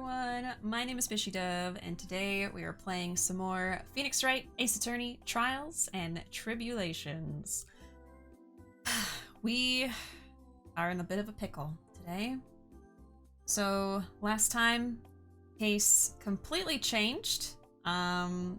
everyone, my name is BishiDove, and today we are playing some more Phoenix Wright Ace Attorney Trials and Tribulations. We are in a bit of a pickle today. So last time, case completely changed. I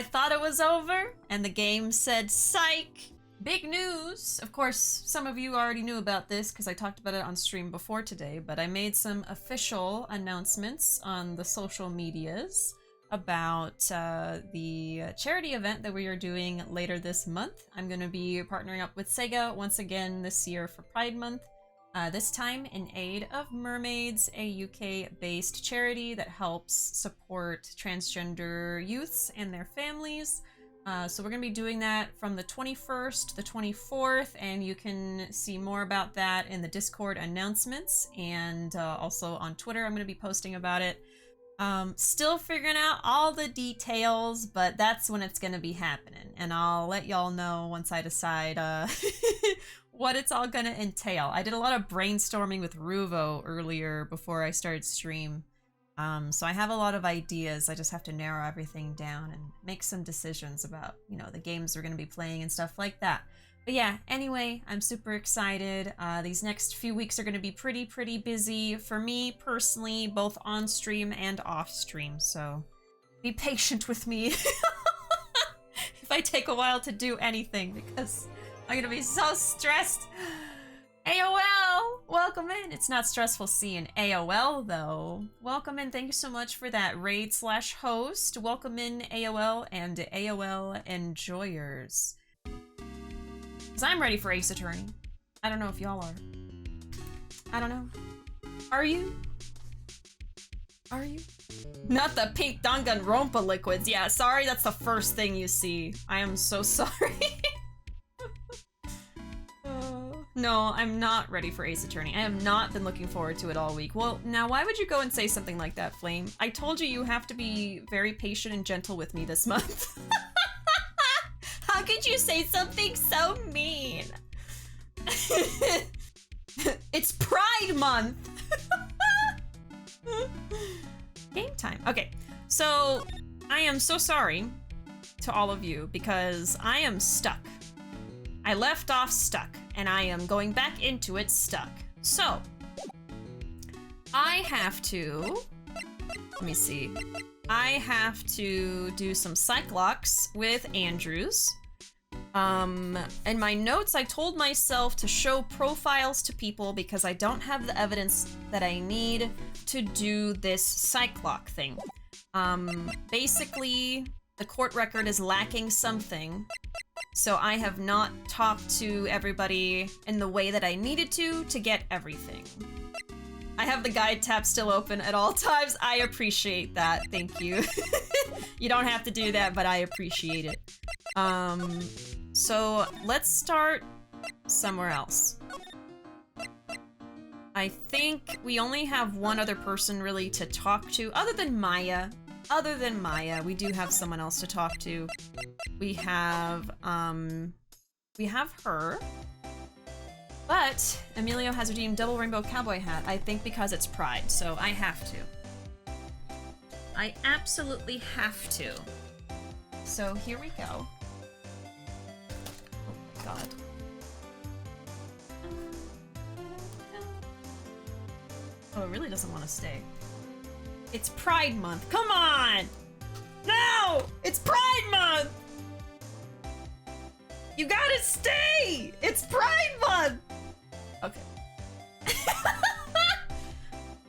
thought it was over, and the game said psych. Big news! Of course, some of you already knew about this because I talked about it on stream before today, but I made some official announcements on the social medias about the charity event that we are doing later this month. I'm going to be partnering up with Sega once again this year for Pride Month, this time in aid of Mermaids, a UK-based charity that helps support transgender youths and their families. So we're going to be doing that from the 21st to the 24th, and you can see more about that in the Discord announcements, and also on Twitter I'm going to be posting about it. Still figuring out all the details, but that's when it's going to be happening, and I'll let y'all know once I decide what it's all going to entail. I did a lot of brainstorming with Ruuuvo earlier before I started stream. So I have a lot of ideas. I just have to narrow everything down and make some decisions about, you know, the games we're going to be playing and stuff like that. But yeah, anyway, I'm super excited. These next few weeks are going to be pretty busy for me personally, both on stream and off stream. So be patient with me if I take a while to do anything, because I'm going to be so stressed. AOL! Welcome in! It's not stressful seeing AOL, though. Welcome in. Thank you so much for that raid/host. Welcome in, AOL and AOL enjoyers. Because I'm ready for Ace Attorney. I don't know if y'all are. I don't know. Are you? Are you? Not the pink Danganronpa liquids. Yeah, sorry, that's the first thing you see. I am so sorry. No, I'm not ready for Ace Attorney. I have not been looking forward to it all week. Well, now why would you go and say something like that, Flame? I told you you have to be very patient and gentle with me this month. How could you say something so mean? It's Pride Month! Game time. Okay, so I am so sorry to all of you because I am stuck. I left off stuck, and I am going back into it stuck. So, I have to, let me see. I have to do some Cyclocks with Andrews. In my notes, I told myself to show profiles to people because I don't have the evidence that I need to do this Cyclock thing. Basically, the court record is lacking something. So I have not talked to everybody in the way that I needed to get everything. I have the guide tab still open at all times. I appreciate that. Thank you. You don't have to do that, but I appreciate it. So let's start somewhere else. I think we only have one other person really to talk to, other than Maya. We do have someone else to talk to. We have her. But Emilio has redeemed double rainbow cowboy hat, I think because it's Pride, so I have to. I absolutely have to. So here we go. Oh god. Oh, it really doesn't want to stay. It's Pride Month. Come on! No! It's Pride Month! You gotta stay! It's Pride Month! Okay.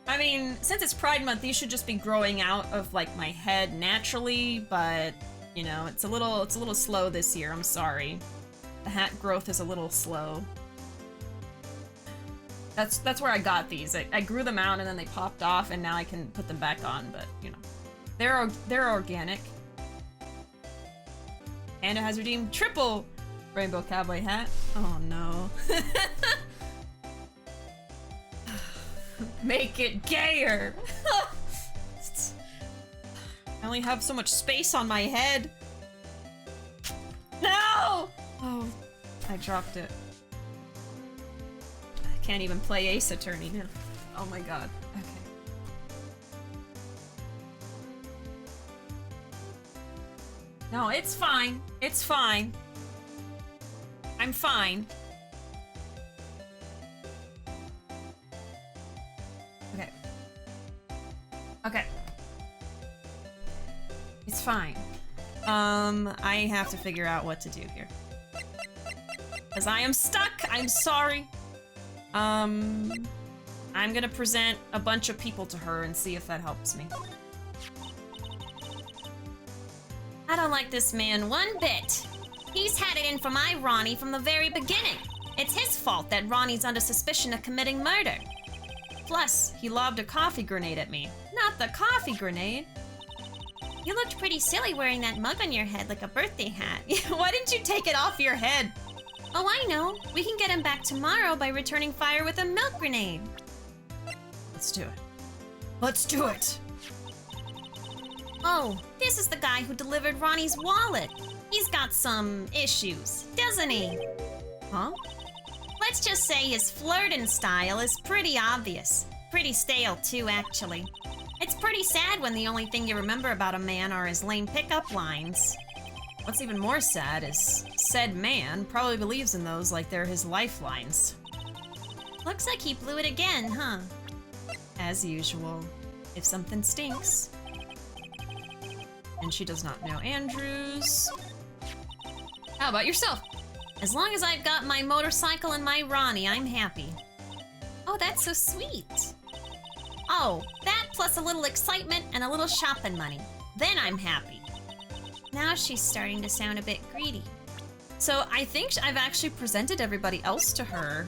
I mean, since it's Pride Month, these should just be growing out of, like, my head naturally, but, you know, it's a little slow this year, I'm sorry. The hat growth is a little slow. That's where I got these. I grew them out and then they popped off and now I can put them back on, but, you know. They're organic. Anna has redeemed triple rainbow cowboy hat. Oh no. Make it gayer! I only have so much space on my head. No! Oh, I dropped it. Can't even play Ace Attorney now. Oh my god. Okay. No, it's fine. It's fine. I'm fine. Okay. Okay. It's fine. I have to figure out what to do here. Because I am stuck! I'm sorry. I'm gonna present a bunch of people to her and see if that helps me. I don't like this man one bit. He's had it in for my Ronnie from the very beginning. It's his fault that Ronnie's under suspicion of committing murder. Plus, he lobbed a coffee grenade at me. Not the coffee grenade. You looked pretty silly wearing that mug on your head like a birthday hat. Why didn't you take it off your head? Oh, I know. We can get him back tomorrow by returning fire with a milk grenade. Let's do it. Let's do it! Oh, this is the guy who delivered Ronnie's wallet. He's got some issues, doesn't he? Huh? Let's just say his flirting style is pretty obvious. Pretty stale, too, actually. It's pretty sad when the only thing you remember about a man are his lame pickup lines. What's even more sad is said man probably believes in those like they're his lifelines. Looks like he blew it again, huh? As usual, if something stinks. And she does not know Andrews. How about yourself? As long as I've got my motorcycle and my Ronnie, I'm happy. Oh, that's so sweet. Oh, that plus a little excitement and a little shopping money. Then I'm happy. Now she's starting to sound a bit greedy. So I think I've actually presented everybody else to her.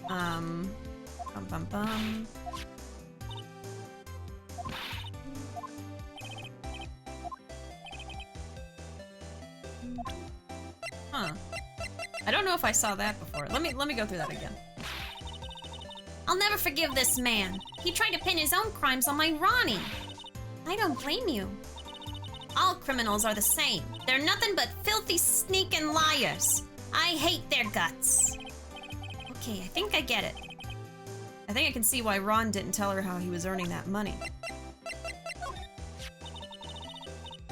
Bum bum bum. Huh. I don't know if I saw that before. Let me go through that again. I'll never forgive this man. He tried to pin his own crimes on my Ronnie. I don't blame you. All criminals are the same. They're nothing but filthy, sneaking liars. I hate their guts. Okay, I think I get it. I think I can see why Ron didn't tell her how he was earning that money.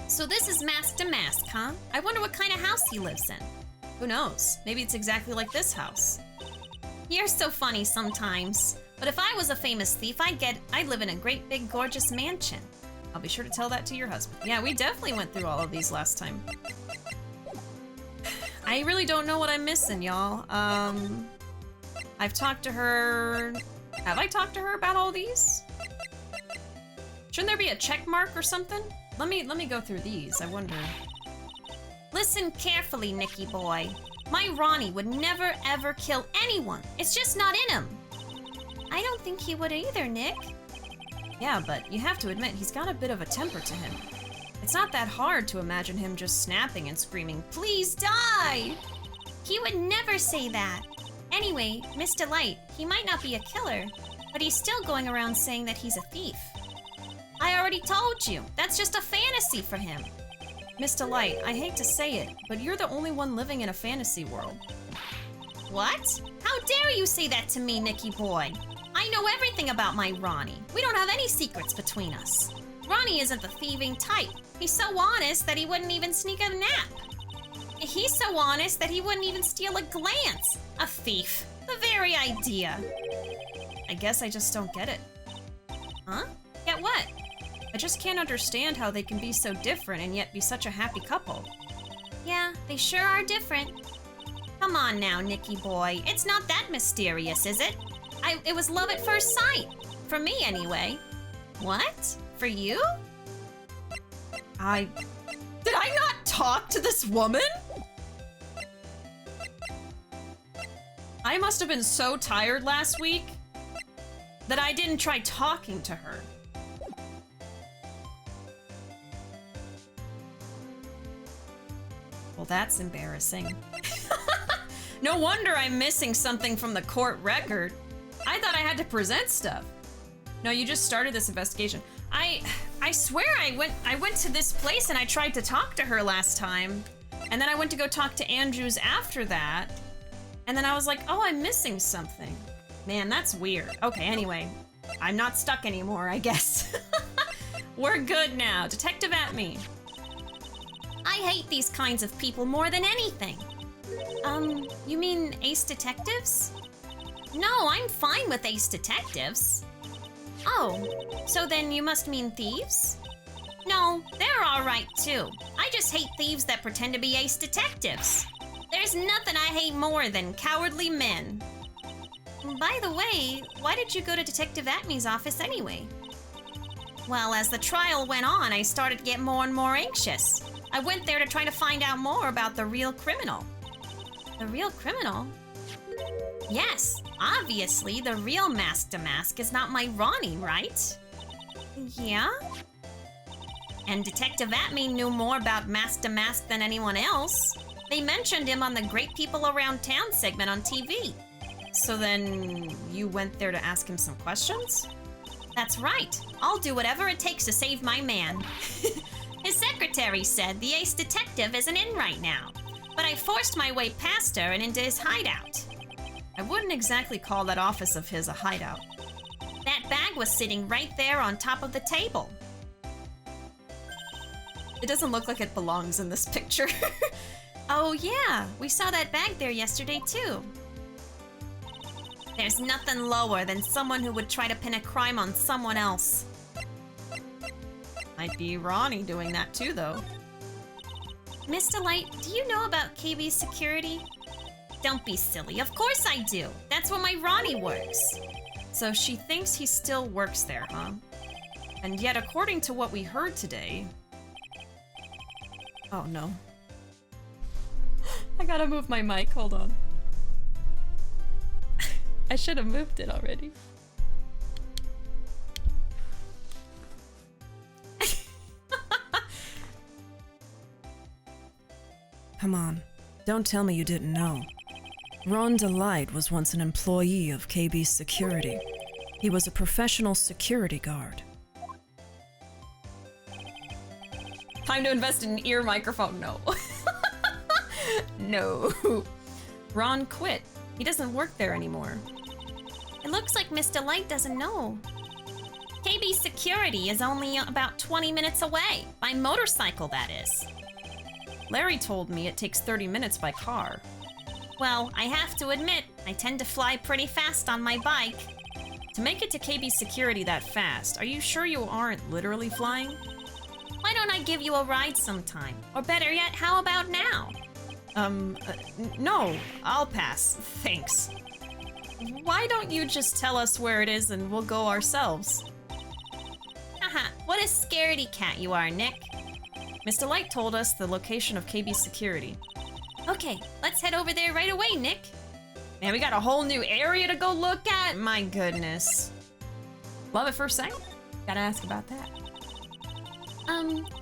So this is mask to mask, huh? I wonder what kind of house he lives in. Who knows? Maybe it's exactly like this house. You're so funny sometimes. But if I was a famous thief, I'd live in a great big gorgeous mansion. I'll be sure to tell that to your husband. Yeah, we definitely went through all of these last time. I really don't know what I'm missing, y'all. I've talked to her... Have I talked to her about all these? Shouldn't there be a check mark or something? Let me go through these, I wonder. Listen carefully, Nicky boy. My Ronnie would never ever kill anyone. It's just not in him. I don't think he would either, Nick. Yeah, but you have to admit, he's got a bit of a temper to him. It's not that hard to imagine him just snapping and screaming, "Please die!" He would never say that. Anyway, Mr. Light, he might not be a killer, but he's still going around saying that he's a thief. I already told you, that's just a fantasy for him. Mr. Light, I hate to say it, but you're the only one living in a fantasy world. What? How dare you say that to me, Nicky boy? I know everything about my Ronnie. We don't have any secrets between us. Ronnie isn't the thieving type. He's so honest that he wouldn't even sneak a nap. He's so honest that he wouldn't even steal a glance. A thief. The very idea. I guess I just don't get it. Huh? Get what? I just can't understand how they can be so different and yet be such a happy couple. Yeah, they sure are different. Come on now, Nicky boy. It's not that mysterious, is it? It was love at first sight. For me, anyway. What? For you? Did I not talk to this woman? I must have been so tired last week that I didn't try talking to her. Well, that's embarrassing. No wonder I'm missing something from the court record. I thought I had to present stuff. No, you just started this investigation. I swear I went to this place and I tried to talk to her last time. And then I went to go talk to Andrews after that. And then I was like, oh, I'm missing something. Man, that's weird. Okay, anyway. I'm not stuck anymore, I guess. We're good now. Detective at me. I hate these kinds of people more than anything. You mean ace detectives? No, I'm fine with ace detectives. Oh, so then you must mean thieves? No, they're alright too. I just hate thieves that pretend to be ace detectives. There's nothing I hate more than cowardly men. By the way, why did you go to Detective Atmy's office anyway? Well, as the trial went on, I started to get more and more anxious. I went there to try to find out more about the real criminal. The real criminal? Yes, obviously, the real Mask to Mask is not my Ronnie, right? Yeah? And Detective Atmy knew more about Mask to Mask than anyone else. They mentioned him on the Great People Around Town segment on TV. So then, you went there to ask him some questions? That's right. I'll do whatever it takes to save my man. His secretary said the ace detective isn't in right now, but I forced my way past her and into his hideout. I wouldn't exactly call that office of his a hideout. That bag was sitting right there on top of the table. It doesn't look like it belongs in this picture. Oh yeah, we saw that bag there yesterday too. There's nothing lower than someone who would try to pin a crime on someone else. Might be Ronnie doing that too, though. Miss Delight, do you know about KB's security? Don't be silly. Of course I do. That's where my Ronnie works. So she thinks he still works there, huh? And yet, according to what we heard today... Oh, no. I gotta move my mic. Hold on. I should have moved it already. Come on, don't tell me you didn't know. Ron Delight was once an employee of KB's security. He was a professional security guard. Time to invest in an ear microphone. No. No. Ron quit. He doesn't work there anymore. It looks like Miss Delight doesn't know. KB security is only about 20 minutes away. By motorcycle, that is. Larry told me it takes 30 minutes by car. Well, I have to admit, I tend to fly pretty fast on my bike. To make it to KB security that fast, are you sure you aren't literally flying? Why don't I give you a ride sometime? Or better yet, how about now? No, I'll pass, thanks. Why don't you just tell us where it is and we'll go ourselves? Haha, what a scaredy cat you are, Nick. Miss Delight told us the location of KB security. Okay, let's head over there right away, Nick. Man, we got a whole new area to go look at? My goodness. Love at first sight? Gotta ask about that.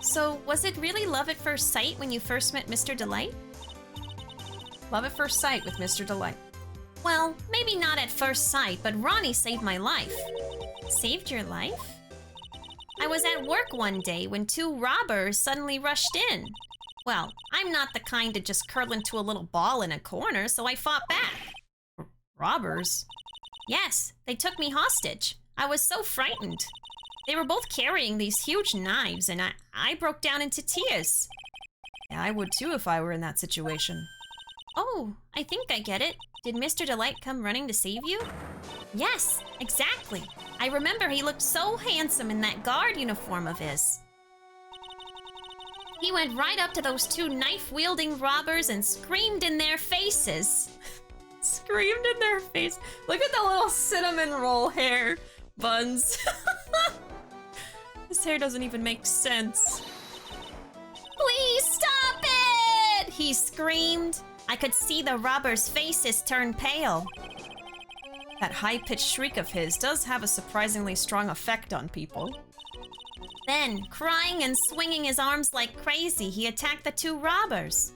So was it really love at first sight when you first met Mr. Delight? Love at first sight with Mr. Delight. Well, maybe not at first sight, but Ronnie saved my life. Saved your life? I was at work one day when two robbers suddenly rushed in. Well, I'm not the kind to just curl into a little ball in a corner, so I fought back. Robbers? Yes, they took me hostage. I was so frightened. They were both carrying these huge knives, and I broke down into tears. Yeah, I would too if I were in that situation. Oh, I think I get it. Did Mr. Delight come running to save you? Yes, exactly. I remember he looked so handsome in that guard uniform of his. He went right up to those two knife-wielding robbers and screamed in their faces. Screamed in their face. Look at the little cinnamon roll hair buns. His hair doesn't even make sense. Please stop it! He screamed. I could see the robbers' faces turn pale. That high-pitched shriek of his does have a surprisingly strong effect on people. Then, crying and swinging his arms like crazy, he attacked the two robbers.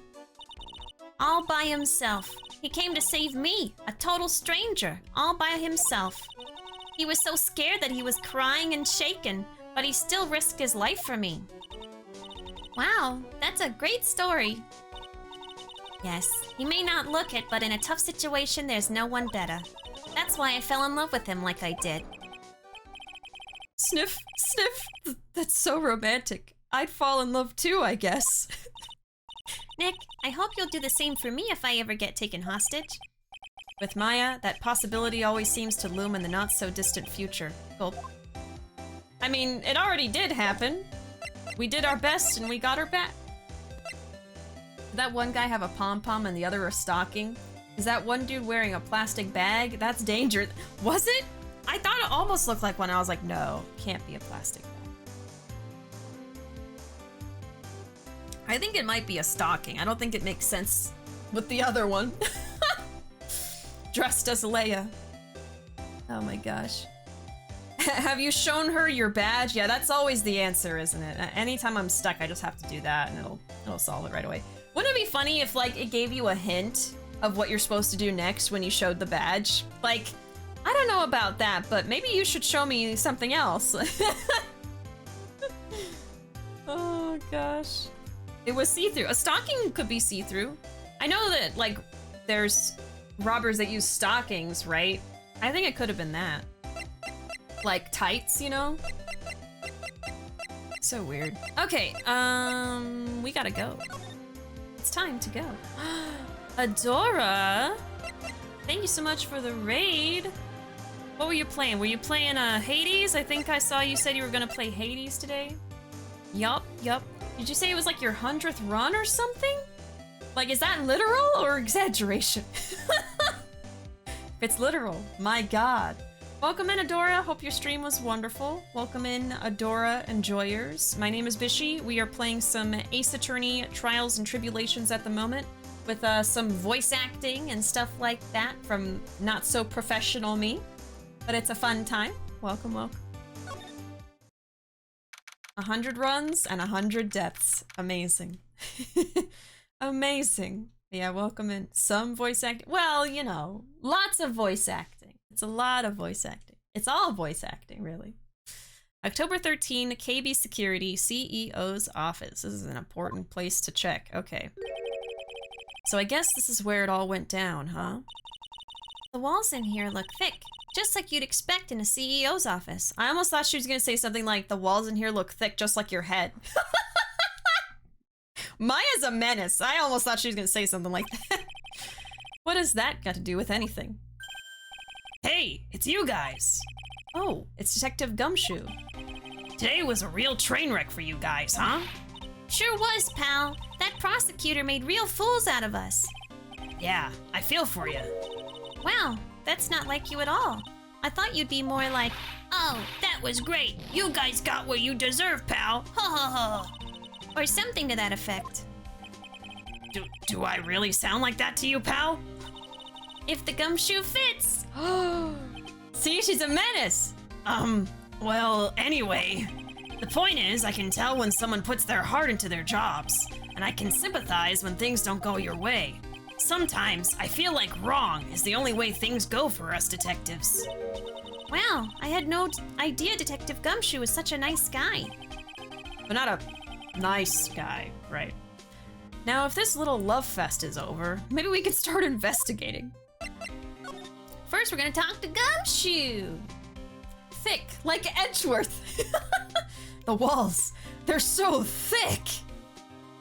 All by himself. He came to save me, a total stranger, all by himself. He was so scared that he was crying and shaken, but he still risked his life for me. Wow, that's a great story. Yes, he may not look it, but in a tough situation, there's no one better. That's why I fell in love with him like I did. Sniff, sniff. That's so romantic. I'd fall in love too, I guess. Nick, I hope you'll do the same for me if I ever get taken hostage. With Maya, that possibility always seems to loom in the not-so-distant future. Gulp. I mean, it already did happen. We did our best and we got her back. Did that one guy have a pom-pom and the other a stocking? Is that one dude wearing a plastic bag? That's dangerous. Was it? I thought it almost looked like one. I was like, no, can't be a plastic bag. I think it might be a stocking. I don't think it makes sense with the other one. Dressed as Leia. Oh my gosh. Have you shown her your badge? Yeah, that's always the answer, isn't it? Anytime I'm stuck, I just have to do that and it'll solve it right away. Wouldn't it be funny if like it gave you a hint of what you're supposed to do next when you showed the badge? Like, I don't know about that, but maybe you should show me something else. Oh gosh. It was see-through. A stocking could be see-through. I know that like there's robbers that use stockings, right? I think it could have been that. Like tights, you know? So weird. Okay, we gotta go. It's time to go. Adora! Thank you so much for the raid. What were you playing? Were you playing Hades? I think I saw you said you were gonna play Hades today. Yup. Did you say it was like your 100th run or something? Like, is that literal or exaggeration? If it's literal, my god. Welcome in, Adora. Hope your stream was wonderful. Welcome in, Adora enjoyers. My name is Bishi. We are playing some Ace Attorney Trials and Tribulations at the moment with some voice acting and stuff like that from not so professional me. But it's a fun time. Welcome. 100 runs and 100 deaths. Amazing. Amazing. Yeah, welcome in. Some voice acting. Well, you know, lots of voice acting. It's a lot of voice acting. It's all voice acting, really. October 13, KB Security, CEO's office. This is an important place to check. Okay. So I guess this is where it all went down, huh? The walls in here look thick, just like you'd expect in a CEO's office. I almost thought she was gonna say something like, the walls in here look thick just like your head. Maya's a menace. I almost thought she was gonna say something like that. What has that got to do with anything? Hey, it's you guys. Oh, it's Detective Gumshoe. Today was a real train wreck for you guys, huh? Sure was, pal. That prosecutor made real fools out of us. Yeah, I feel for you. Wow, that's not like you at all. I thought you'd be more like, oh, that was great. You guys got what you deserve, pal. Ha ha ha. Or something to that effect. Do I really sound like that to you, pal? If the gumshoe fits. See, she's a menace. Well, anyway, the point is I can tell when someone puts their heart into their jobs, and I can sympathize when things don't go your way. Sometimes I feel like wrong is the only way things go for us detectives. Wow, I had no idea Detective Gumshoe was such a nice guy. But not a nice guy, right? Now, if this little love fest is over, maybe we can start investigating. First, we're gonna talk to Gumshoe. Thick, like Edgeworth. The walls, they're so thick.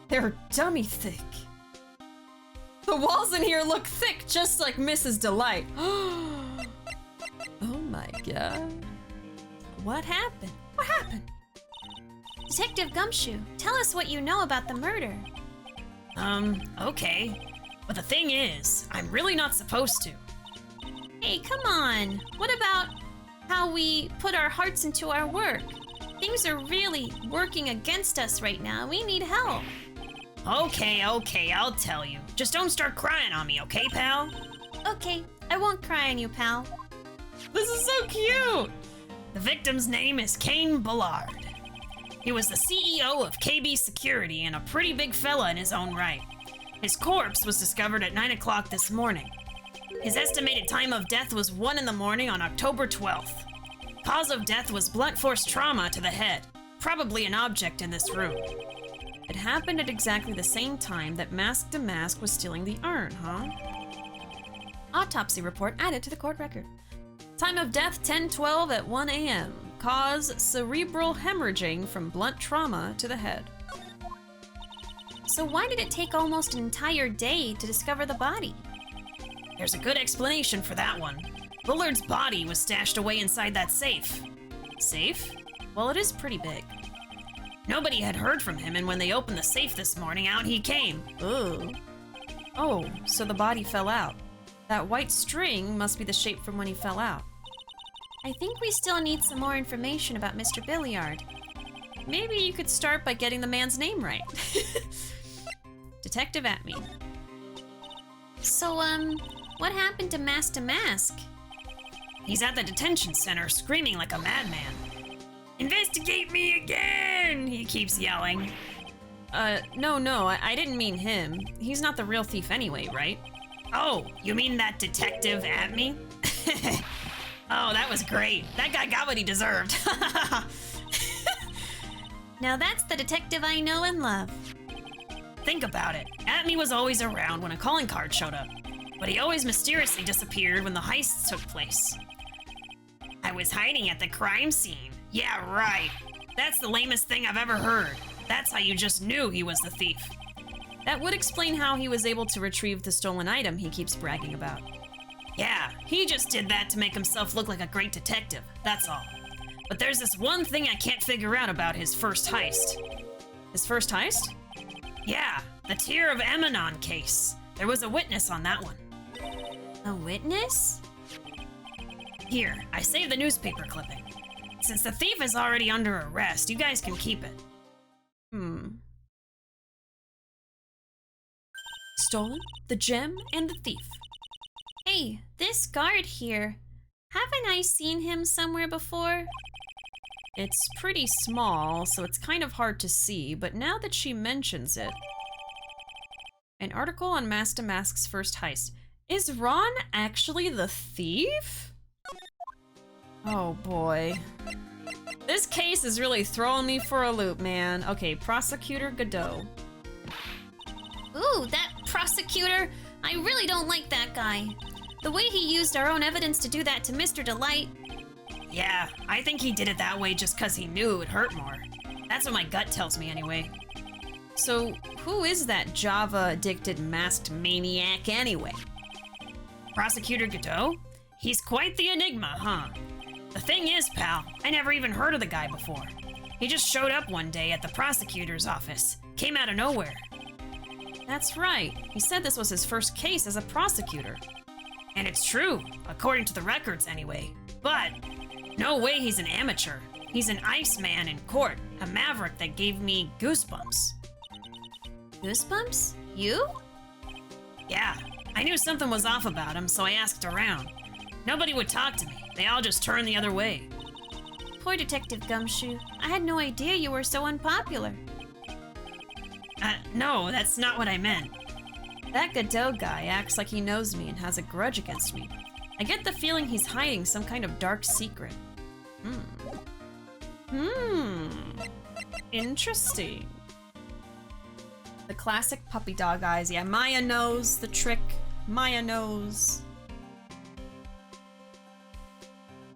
They're dummy thick. The walls in here look thick, just like Mrs. Delight. Oh my god. What happened? What happened? Detective Gumshoe, tell us what you know about the murder. Okay. But the thing is, I'm really not supposed to. Hey, come on. What about how we put our hearts into our work? Things are really working against us right now. We need help. Okay, I'll tell you. Just don't start crying on me, okay, pal? Okay, I won't cry on you, pal. This is so cute! The victim's name is Kane Bullard. He was the CEO of KB Security and a pretty big fella in his own right. His corpse was discovered at 9 o'clock this morning. His estimated time of death was 1 in the morning on October 12th. Cause of death was blunt force trauma to the head, probably an object in this room. It happened at exactly the same time that Mask to Mask was stealing the urn, huh? Autopsy report added to the court record. Time of death 10:12 at 1 a.m. Cause cerebral hemorrhaging from blunt trauma to the head. So why did it take almost an entire day to discover the body? There's a good explanation for that one. Bullard's body was stashed away inside that safe. Safe? Well, it is pretty big. Nobody had heard from him, and when they opened the safe this morning, out he came. Ooh. Oh, so the body fell out. That white string must be the shape from when he fell out. I think we still need some more information about Mr. Billiard. Maybe you could start by getting the man's name right. Detective Atme. So, what happened to Mask to Mask? He's at the detention center screaming like a madman. Investigate me again, he keeps yelling. No, I didn't mean him. He's not the real thief anyway, right? Oh, you mean that detective at me? Oh, that was great. That guy got what he deserved. Now that's the detective I know and love. Think about it. Atme was always around when a calling card showed up, but he always mysteriously disappeared when the heists took place. I was hiding at the crime scene. Yeah, right. That's the lamest thing I've ever heard. That's how you just knew he was the thief. That would explain how he was able to retrieve the stolen item he keeps bragging about. Yeah, he just did that to make himself look like a great detective, that's all. But there's this one thing I can't figure out about his first heist. His first heist? Yeah, the Tear of Emanon case. There was a witness on that one. A witness? Here, I saved the newspaper clipping. Since the thief is already under arrest, you guys can keep it. Stolen, the gem, and the thief. Hey, this guard here. Haven't I seen him somewhere before? It's pretty small, so it's kind of hard to see, but now that she mentions it... An article on Mask to Mask's first heist. Is Ron actually the thief? Oh boy. This case is really throwing me for a loop, man. Okay, Prosecutor Godot. Ooh, that prosecutor! I really don't like that guy. The way he used our own evidence to do that to Mr. Delight. Yeah, I think he did it that way just because he knew it would hurt more. That's what my gut tells me anyway. So, who is that Java-addicted masked maniac anyway? Prosecutor Godot? He's quite the enigma, huh? The thing is, pal, I never even heard of the guy before. He just showed up one day at the prosecutor's office. Came out of nowhere. That's right. He said this was his first case as a prosecutor. And it's true, according to the records anyway. But no way he's an amateur. He's an Iceman in court, a maverick that gave me goosebumps. Goosebumps? You? Yeah, I knew something was off about him, so I asked around. Nobody would talk to me. They all just turned the other way. Poor Detective Gumshoe. I had no idea you were so unpopular. No, that's not what I meant. That Godot guy acts like he knows me and has a grudge against me. I get the feeling he's hiding some kind of dark secret. Interesting. The classic puppy dog eyes. Yeah, Maya knows the trick. Maya knows.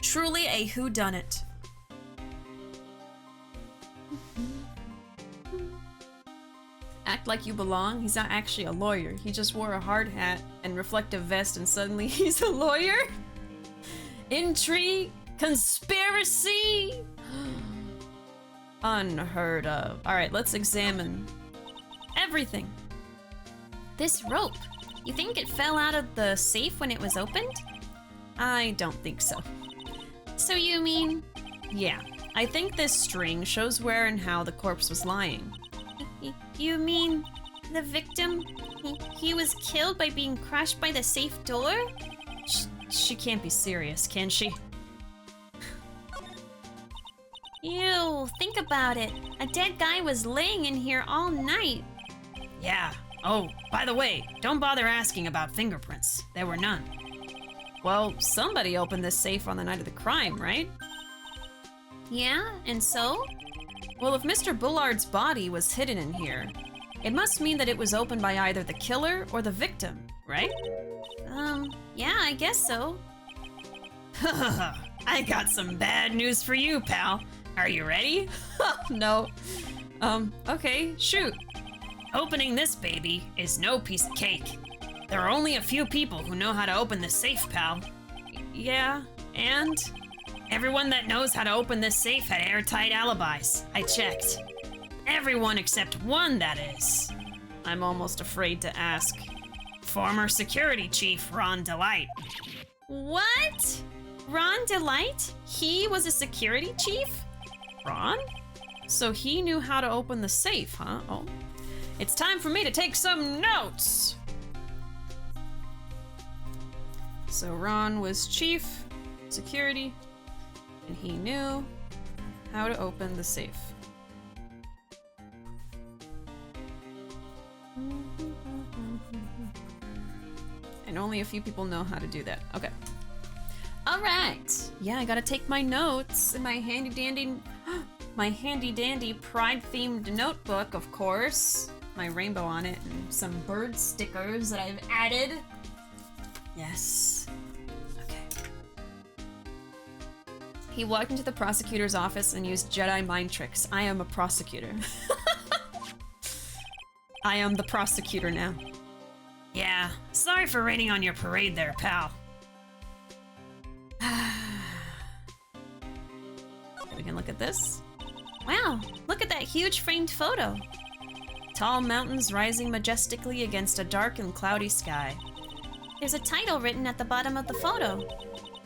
Truly a whodunit. Act like you belong. He's not actually a lawyer. He just wore a hard hat and reflective vest and suddenly he's a lawyer? Intrigue? Conspiracy? Unheard of. Alright, let's examine everything. This rope. You think it fell out of the safe when it was opened? I don't think so. So you mean... Yeah, I think this string shows where and how the corpse was lying. You mean the victim? He was killed by being crushed by the safe door? She can't be serious, can she? Ew, think about it. A dead guy was laying in here all night. Yeah. Oh, by the way, don't bother asking about fingerprints. There were none. Well, somebody opened this safe on the night of the crime, right? Yeah, and so? Well, if Mr. Bullard's body was hidden in here, it must mean that it was opened by either the killer or the victim, right? Yeah, I guess so. I got some bad news for you, pal. Are you ready? No. Okay, shoot. Opening this baby is no piece of cake. There are only a few people who know how to open this safe, pal. Yeah, and? Everyone that knows how to open this safe had airtight alibis. I checked. Everyone except one, that is. I'm almost afraid to ask. Former security chief Ron Delight. What? Ron Delight? He was a security chief? Ron? So he knew how to open the safe, huh? Oh. It's time for me to take some notes! So Ron was chief, security, and he knew how to open the safe. And only a few people know how to do that. Okay. All right. Yeah, I gotta take my notes in my handy dandy pride-themed notebook, of course. My rainbow on it and some bird stickers that I've added. Yes. Okay. He walked into the prosecutor's office and used Jedi mind tricks. I am a prosecutor. I am the prosecutor now. Yeah, sorry for raining on your parade there, pal. We can look at this. Wow, look at that huge framed photo. Tall mountains rising majestically against a dark and cloudy sky. There's a title written at the bottom of the photo.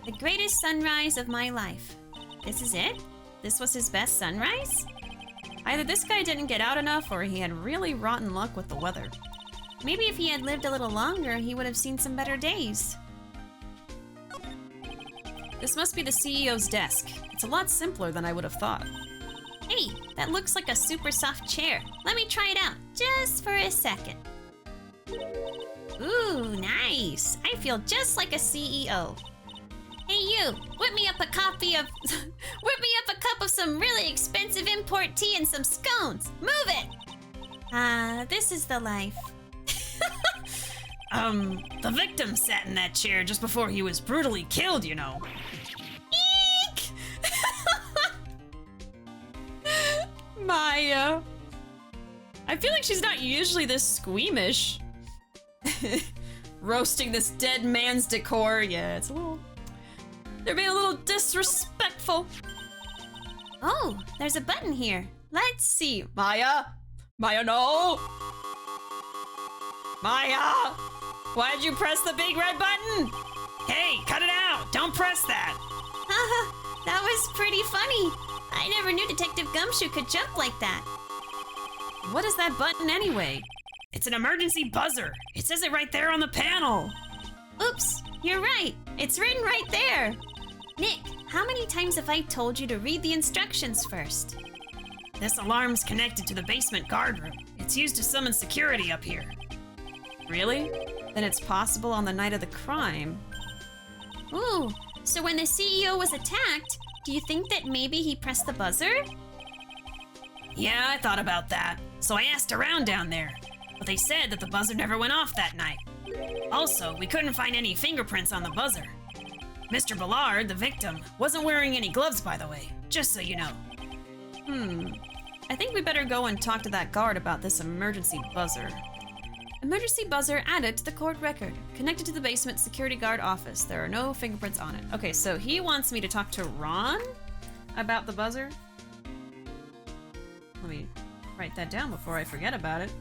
The greatest sunrise of my life. This is it? This was his best sunrise? Either this guy didn't get out enough or he had really rotten luck with the weather. Maybe if he had lived a little longer, he would have seen some better days. This must be the CEO's desk. It's a lot simpler than I would have thought. Hey, that looks like a super soft chair. Let me try it out, just for a second. Ooh, nice. I feel just like a CEO. Hey you, whip me up a cup of some really expensive import tea and some scones. Move it! This is the life. The victim sat in that chair just before he was brutally killed, you know. Eek! Maya. I feel like she's not usually this squeamish. Roasting this dead man's decor. Yeah, it's a little... They're being a little disrespectful. Oh, there's a button here. Let's see. Maya? Maya, no! Maya! Why'd you press the big red button? Hey, cut it out! Don't press that! Haha, that was pretty funny. I never knew Detective Gumshoe could jump like that. What is that button anyway? It's an emergency buzzer. It says it right there on the panel. Oops, you're right. It's written right there. Nick, how many times have I told you to read the instructions first? This alarm's connected to the basement guard room. It's used to summon security up here. Really? Then it's possible on the night of the crime. Ooh, so when the CEO was attacked, do you think that maybe he pressed the buzzer? Yeah, I thought about that. So I asked around down there. But they said that the buzzer never went off that night. Also, we couldn't find any fingerprints on the buzzer. Mr. Ballard, the victim, wasn't wearing any gloves, by the way, just so you know. I think we better go and talk to that guard about this emergency buzzer. Emergency buzzer added to the court record. Connected to the basement security guard office. There are no fingerprints on it. Okay, so he wants me to talk to Ron about the buzzer. Let me write that down before I forget about it.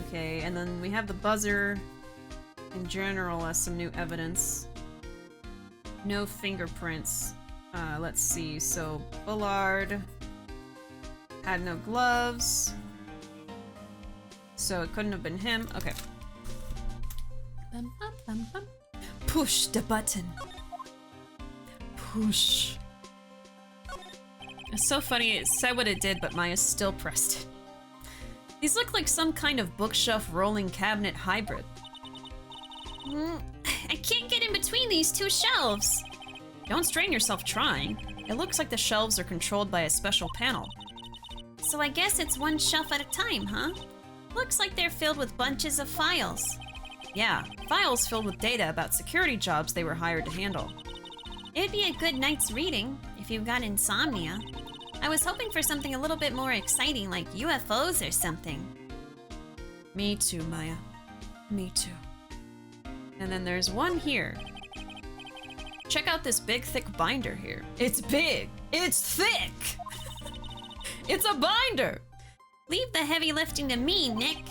Okay, and then we have the buzzer in general as some new evidence. No fingerprints. Let's see. So Ballard had no gloves. So it couldn't have been him. Okay. Bum, bum, bum, bum. Push the button. Push. It's so funny. It said what it did, but Maya still pressed it. These look like some kind of bookshelf rolling cabinet hybrid. I can't get in between these two shelves. Don't strain yourself trying. It looks like the shelves are controlled by a special panel. So I guess it's one shelf at a time, huh? Looks like they're filled with bunches of files. Yeah, files filled with data about security jobs they were hired to handle. It'd be a good night's reading if you've got insomnia. I was hoping for something a little bit more exciting like UFOs or something. Me too, Maya. Me too. And then there's one here. Check out this big, thick binder here. It's big. It's thick. It's a binder. Leave the heavy lifting to me, Nick.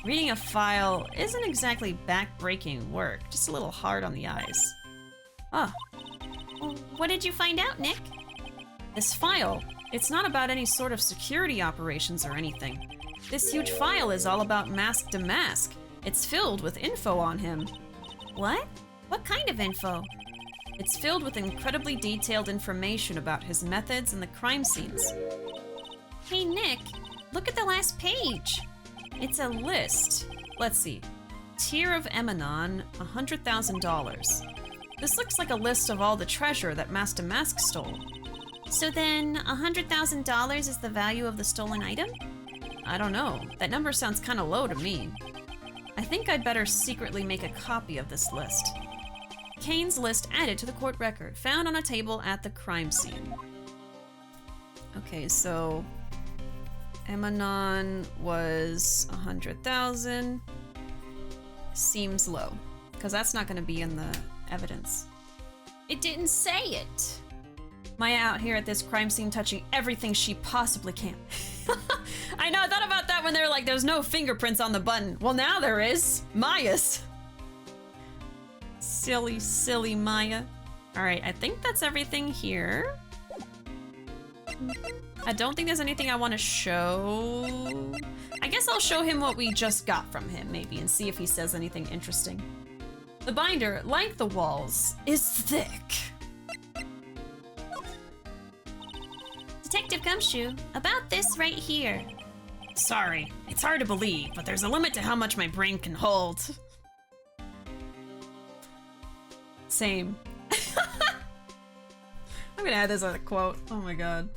Reading a file isn't exactly back-breaking work, just a little hard on the eyes. Ah, Well, what did you find out, Nick? this file, it's not about any sort of security operations or anything. This huge file is all about Mask to Mask. It's filled with info on him. What? What kind of info? It's filled with incredibly detailed information about his methods and the crime scenes. Hey, Nick, look at the last page. It's a list. Let's see. Tier of Emanon, $100,000. This looks like a list of all the treasure that Mask to Mask stole. So then, $100,000 is the value of the stolen item? I don't know. That number sounds kind of low to me. I think I'd better secretly make a copy of this list. Kane's list added to the court record, found on a table at the crime scene. Okay, so Emanon was 100,000. Seems low, because that's not going to be in the evidence. It didn't say it. Maya out here at this crime scene touching everything she possibly can. I know, I thought about that when they were like, there's no fingerprints on the button. Well, now there is. Maya's. Silly, silly Maya. All right, I think that's everything here. I don't think there's anything I want to show. I guess I'll show him what we just got from him, maybe, and see if he says anything interesting. The binder, like the walls, is thick. Detective Gumshoe, about this right here. Sorry, it's hard to believe, but there's a limit to how much my brain can hold. Same. I'm gonna add this as a quote. Oh my god.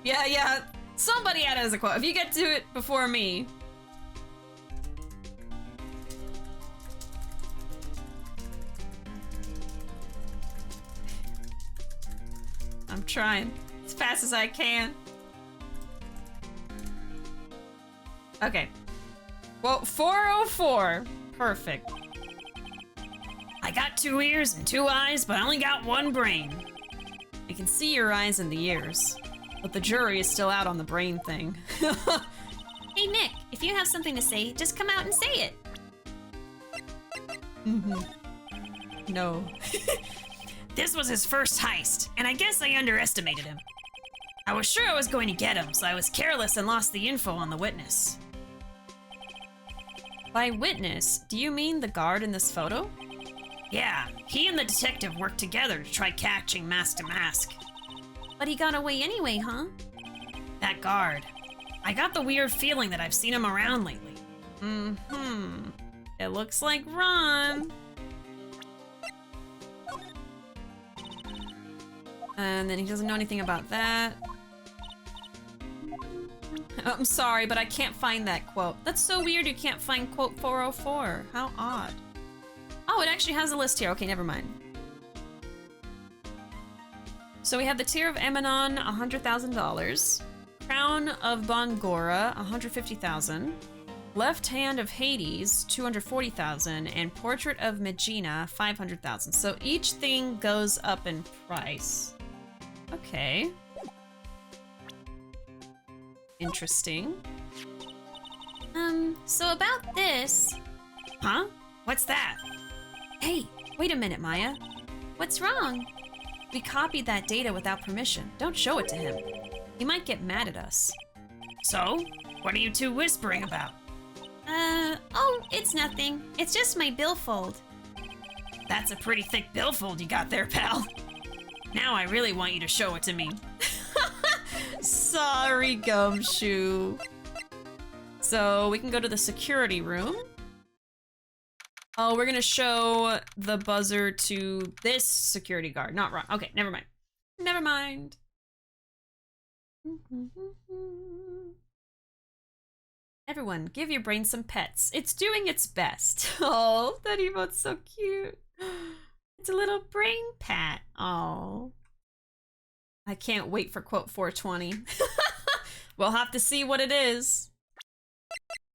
Yeah. Somebody add it as a quote. If you get to it before me. I'm trying as fast as I can. Okay. Well, 404. Perfect. I got 2 ears and 2 eyes, but I only got 1 brain. I can see your eyes and the ears, but the jury is still out on the brain thing. Hey, Nick, if you have something to say, just come out and say it. No. This was his first heist, and I guess I underestimated him. I was sure I was going to get him, so I was careless and lost the info on the witness. By witness, do you mean the guard in this photo? Yeah, he and the detective worked together to try catching Mask to Mask. But he got away anyway, huh? That guard. I got the weird feeling that I've seen him around lately. It looks like Ron. And then he doesn't know anything about that. I'm sorry, but I can't find that quote. That's so weird you can't find quote 404. How odd. Oh, it actually has a list here. Okay, never mind. So we have the Tier of Emanon, $100,000. Crown of Bongora, $150,000. Left Hand of Hades, $240,000. And Portrait of Megina, $500,000. So each thing goes up in price. Okay. Interesting. So about this... Huh? What's that? Hey, wait a minute, Maya. What's wrong? We copied that data without permission. Don't show it to him. He might get mad at us. So, what are you 2 whispering about? Oh, it's nothing. It's just my billfold. That's a pretty thick billfold you got there, pal. Now I really want you to show it to me. Sorry, Gumshoe. So we can go to the security room. Oh, we're gonna show the buzzer to this security guard, not Ron. Okay, never mind. Never mind. Everyone, give your brain some pets. It's doing its best. Oh, that emote's so cute. It's a little brain pat. Oh. I can't wait for quote 420. We'll have to see what it is.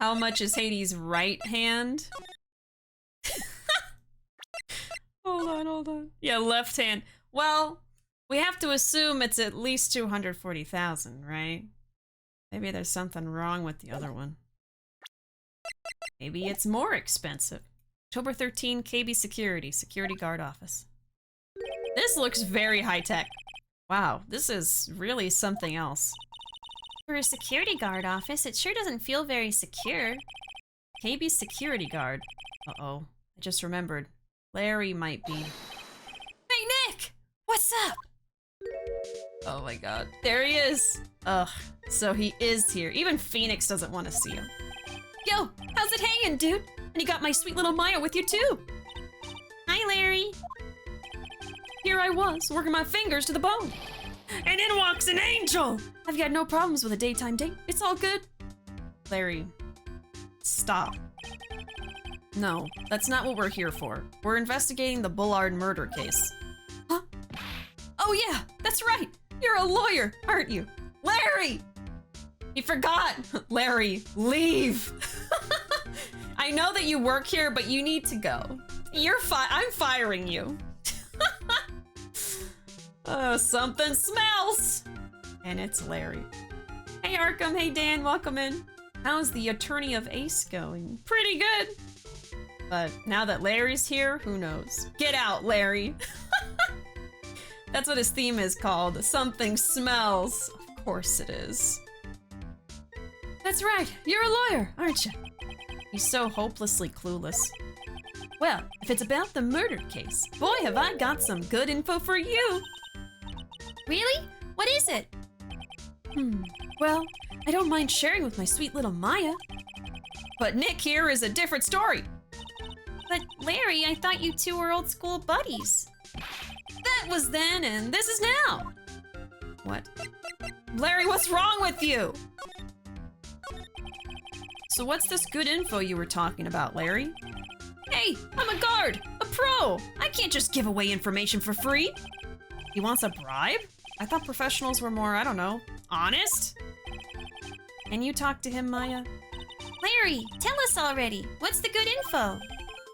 How much is Hades' right hand? Hold on. Yeah, left hand. Well, we have to assume it's at least 240,000, right? Maybe there's something wrong with the other one. Maybe it's more expensive. October 13, KB Security, Security Guard Office. This looks very high-tech. Wow, this is really something else. For a security guard office, it sure doesn't feel very secure. KB Security Guard. Uh-oh, I just remembered. Larry might be... Hey, Nick! What's up? Oh my god. There he is! Ugh, so he is here. Even Phoenix doesn't want to see him. Yo, how's it hanging, dude? And you got my sweet little Maya with you too! Hi, Larry. Here I was, working my fingers to the bone. And in walks an angel! I've got no problems with a daytime date. It's all good. Larry, stop. No, that's not what we're here for. We're investigating the Bullard murder case. Huh? Oh yeah, that's right. You're a lawyer, aren't you? Larry! You forgot. Larry, leave. I know that you work here, but you need to go. I'm firing you. Something smells. And it's Larry. Hey Arkham, hey Dan, welcome in. How's the Attorney of Ace going? Pretty good. But now that Larry's here, who knows? Get out, Larry. That's what his theme is called. Something smells. Of course it is. That's right, you're a lawyer, aren't you? He's so hopelessly clueless. Well, if it's about the murder case, boy have I got some good info for you. Really? What is it? Well, I don't mind sharing with my sweet little Maya. But Nick here is a different story. But Larry, I thought you two were old school buddies. That was then and this is now. What? Larry, what's wrong with you? So what's this good info you were talking about, Larry? Hey, I'm a guard, a pro. I can't just give away information for free. He wants a bribe? I thought professionals were more, I don't know, honest? Can you talk to him, Maya? Larry, tell us already. What's the good info?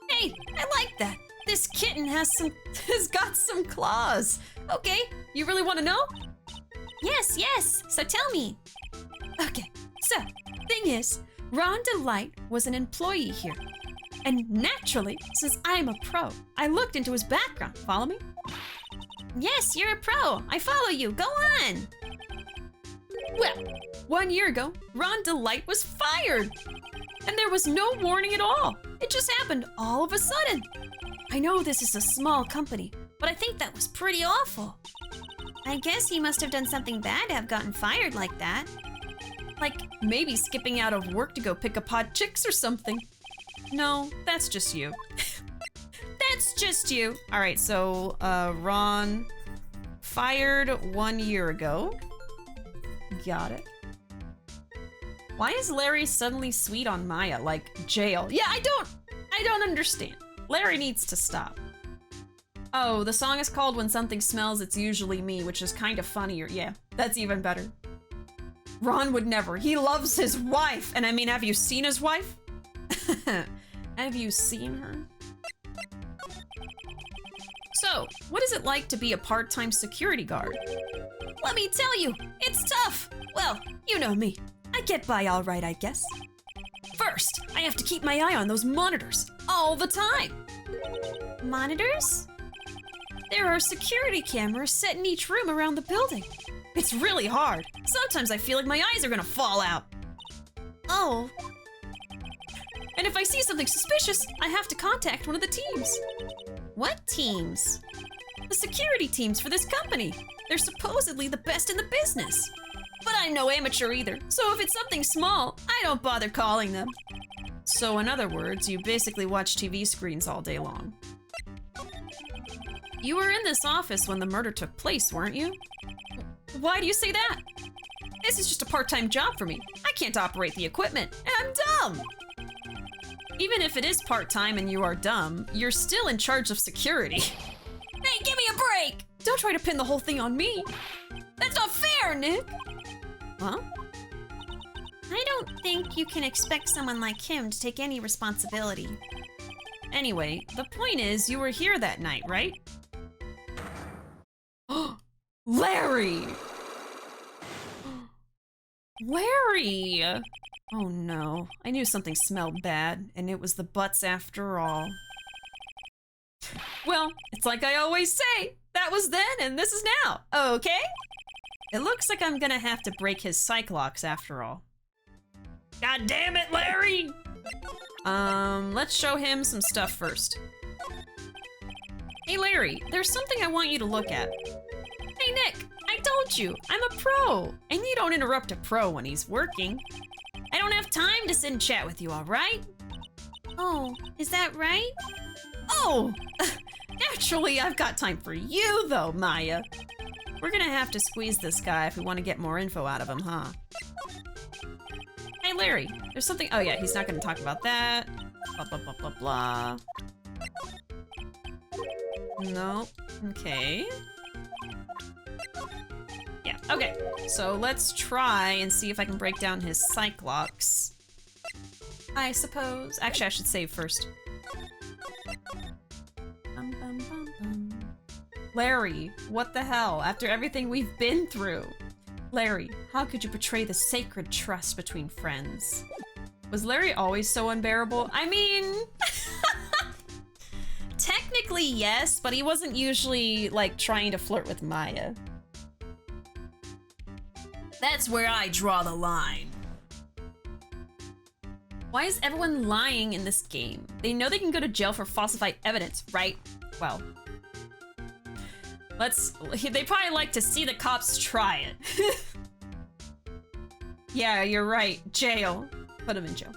Hey, I like that. This kitten has got some claws. Okay, you really want to know? Yes, so tell me. Okay, so, thing is, Rhonda Light was an employee here. And naturally, since I'm a pro, I looked into his background. Follow me? Yes, you're a pro. I follow you. Go on. Well, 1 year ago, Rhonda Light was fired. And there was no warning at all. It just happened all of a sudden. I know this is a small company, but I think that was pretty awful. I guess he must have done something bad to have gotten fired like that. Like maybe skipping out of work to go pick up hot chicks or something. No, that's just you. That's just you. All right, so Ron fired 1 year ago. Got it. Why is Larry suddenly sweet on Maya, like jail? Yeah, I don't understand. Larry needs to stop. Oh, the song is called When Something Smells, It's Usually Me, which is kind of funnier. Yeah, that's even better. Ron would never. He loves his wife. And I mean, have you seen his wife? Have you seen her? So, what is it like to be a part-time security guard? Let me tell you, it's tough. Well, you know me. I get by all right, I guess. First, I have to keep my eye on those monitors all the time. Monitors? There are security cameras set in each room around the building. It's really hard. Sometimes I feel like my eyes are gonna fall out. Oh. And if I see something suspicious, I have to contact one of the teams. What teams? The security teams for this company. They're supposedly the best in the business. But I'm no amateur either, so if it's something small, I don't bother calling them. So in other words, you basically watch TV screens all day long. You were in this office when the murder took place, weren't you? Why do you say that? This is just a part-time job for me. I can't operate the equipment, and I'm dumb. Even if it is part-time and you are dumb, you're still in charge of security. Hey, give me a break! Don't try to pin the whole thing on me. That's not fair, Nick. Huh? I don't think you can expect someone like him to take any responsibility. Anyway, the point is, you were here that night, right? Larry! Larry! Oh no, I knew something smelled bad, and it was the butts after all. Well, it's like I always say, that was then and this is now, okay? It looks like I'm gonna have to break his cyclops after all. God damn it, Larry! Let's show him some stuff first. Hey Larry, there's something I want you to look at. Hey Nick, I told you, I'm a pro, and you don't interrupt a pro when he's working. I don't have time to sit and chat with you, alright? Oh, is that right? Oh! Naturally, I've got time for you though, Maya. We're gonna have to squeeze this guy if we want to get more info out of him, huh? Hey Larry, there's something- oh yeah, he's not gonna talk about that. Blah blah blah blah blah. No, okay. Yeah, okay. So let's try and see if I can break down his cyclops. I suppose. Actually, I should save first. Bum, bum, bum, bum. Larry, what the hell? After everything we've been through. Larry, how could you betray the sacred trust between friends? Was Larry always so unbearable? I mean... technically, yes, but he wasn't usually, like, trying to flirt with Maya. That's where I draw the line. Why is everyone lying in this game? They know they can go to jail for falsified evidence, right? Well, they probably like to see the cops try it. Yeah, you're right. Jail. Put him in jail.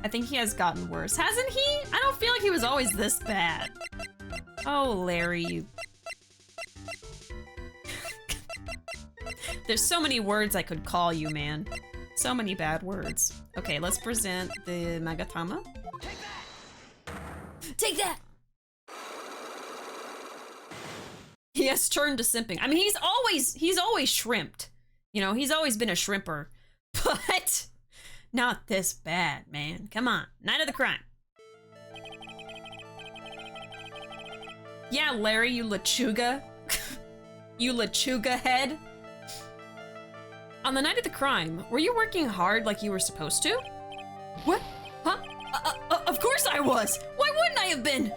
I think he has gotten worse. Hasn't he? I don't feel like he was always this bad. Oh, Larry, you... There's so many words I could call you, man. So many bad words. Okay, let's present the Magatama. Take that! He has turned to simping. I mean, he's always shrimped. You know, he's always been a shrimper. But not this bad, man. Come on, night of the crime. Yeah, Larry, you lechuga. You lechuga head. On the night of the crime, were you working hard like you were supposed to? What? Huh? Of course I was! Why wouldn't I have been?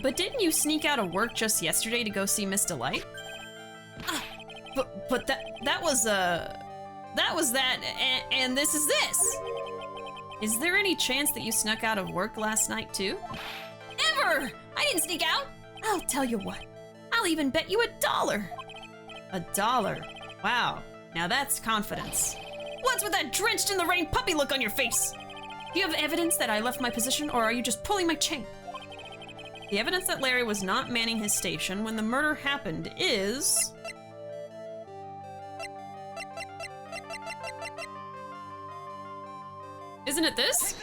But didn't you sneak out of work just yesterday to go see Miss Delight? But that was that, and this is this. Is there any chance that you snuck out of work last night too? Never! I didn't sneak out! I'll tell you what, I'll even bet you $1. $1? Wow. Now that's confidence. What's with that drenched in the rain puppy look on your face? Do you have evidence that I left my position, or are you just pulling my chain? The evidence that Larry was not manning his station when the murder happened is... Isn't it this?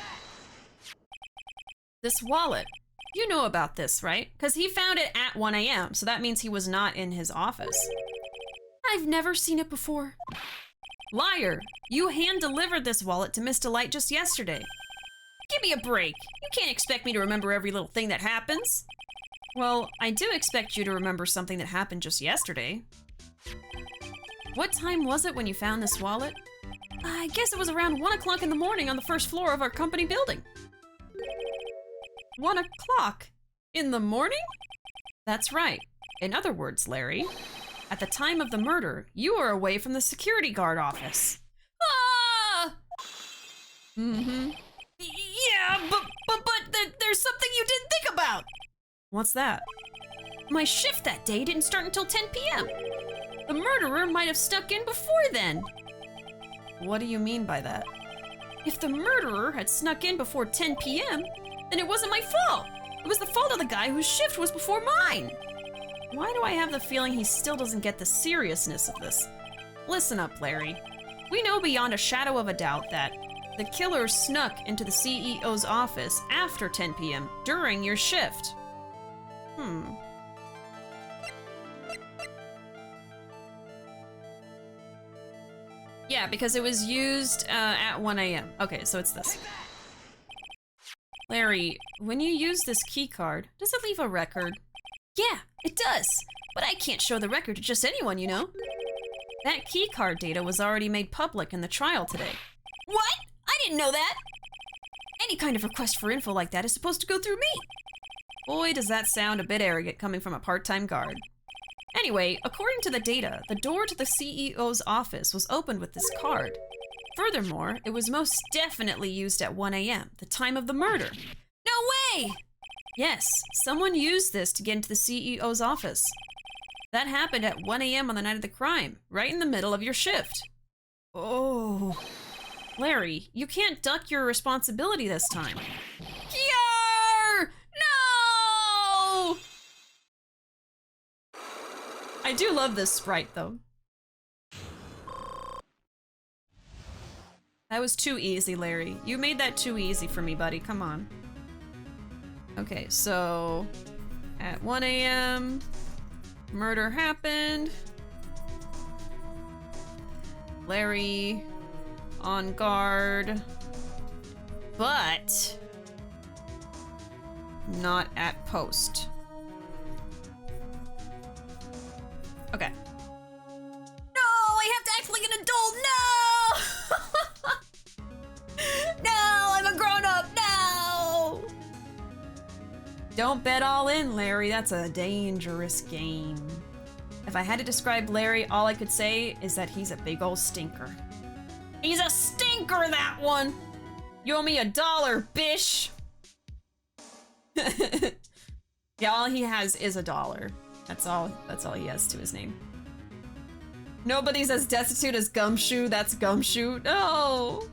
This wallet. You know about this, right? Because he found it at 1 a.m., so that means he was not in his office. I've never seen it before. Liar! You hand-delivered this wallet to Miss Delight just yesterday. Give me a break. You can't expect me to remember every little thing that happens. Well, I do expect you to remember something that happened just yesterday. What time was it when you found this wallet? I guess it was around 1 o'clock in the morning on the first floor of our company building. 1 o'clock in the morning? That's right. In other words, Larry, at the time of the murder, you were away from the security guard office. Ah! Mm-hmm. Yeah, but there's something you didn't think about. What's that? My shift that day didn't start until 10 p.m. The murderer might have snuck in before then. What do you mean by that? If the murderer had snuck in before 10 p.m., then it wasn't my fault. It was the fault of the guy whose shift was before mine. Why do I have the feeling he still doesn't get the seriousness of this? Listen up, Larry. We know beyond a shadow of a doubt that the killer snuck into the CEO's office after 10 p.m. during your shift. Yeah, because it was used at 1 a.m. Okay, so it's this. Larry, when you use this key card, does it leave a record? Yeah, it does. But I can't show the record to just anyone, you know? That key card data was already made public in the trial today. What? I didn't know that! Any kind of request for info like that is supposed to go through me. Boy, does that sound a bit arrogant coming from a part-time guard. Anyway, according to the data, the door to the CEO's office was opened with this card. Furthermore, it was most definitely used at 1 a.m., the time of the murder. No way! Yes, someone used this to get into the CEO's office. That happened at 1 a.m. on the night of the crime, right in the middle of your shift. Oh. Larry, you can't duck your responsibility this time. Kier! No! I do love this sprite, though. That was too easy, Larry. You made that too easy for me, buddy. Come on. Okay, so... at 1 a.m., murder happened. Larry... on guard. But... not at post. Okay. No! I have to act like an adult! No! No! I'm a grown-up! No! Don't bet all in, Larry. That's a dangerous game. If I had to describe Larry, all I could say is that he's a big old stinker. He's a stinker, that one! You owe me $1, bish! Yeah, all he has is $1. That's all he has to his name. Nobody's as destitute as Gumshoe. That's Gumshoe. No!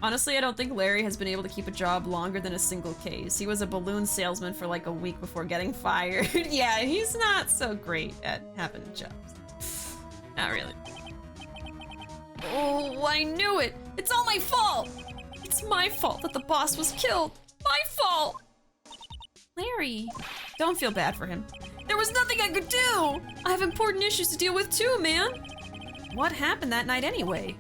Honestly, I don't think Larry has been able to keep a job longer than a single case. He was a balloon salesman for like a week before getting fired. Yeah, he's not so great at having jobs. Not really. Oh, I knew it! It's all my fault! It's my fault that the boss was killed! My fault! Larry, don't feel bad for him. There was nothing I could do! I have important issues to deal with too, man! What happened that night anyway?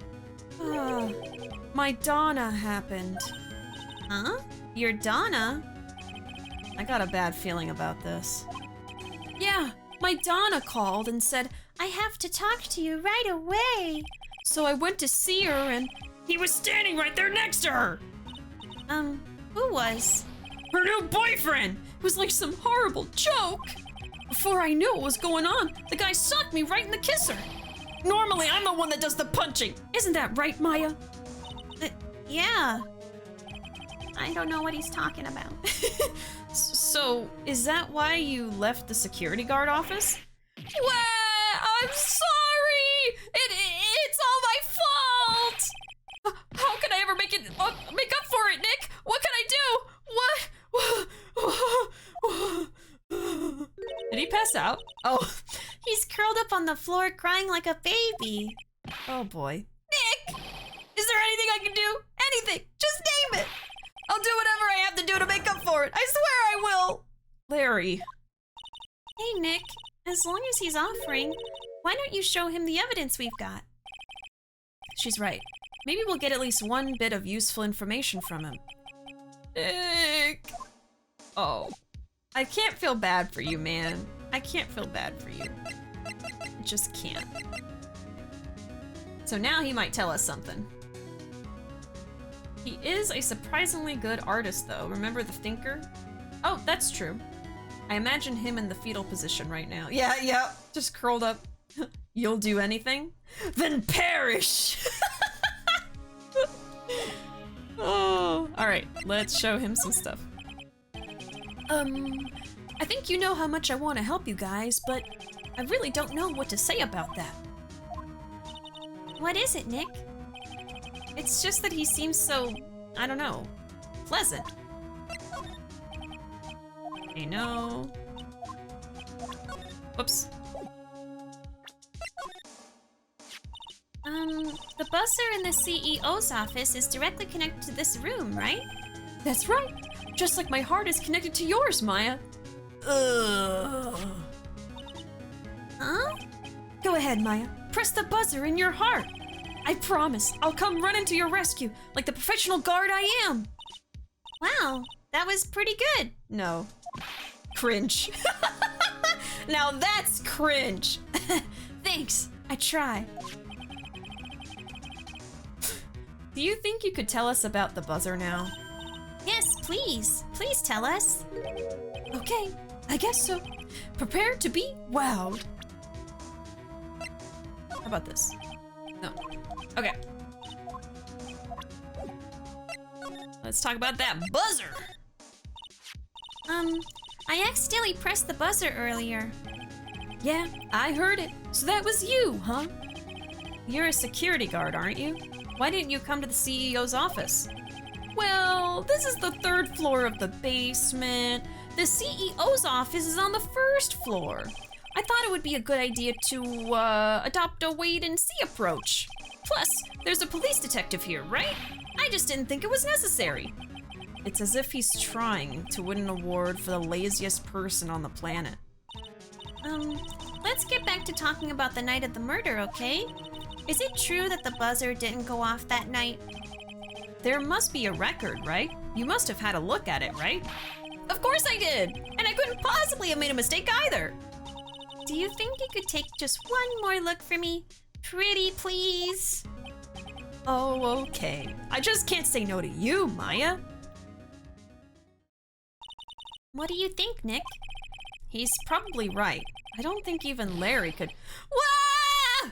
My Donna happened. Huh? Your Donna? I got a bad feeling about this. Yeah, my Donna called and said, I have to talk to you right away. So I went to see her and... He was standing right there next to her! Who was? Her new boyfriend! It was like some horrible joke! Before I knew what was going on, the guy socked me right in the kisser! Normally, I'm the one that does the punching! Isn't that right, Maya? Yeah. I don't know what he's talking about. So, is that why you left the security guard office? Well, I'm sorry! It's all my fault! How can I ever make up for it, Nick? What can I do? What? Did he pass out? Oh. He's curled up on the floor crying like a baby. Oh boy. Nick! Is there anything I can do? Anything! Just name it! I'll do whatever I have to do to make up for it. I swear I will! Larry. Hey, Nick. As long as he's offering, why don't you show him the evidence we've got? She's right. Maybe we'll get at least one bit of useful information from him. Nick! Oh. I can't feel bad for you, man. I can't feel bad for you. I just can't. So now he might tell us something. He is a surprisingly good artist, though. Remember the thinker? Oh, that's true. I imagine him in the fetal position right now. Yeah, just curled up. You'll do anything? Then perish! Oh, alright, let's show him some stuff. I think you know how much I want to help you guys, but I really don't know what to say about that. What is it, Nick? It's just that he seems so, I don't know, pleasant. Okay, no. Whoops. The buzzer in the CEO's office is directly connected to this room, right? That's right. Just like my heart is connected to yours, Maya. Ugh. Huh? Go ahead, Maya. Press the buzzer in your heart. I promise, I'll come running to your rescue, like the professional guard I am. Wow, that was pretty good. No. Cringe. Now that's cringe. Thanks, I try. Do you think you could tell us about the buzzer now? Yes, please. Please tell us. Okay, I guess so. Prepare to be wowed. How about this? No. Okay. Let's talk about that buzzer. I accidentally pressed the buzzer earlier. Yeah, I heard it. So that was you, huh? You're a security guard, aren't you? Why didn't you come to the CEO's office? Well, this is the 3rd floor of the basement. The CEO's office is on the 1st floor. I thought it would be a good idea to adopt a wait-and-see approach. Plus, there's a police detective here, right? I just didn't think it was necessary. It's as if he's trying to win an award for the laziest person on the planet. Let's get back to talking about the night of the murder, okay? Is it true that the buzzer didn't go off that night? There must be a record, right? You must have had a look at it, right? Of course I did! And I couldn't possibly have made a mistake either! Do you think you could take just one more look for me? Pretty please? Oh, okay. I just can't say no to you, Maya. What do you think, Nick? He's probably right. I don't think even Larry could— Wah!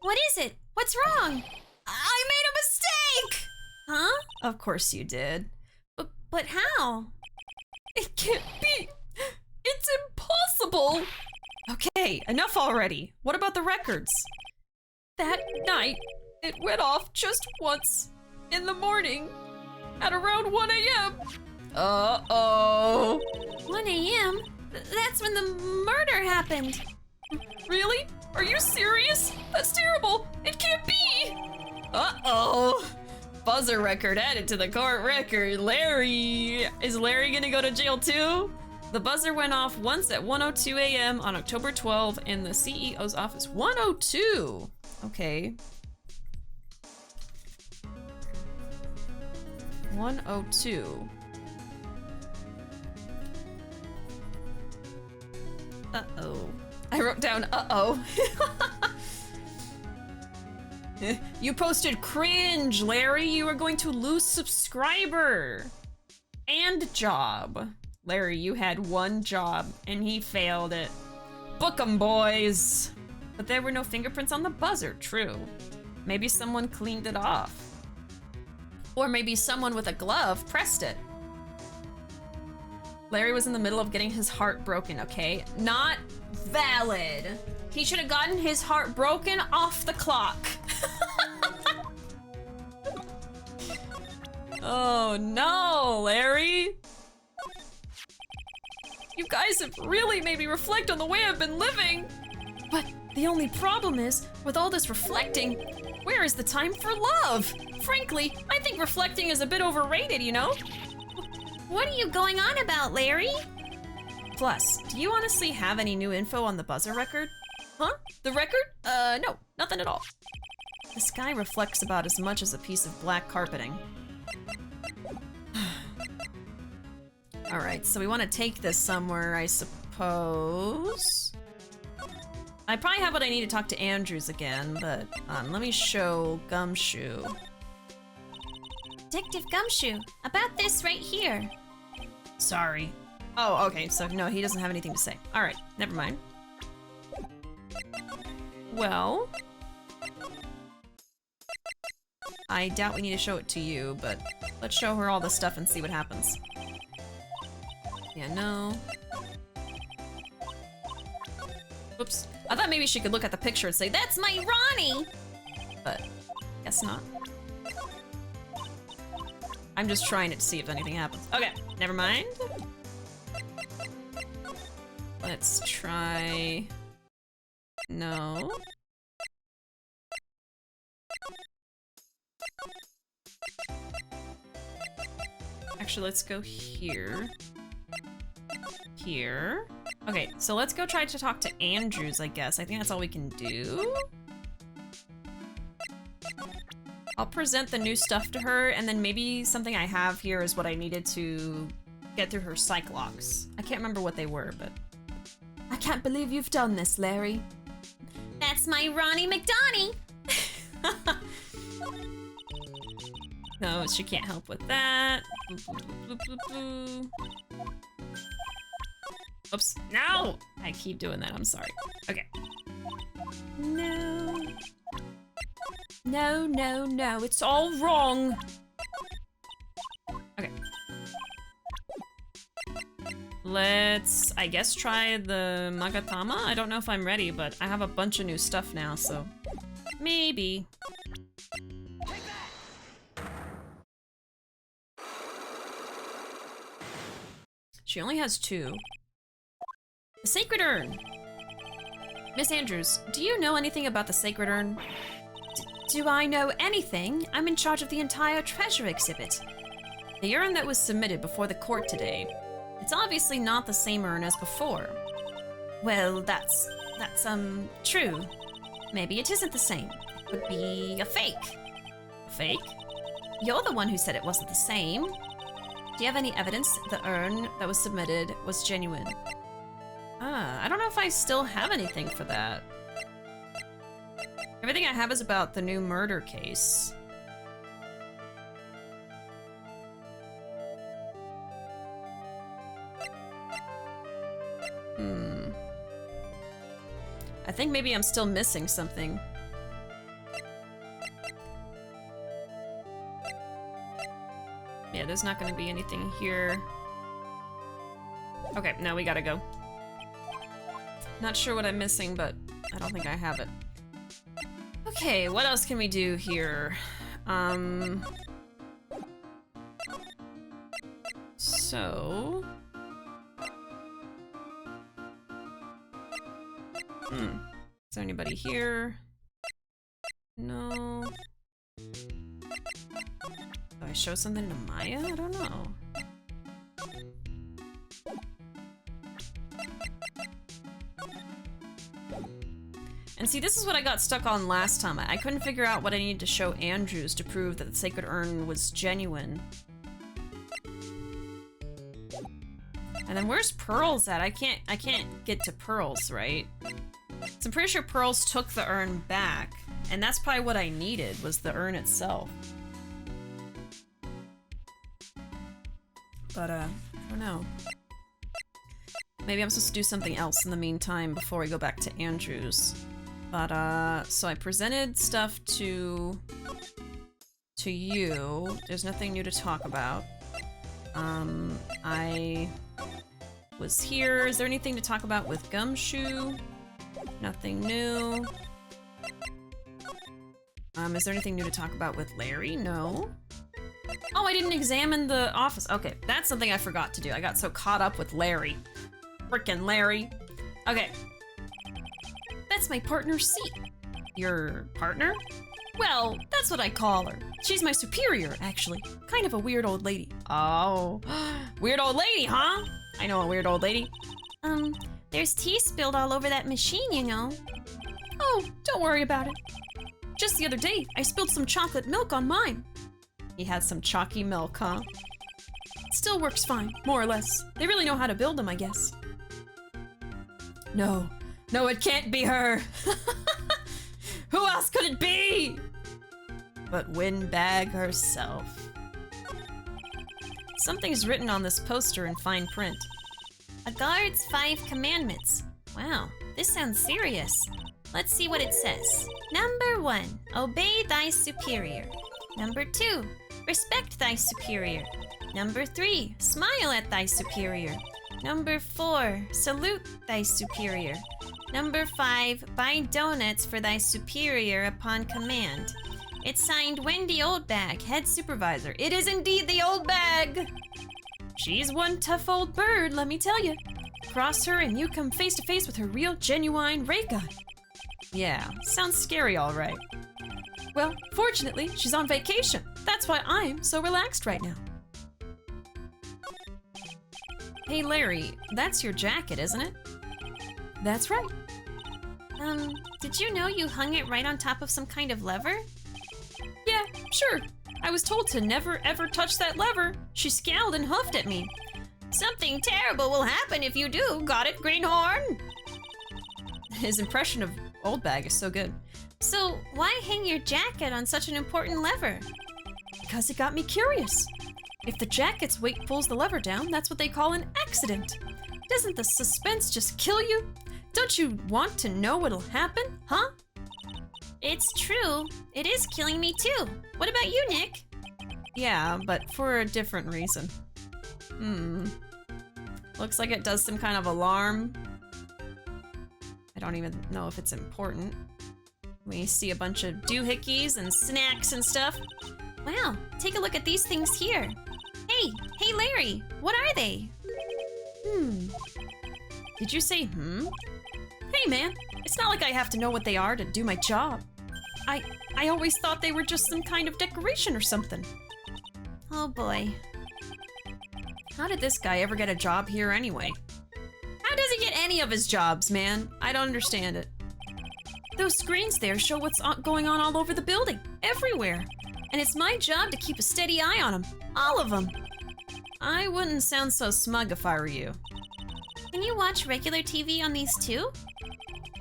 What is it? What's wrong? I made a mistake! Huh? Of course you did. But how? It can't be! It's impossible! Okay, enough already. What about the records? That night, it went off just once in the morning at around 1 a.m. Uh-oh. 1 a.m.? That's when the murder happened. Really? Are you serious? That's terrible. It can't be. Uh-oh. Buzzer record added to the court record. Larry. Is Larry gonna go to jail too? The buzzer went off once at 1:02 a.m. on October 12 in the CEO's office. 1:02. Okay. 1:02. Uh-oh. I wrote down uh-oh. You posted cringe, Larry. You are going to lose subscriber and job. Larry, you had one job and he failed it. Book 'em, boys. But there were no fingerprints on the buzzer, true. Maybe someone cleaned it off. Or maybe someone with a glove pressed it. Larry was in the middle of getting his heart broken, okay? Not valid. He should have gotten his heart broken off the clock. Oh no, Larry. You guys have really made me reflect on the way I've been living. But the only problem is, with all this reflecting, where is the time for love? Frankly, I think reflecting is a bit overrated, you know? What are you going on about, Larry? Plus, do you honestly have any new info on the buzzer record? Huh? The record? No, nothing at all. The sky reflects about as much as a piece of black carpeting. Alright, so we want to take this somewhere, I suppose. I probably have what I need to talk to Andrews again, but let me show Gumshoe. Detective Gumshoe, about this right here. Sorry. Oh, okay, so no, he doesn't have anything to say. Alright, never mind. Well, I doubt we need to show it to you, but let's show her all the stuff and see what happens. Yeah, no. Oops. I thought maybe she could look at the picture and say, "That's my Ronnie!" But guess not. I'm just trying it to see if anything happens. Okay, never mind. Let's try... No. Actually, let's go here. Here. Okay, so let's go try to talk to Andrews, I guess. I think that's all we can do. I'll present the new stuff to her, and then maybe something I have here is what I needed to get through her psych logs. I can't remember what they were, but... I can't believe you've done this, Larry. That's my Ronnie McDonnie. No, she can't help with that. Boo, boo, boo, boo, boo, boo. Oops. No! I keep doing that, I'm sorry. Okay. No. No, no, no, it's all wrong. Okay. Let's, I guess, try the Magatama? I don't know if I'm ready, but I have a bunch of new stuff now, so maybe. She only has 2. The Sacred Urn. Miss Andrews, do you know anything about the Sacred Urn? Do I know anything? I'm in charge of the entire treasure exhibit. The urn that was submitted before the court today. It's obviously not the same urn as before. Well, that's true. Maybe it isn't the same. It could be a fake. A fake? You're the one who said it wasn't the same. Do you have any evidence the urn that was submitted was genuine? I don't know if I still have anything for that. Everything I have is about the new murder case. I think maybe I'm still missing something. Yeah, there's not gonna be anything here. Okay, now we gotta go. Not sure what I'm missing, but I don't think I have it. Okay, what else can we do here? So... Is there anybody here? No. Do I show something to Maya? I don't know. And see, this is what I got stuck on last time. I couldn't figure out what I needed to show Andrews to prove that the Sacred Urn was genuine. And then where's Pearls at? I can't get to Pearls, right? So I'm pretty sure Pearls took the urn back, and that's probably what I needed, was the urn itself. But, I don't know. Maybe I'm supposed to do something else in the meantime before we go back to Andrews. But, so I presented stuff to you. There's nothing new to talk about. I was here. Is there anything to talk about with Gumshoe? Nothing new. Is there anything new to talk about with Larry? No. Oh, I didn't examine the office. Okay, that's something I forgot to do. I got so caught up with Larry. Frickin' Larry. Okay. That's my partner's seat. Your partner? Well, that's what I call her. She's my superior, actually. Kind of a weird old lady. Oh. Weird old lady, huh? I know a weird old lady. There's tea spilled all over that machine, you know. Oh, don't worry about it. Just the other day, I spilled some chocolate milk on mine. He had some chalky milk, huh? It still works fine, more or less. They really know how to build them, I guess. No. No, it can't be her. Who else could it be? But Windbag herself. Something's written on this poster in fine print. A guard's 5 commandments. Wow, this sounds serious. Let's see what it says. Number 1, obey thy superior. Number 2, respect thy superior. Number 3, smile at thy superior. Number 4, salute thy superior. Number 5, buy donuts for thy superior upon command. It's signed Wendy Oldbag, head supervisor. It is indeed the Old Bag! She's one tough old bird, let me tell you. Cross her and you come face to face with her real, genuine ray gun. Yeah, sounds scary, all right. Well, fortunately, she's on vacation. That's why I'm so relaxed right now. Hey, Larry, that's your jacket, isn't it? That's right. Did you know you hung it right on top of some kind of lever? Yeah, Sure, I was told to never ever touch that lever. She scowled and huffed at me. Something terrible will happen if you do. Got it, Greenhorn? His impression of Old Bag is so good. So, why hang your jacket on such an important lever? Because it got me curious. If the jacket's weight pulls the lever down, that's what they call an accident. Doesn't the suspense just kill you? Don't you want to know what'll happen, huh? It's true. It is killing me too. What about you, Nick? Yeah, but for a different reason. Looks like it does some kind of alarm. I don't even know if it's important. We see a bunch of doohickeys and snacks and stuff. Wow, take a look at these things here. Hey, Larry, what are they? Did you say Hey man, it's not like I have to know what they are to do my job. I always thought they were just some kind of decoration or something. Oh boy. How did this guy ever get a job here anyway? How does he get any of his jobs, man? I don't understand it. Those screens there show what's going on all over the building, everywhere. And it's my job to keep a steady eye on them, all of them. I wouldn't sound so smug if I were you. Can you watch regular TV on these too?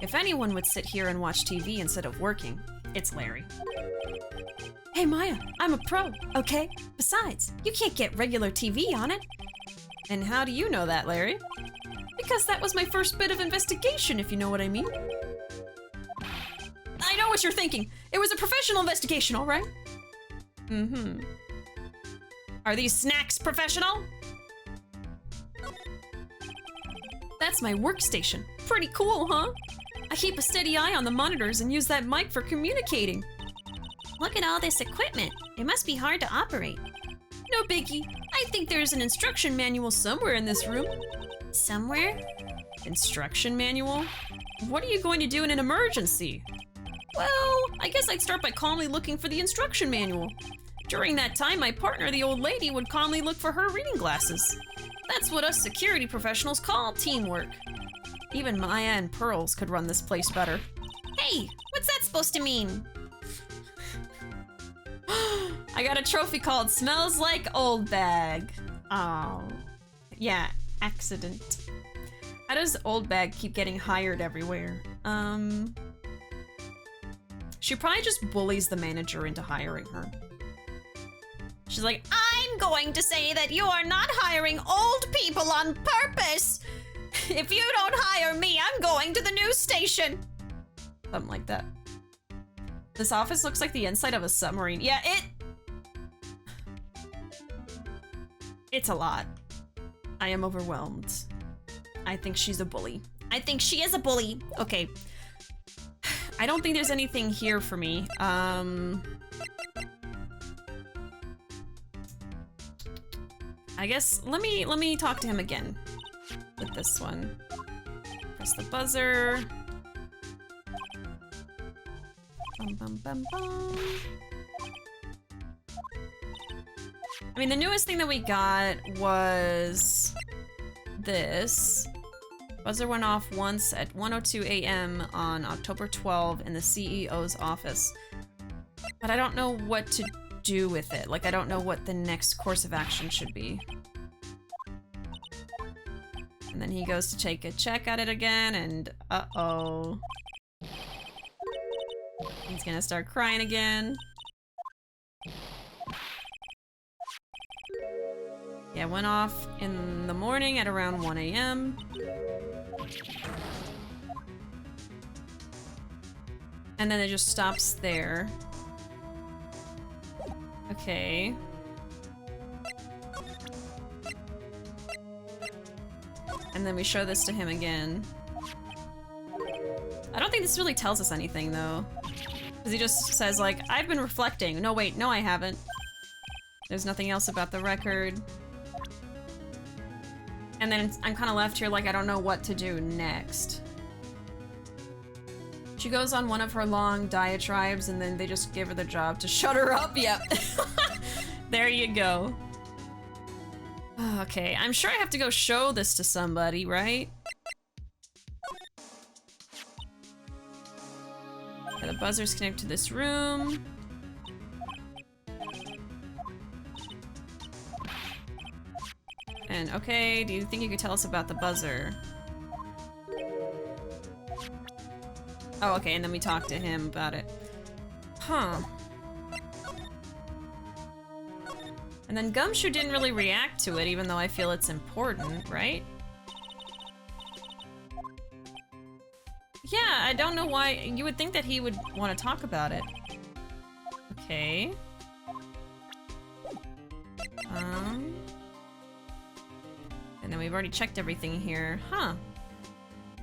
If anyone would sit here and watch TV instead of working, it's Larry. Hey Maya, I'm a pro, okay? Besides, you can't get regular TV on it. And how do you know that, Larry? Because that was my first bit of investigation, if you know what I mean. I know what you're thinking. It was a professional investigation, all right? Are these snacks professional? That's my workstation. Pretty cool, huh? I keep a steady eye on the monitors and use that mic for communicating. Look at all this equipment. It must be hard to operate. No biggie. I think there's an instruction manual somewhere in this room. Somewhere? Instruction manual? What are you going to do in an emergency? Well, I guess I'd start by calmly looking for the instruction manual. During that time, my partner, the old lady, would calmly look for her reading glasses. That's what us security professionals call teamwork. Even Maya and Pearls could run this place better. Hey, what's that supposed to mean? I got a trophy called Smells Like Old Bag. Oh, yeah, accident. How does Old Bag keep getting hired everywhere? She probably just bullies the manager into hiring her. She's like, I'm going to say that you are not hiring old people on purpose. If you don't hire me, I'm going to the news station. Something like that. This office looks like the inside of a submarine. Yeah, it's a lot. I am overwhelmed. I think she's a bully. I think she is a bully. Okay. I don't think there's anything here for me. I guess let me talk to him again with this one. Press the buzzer. Bum, bum, bum, bum. I mean, the newest thing that we got was this. Buzzer went off once at 1:02 a.m. on October 12 in the CEO's office. But I don't know what to do with it. Like, I don't know what the next course of action should be. And then he goes to take a check at it again, and uh-oh. He's gonna start crying again. Yeah, went off in the morning at around 1 a.m. And then it just stops there. Okay. And then we show this to him again. I don't think this really tells us anything, though. Because he just says, like, I've been reflecting. No, wait, no, I haven't. There's nothing else about the record. And then I'm kind of left here like I don't know what to do next. She goes on one of her long diatribes and then they just give her the job to shut her up. Yep. There you go. Okay, I'm sure I have to go show this to somebody, right? Okay, the buzzer's connected to this room. question. Okay, do you think you could tell us about the buzzer? Oh, okay, and then we talked to him about it. Huh. And then Gumshoe didn't really react to it, even though I feel it's important, right? Yeah, I don't know why. You would think that he would want to talk about it. Okay. And then we've already checked everything here. Huh.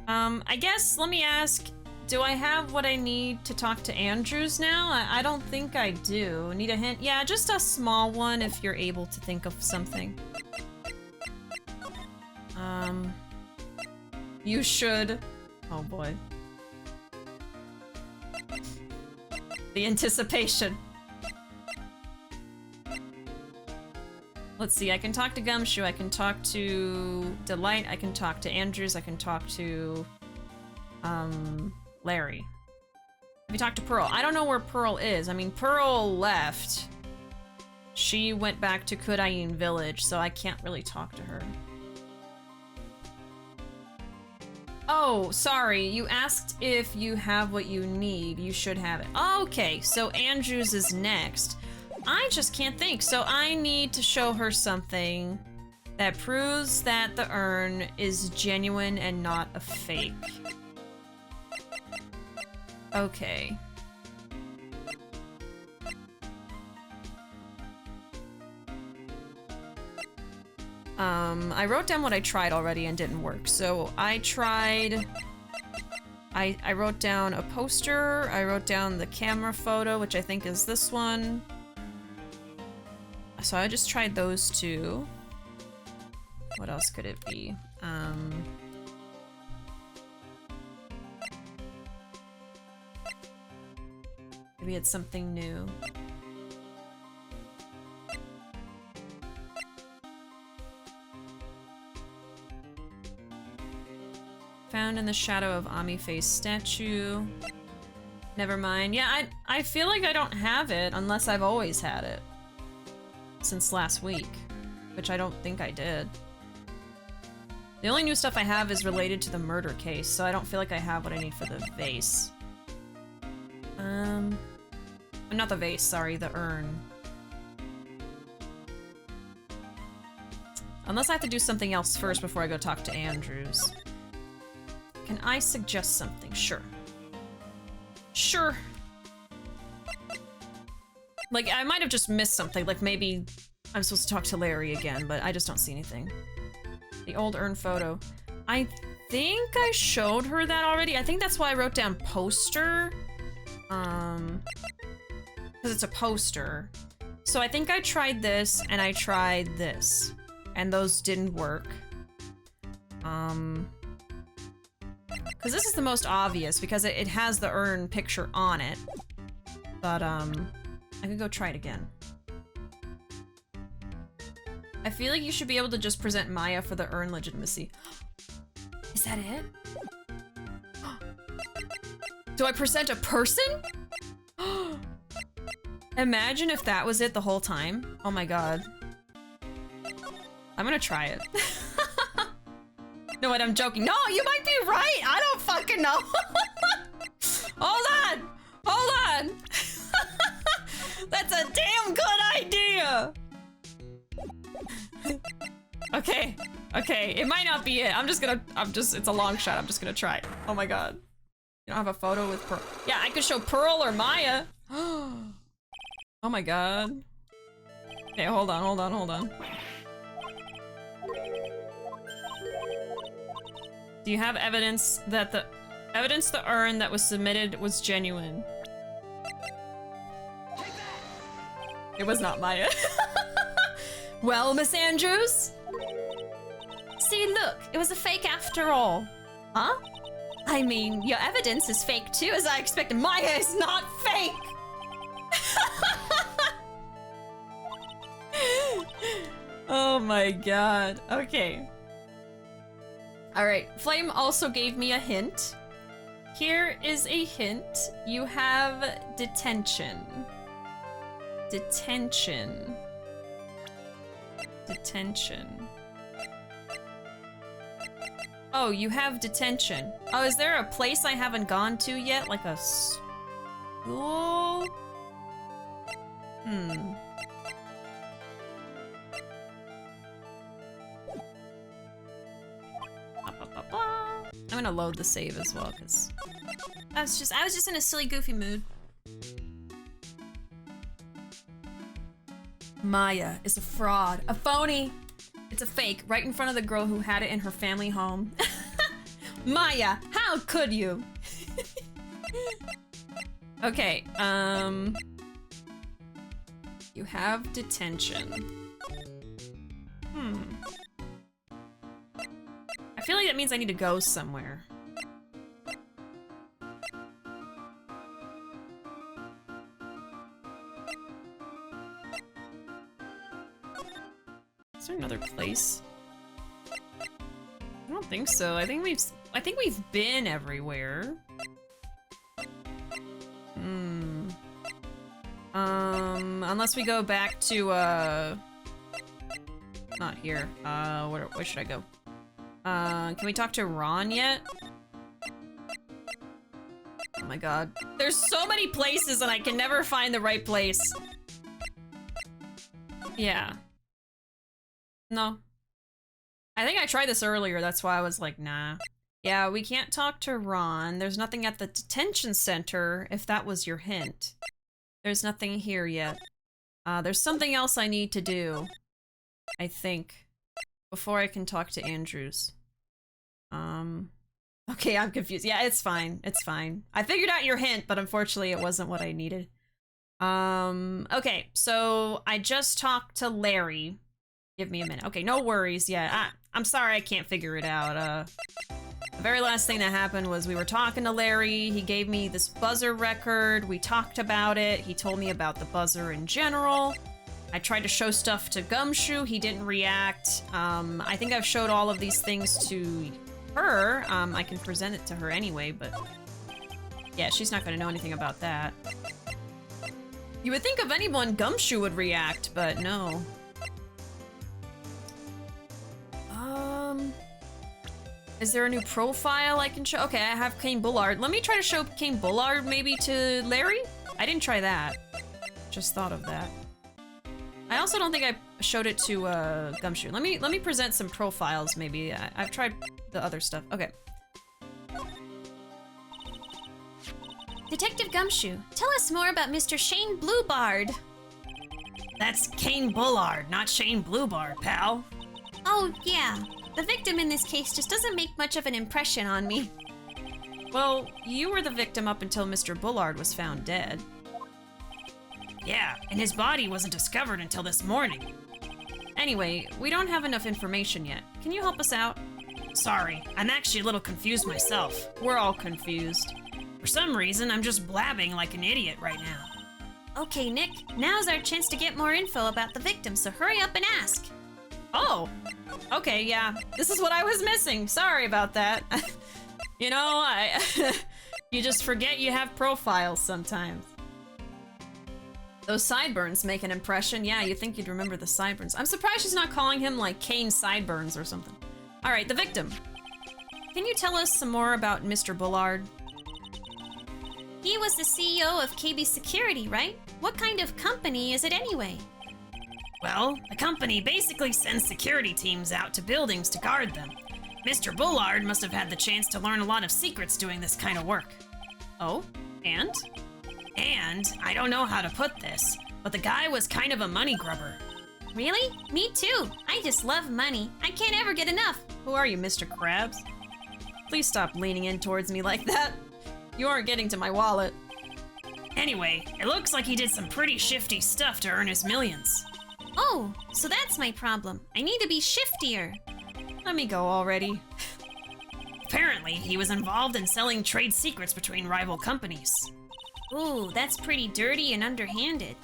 I guess, let me ask, do I have what I need to talk to Andrews now? I don't think I do. Need a hint? Yeah, just a small one if you're able to think of something. You should. Oh boy. The anticipation. Let's see, I can talk to Gumshoe, I can talk to Delight, I can talk to Andrews, I can talk to, Larry. Have you talked to Pearl? I don't know where Pearl is. I mean, Pearl left. She went back to Kudain Village, so I can't really talk to her. Oh, sorry, you asked if you have what you need. You should have it. Okay, so Andrews is next. I just can't think, so I need to show her something that proves that the urn is genuine and not a fake. Okay. I wrote down what I tried already and didn't work. So I tried... I wrote down a poster, I wrote down the camera photo, which I think is this one. So I just tried those two. What else could it be? Maybe it's something new. Found in the shadow of Ami-Face statue. Never mind. Yeah, I feel like I don't have it unless I've always had it. Since last week, which I don't think I did. The only new stuff I have is related to the murder case, so I don't feel like I have what I need for the vase. Not the vase, sorry, the urn. Unless I have to do something else first before I go talk to Andrews. Can I suggest something? Sure. Sure. Like, I might have just missed something, like maybe I'm supposed to talk to Larry again, but I just don't see anything. The old urn photo. I think I showed her that already. I think that's why I wrote down poster. Because it's a poster. So I think I tried this, and I tried this. And those didn't work. Because this is the most obvious, because it has the urn picture on it. But, I could go try it again. I feel like you should be able to just present Maya for the urn legitimacy. Is that it? Do I present a person? Imagine if that was it the whole time. Oh my god. I'm gonna try it. No, wait, I'm joking. No, you might be right! I don't fucking know! Hold on! Hold on! That's a damn good idea! Okay. Okay, it might not be it. It's a long shot. I'm just gonna try. Oh my god. You don't have a photo with Pearl? Yeah, I could show Pearl or Maya. Oh my god. Okay, hold on, hold on, hold on. Do you have evidence that the urn that was submitted was genuine? It was not Maya. Well, Miss Andrews? See, look, it was a fake after all. Huh? I mean, your evidence is fake too, as I expected. Maya is not fake! Oh my god. Okay. Alright, Flame also gave me a hint. Here is a hint. You have detention. Detention. Detention. Oh, you have detention. Oh, is there a place I haven't gone to yet? Like a school? Hmm. I'm gonna load the save as well, because I was just in a silly, goofy mood. Maya is a fraud. A phony! It's a fake, right in front of the girl who had it in her family home. Maya, how could you? Okay, you have detention. I feel like that means I need to go somewhere. Is there another place? I don't think so. I think we've been everywhere. Unless we go back to not here. Where should I go? Can we talk to Ron yet? Oh my god. There's so many places and I can never find the right place. Yeah. No. I think I tried this earlier, that's why I was like, nah. Yeah, we can't talk to Ron. There's nothing at the detention center, if that was your hint. There's nothing here yet. There's something else I need to do. I think. Before I can talk to Andrews. Okay, I'm confused. Yeah, it's fine. It's fine. I figured out your hint, but unfortunately it wasn't what I needed. Okay, so I just talked to Larry. Give me a minute. Okay, no worries. Yeah, I'm sorry I can't figure it out. The very last thing that happened was we were talking to Larry. He gave me this buzzer record. We talked about it. He told me about the buzzer in general. I tried to show stuff to Gumshoe. He didn't react. I think I've showed all of these things to her. I can present it to her anyway, but yeah, she's not going to know anything about that. You would think of anyone Gumshoe would react, but no. Is there a new profile I can show? Okay, I have Kane Bullard. Let me try to show Kane Bullard maybe to Larry? I didn't try that. Just thought of that. I also don't think I showed it to Gumshoe. Let me present some profiles maybe. I've tried the other stuff. Okay. Detective Gumshoe, tell us more about Mr. Shane Bluebard. That's Kane Bullard, not Shane Bluebard, pal. Oh, yeah. The victim in this case just doesn't make much of an impression on me. Well, you were the victim up until Mr. Bullard was found dead. Yeah, and his body wasn't discovered until this morning. Anyway, we don't have enough information yet. Can you help us out? Sorry, I'm actually a little confused myself. We're all confused. For some reason, I'm just blabbing like an idiot right now. Okay, Nick, now's our chance to get more info about the victim, so hurry up and ask. Oh! Okay, yeah. This is what I was missing. Sorry about that. You know, you just forget you have profiles sometimes. Those sideburns make an impression. Yeah, you'd think you'd remember the sideburns. I'm surprised she's not calling him, like, Kane Sideburns or something. Alright, the victim. Can you tell us some more about Mr. Bullard? He was the CEO of KB Security, right? What kind of company is it anyway? Well, the company basically sends security teams out to buildings to guard them. Mr. Bullard must have had the chance to learn a lot of secrets doing this kind of work. Oh? And? And, I don't know how to put this, but the guy was kind of a money grubber. Really? Me too. I just love money. I can't ever get enough. Who are you, Mr. Krabs? Please stop leaning in towards me like that. You aren't getting to my wallet. Anyway, it looks like he did some pretty shifty stuff to earn his millions. Oh, so that's my problem. I need to be shiftier. Let me go already. Apparently, he was involved in selling trade secrets between rival companies. Ooh, that's pretty dirty and underhanded.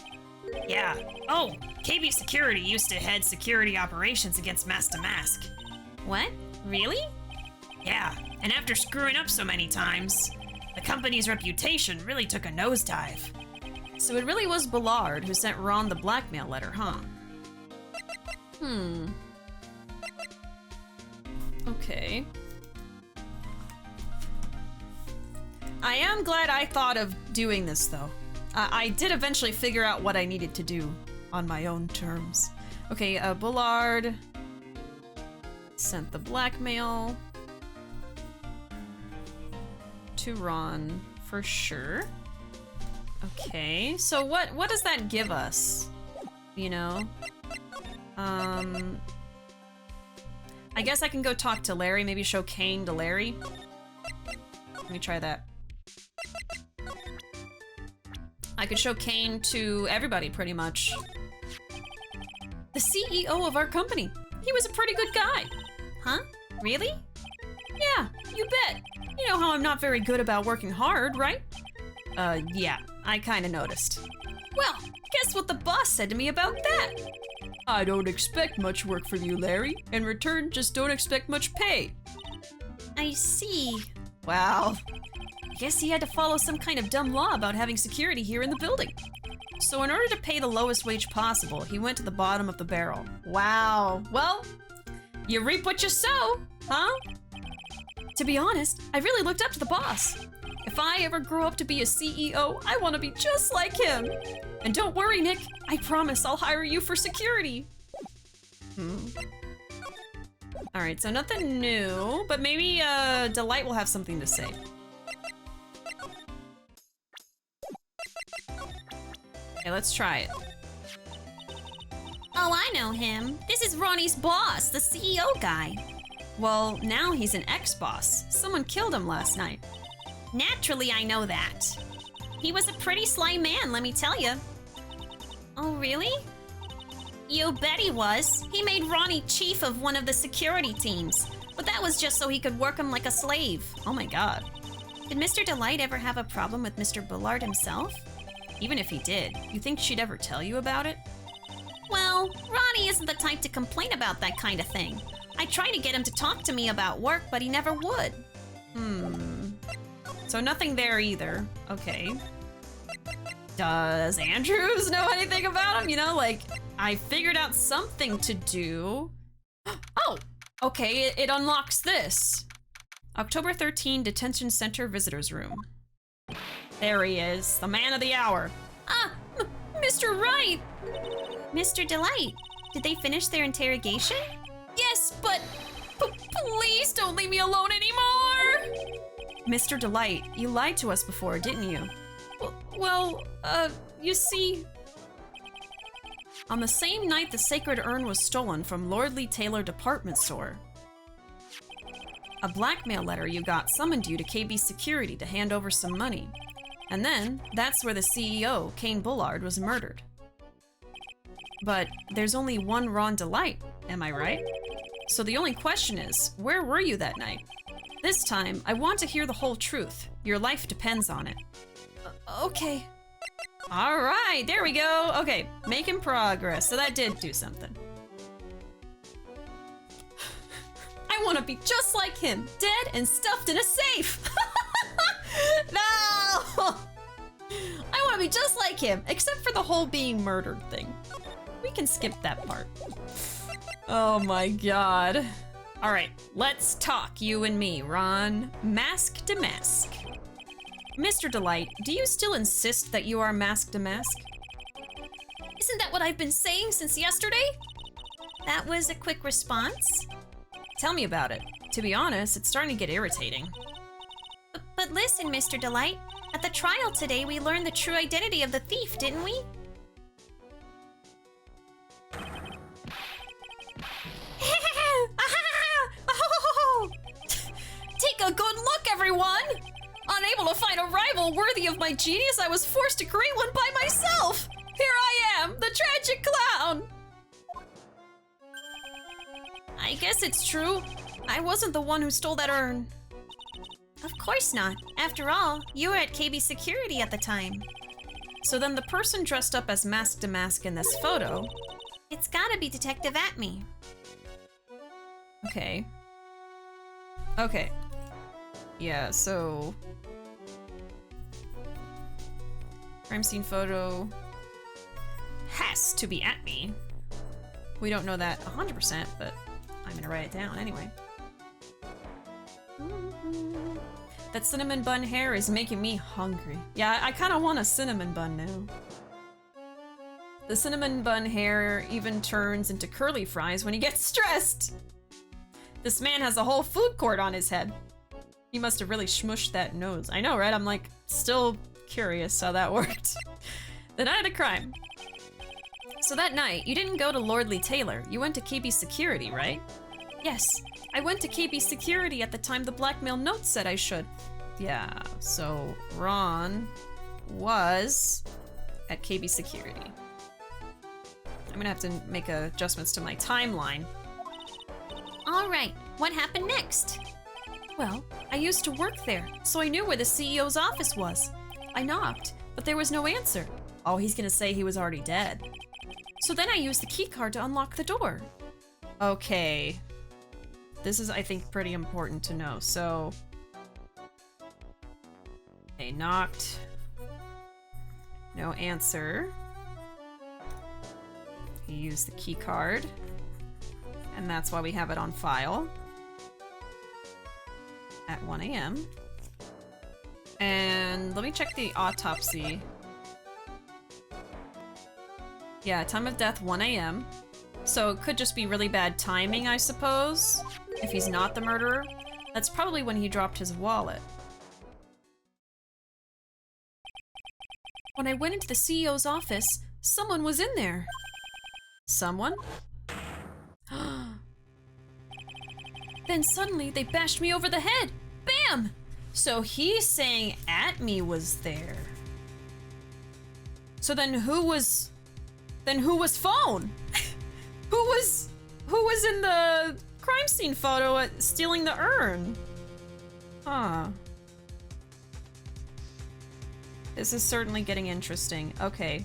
Yeah. Oh, KB Security used to head security operations against Mask to Mask. What? Really? Yeah, and after screwing up so many times, the company's reputation really took a nosedive. So it really was Bullard who sent Ron the blackmail letter, huh? Okay. I am glad I thought of doing this, though. I did eventually figure out what I needed to do on my own terms. Okay, Bullard sent the blackmail to Ron for sure. Okay, so what does that give us? You know? I guess I can go talk to Larry, maybe show Kane to Larry. Let me try that. I could show Kane to everybody, pretty much. The CEO of our company. He was a pretty good guy. Huh? Really? Yeah, you bet. You know how I'm not very good about working hard, right? Yeah, I kinda noticed. Well, guess what the boss said to me about that? I don't expect much work from you, Larry. In return, just don't expect much pay. I see. Wow. Guess he had to follow some kind of dumb law about having security here in the building. So in order to pay the lowest wage possible, he went to the bottom of the barrel. Wow. Well, you reap what you sow, huh? To be honest, I really looked up to the boss. If I ever grow up to be a CEO, I want to be just like him. And don't worry, Nick. I promise I'll hire you for security. All right, so nothing new, but maybe Delight will have something to say. Okay, let's try it. Oh, I know him. This is Ronnie's boss, the CEO guy. Well, now he's an ex-boss. Someone killed him last night. Naturally, I know that. He was a pretty sly man, let me tell you. Oh, really? You bet he was. He made Ronnie chief of one of the security teams. But that was just so he could work him like a slave. Oh my god. Did Mr. Delight ever have a problem with Mr. Bullard himself? Even if he did, you think she'd ever tell you about it? Well, Ronnie isn't the type to complain about that kind of thing. I tried to get him to talk to me about work, but he never would. So nothing there either. Okay. Does Andrews know anything about him? You know, like, I figured out something to do. Oh! Okay, it unlocks this. October 13, Detention Center Visitors Room. There he is, the man of the hour. Ah! Mr. Wright! Mr. Delight, did they finish their interrogation? Yes, but please don't leave me alone anymore! Mr. Delight, you lied to us before, didn't you? Well, you see... On the same night the sacred urn was stolen from Lordly Taylor Department Store, a blackmail letter you got summoned you to KB Security to hand over some money. And then, that's where the CEO, Kane Bullard, was murdered. But there's only one Ron Delight, am I right? So the only question is, where were you that night? This time, I want to hear the whole truth. Your life depends on it. Okay. All right, there we go. Okay, making progress. So that did do something. I want to be just like him, dead and stuffed in a safe. No! I want to be just like him, except for the whole being murdered thing. We can skip that part. Oh my god. All right, let's talk, you and me, Ron. Mask to mask. Mr. Delight, do you still insist that you are mask to mask? Isn't that what I've been saying since yesterday? That was a quick response. Tell me about it. To be honest, it's starting to get irritating. But listen, Mr. Delight. At the trial today, we learned the true identity of the thief, didn't we? Take a good look, everyone! Unable to find a rival worthy of my genius, I was forced to create one by myself! Here I am, the tragic clown! I guess it's true. I wasn't the one who stole that urn. Of course not. After all, you were at KB Security at the time. So then the person dressed up as Mask to Mask in this photo... It's gotta be Detective Atme. Okay. Okay. Yeah, so... Crime scene photo... has to be Atme. We don't know that 100%, but I'm gonna write it down anyway. That cinnamon bun hair is making me hungry. Yeah, I kind of want a cinnamon bun now. The cinnamon bun hair even turns into curly fries when he gets stressed. This man has a whole food court on his head. He must have really smushed that nose. I know, right? I'm like, still curious how that worked. The night of the crime. So that night, you didn't go to Lordly Taylor. You went to KB Security, right? Yes, I went to KB Security at the time the blackmail note said I should. Yeah, so Ron was at KB Security. I'm gonna have to make adjustments to my timeline. All right, what happened next? Well, I used to work there, so I knew where the CEO's office was. I knocked, but there was no answer. Oh, he's gonna say he was already dead. So then I used the key card to unlock the door. Okay. This is, I think, pretty important to know. So, they knocked. No answer. He used the key card. And that's why we have it on file. At 1 a.m. And let me check the autopsy. Yeah, time of death 1 a.m. So it could just be really bad timing, I suppose. If he's not the murderer. That's probably when he dropped his wallet. When I went into the CEO's office, someone was in there. Someone? Then suddenly they bashed me over the head. Bam! So he's saying Atme was there. So then who was phone? who was in the crime scene photo at stealing the urn? Huh. This is certainly getting interesting. Okay.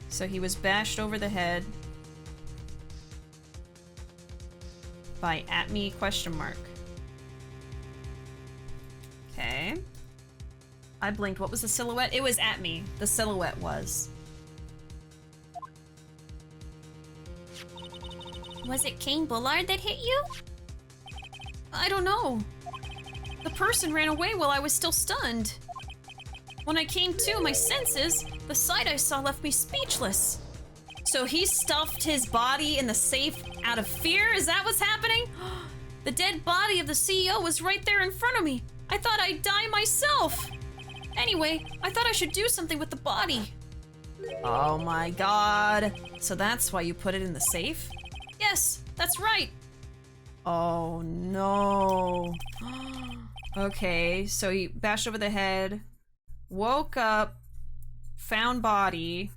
So he was bashed over the head by Atme ? Okay. I blinked. What was the silhouette? It was Atme. The silhouette was. Was it Kane Bullard that hit you? I don't know. The person ran away while I was still stunned. When I came to my senses, the sight I saw left me speechless. So he stuffed his body in the safe out of fear? Is that what's happening? The dead body of the CEO was right there in front of me. I thought I'd die myself. Anyway, I thought I should do something with the body. Oh my god. So that's why you put it in the safe? Yes, that's right. Oh no. Okay, so he bashed over the head, woke up, found body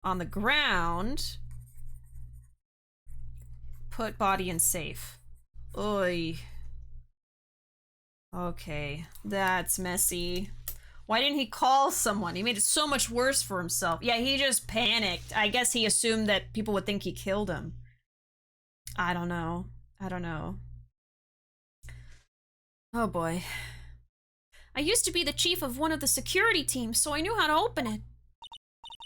on the ground, put body in safe. Oy. Okay, that's messy. Why didn't he call someone? He made it so much worse for himself. Yeah, he just panicked. I guess he assumed that people would think he killed him. I don't know. I don't know. Oh boy. I used to be the chief of one of the security teams, so I knew how to open it.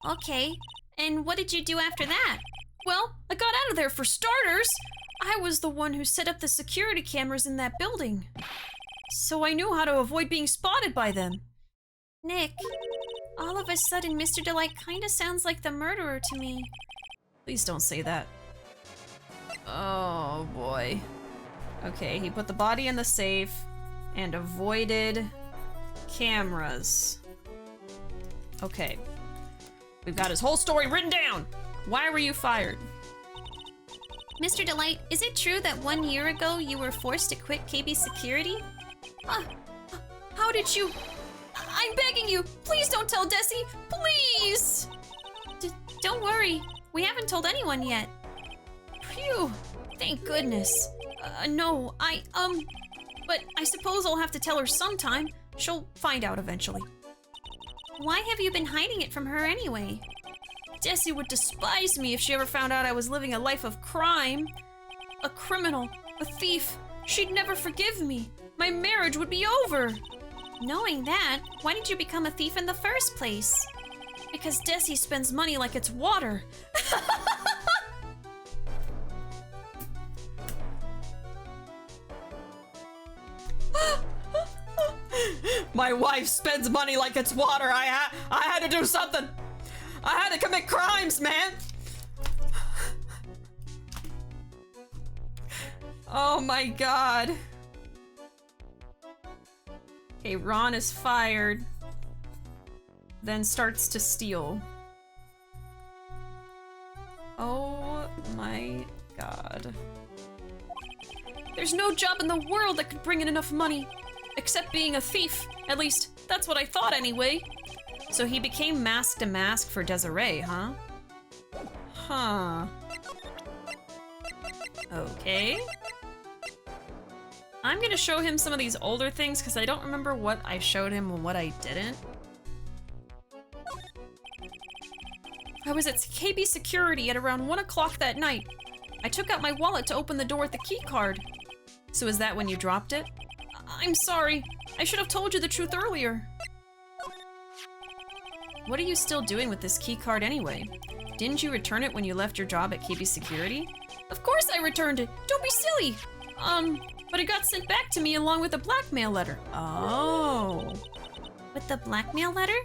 Okay, and what did you do after that? Well, I got out of there for starters. I was the one who set up the security cameras in that building. So I knew how to avoid being spotted by them. Nick, all of a sudden Mr. Delight kinda sounds like the murderer to me. Please don't say that. Oh boy. Okay, he put the body in the safe and avoided cameras. Okay. We've got his whole story written down. Why were you fired? Mr. Delight, is it true that 1 year ago you were forced to quit KB Security? How did you... I'm begging you, please don't tell Desi, please! Don't worry, we haven't told anyone yet. Phew, thank goodness. No, but I suppose I'll have to tell her sometime. She'll find out eventually. Why have you been hiding it from her anyway? Desi would despise me if she ever found out I was living a life of crime. A criminal, a thief. She'd never forgive me. My marriage would be over. Knowing that, why did you become a thief in the first place? Because Desi spends money like it's water. My wife spends money like it's water. I had to do something. I had to commit crimes, man. Oh my god. Okay, Ron is fired. Then starts to steal. Oh my god. There's no job in the world that could bring in enough money. Except being a thief. At least, that's what I thought anyway. So he became mask to mask for Desiree, huh? Huh. Okay. I'm gonna show him some of these older things because I don't remember what I showed him and what I didn't. I was at KB security at around 1 o'clock that night. I took out my wallet to open the door with the key card. So is that when you dropped it? I'm sorry. I should have told you the truth earlier. What are you still doing with this key card anyway? Didn't you return it when you left your job at KB security? Of course I returned it. Don't be silly. But it got sent back to me along with a blackmail letter. Oh. With the blackmail letter?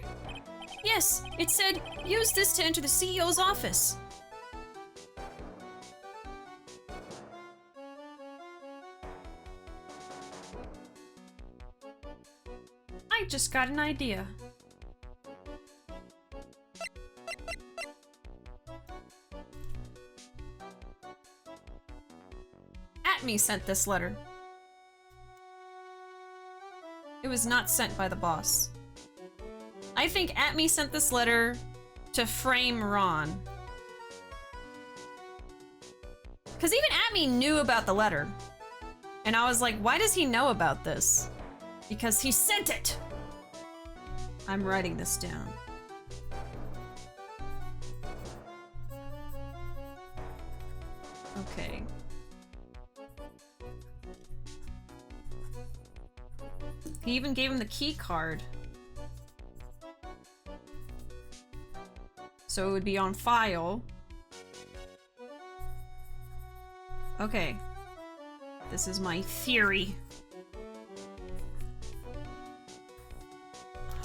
Yes, it said, use this to enter the CEO's office. I just got an idea. Atme sent this letter. It was not sent by the boss. I think Atme sent this letter to frame Ron. Because even Atme knew about the letter. And I was like, why does he know about this? Because he sent it! I'm writing this down. Okay. He even gave him the key card. So it would be on file. Okay. This is my theory.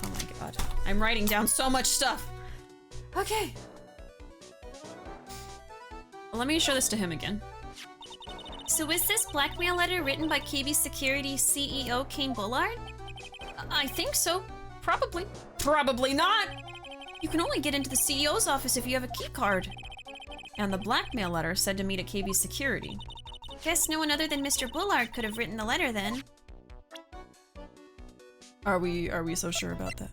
Oh my god. I'm writing down so much stuff. Okay. Well, let me show this to him again. So is this blackmail letter written by KB Security CEO Kane Bullard? I think so. Probably. Probably not! You can only get into the CEO's office if you have a key card. And the blackmail letter said to meet at KB Security. Guess no one other than Mr. Bullard could have written the letter then. Are we so sure about that?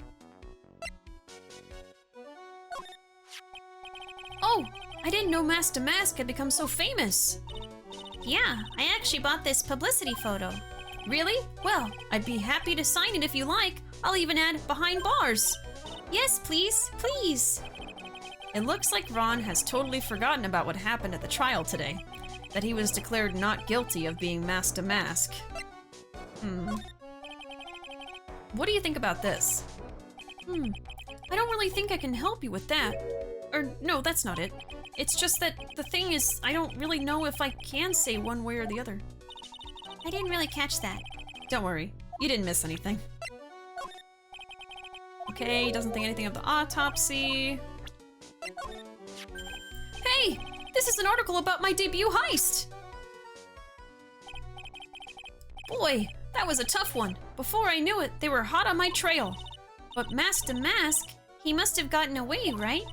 Oh! I didn't know Mask to Mask had become so famous! Yeah, I actually bought this publicity photo. Really? Well, I'd be happy to sign it if you like. I'll even add behind bars. Yes, please, please. It looks like Ron has totally forgotten about what happened at the trial today. That he was declared not guilty of being Mask to Mask. What do you think about this? I don't really think I can help you with that. Or, no, that's not it. It's just that the thing is, I don't really know if I can say one way or the other. I didn't really catch that. Don't worry, you didn't miss anything. Okay, he doesn't think anything of the autopsy. Hey! This is an article about my debut heist! Boy, that was a tough one. Before I knew it, they were hot on my trail. But Mask to Mask, he must have gotten away, right?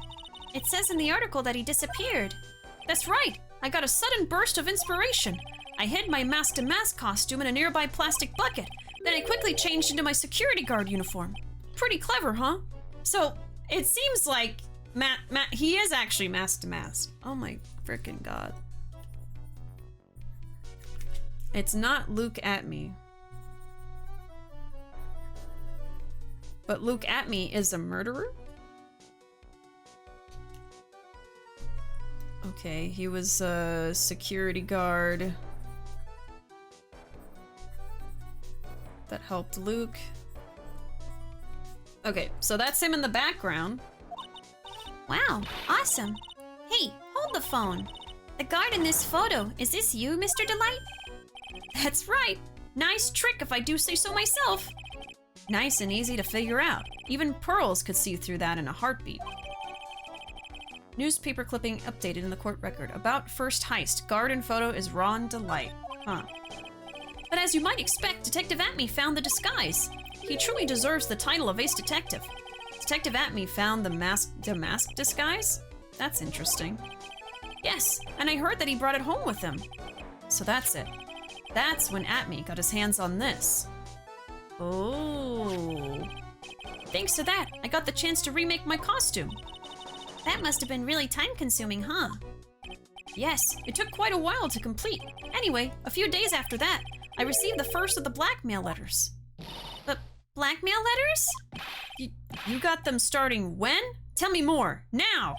It says in the article that he disappeared. That's right! I got a sudden burst of inspiration. I hid my Mask to Mask costume in a nearby plastic bucket. Then I quickly changed into my security guard uniform. Pretty clever, huh? So, it seems like he is actually Mask to Mask. Oh my frickin' god. It's not Luke Atme. But Luke Atme is a murderer? Okay, he was a security guard that helped Luke. Okay, so that's him in the background. Wow, awesome. Hey, hold the phone. The guard in this photo, is this you, Mr. Delight? That's right. Nice trick if I do say so myself. Nice and easy to figure out. Even Pearls could see through that in a heartbeat. Newspaper clipping updated in the court record. About first heist. Guard and photo is Ron Delight. Huh. But as you might expect, Detective Atme found the disguise. He truly deserves the title of ace detective. Detective Atme found the mask disguise? That's interesting. Yes, and I heard that he brought it home with him. So that's it. That's when Atme got his hands on this. Oh. Thanks to that, I got the chance to remake my costume. That must have been really time-consuming, huh? Yes, it took quite a while to complete. Anyway, a few days after that, I received the first of the blackmail letters. But blackmail letters? You got them starting when? Tell me more, now!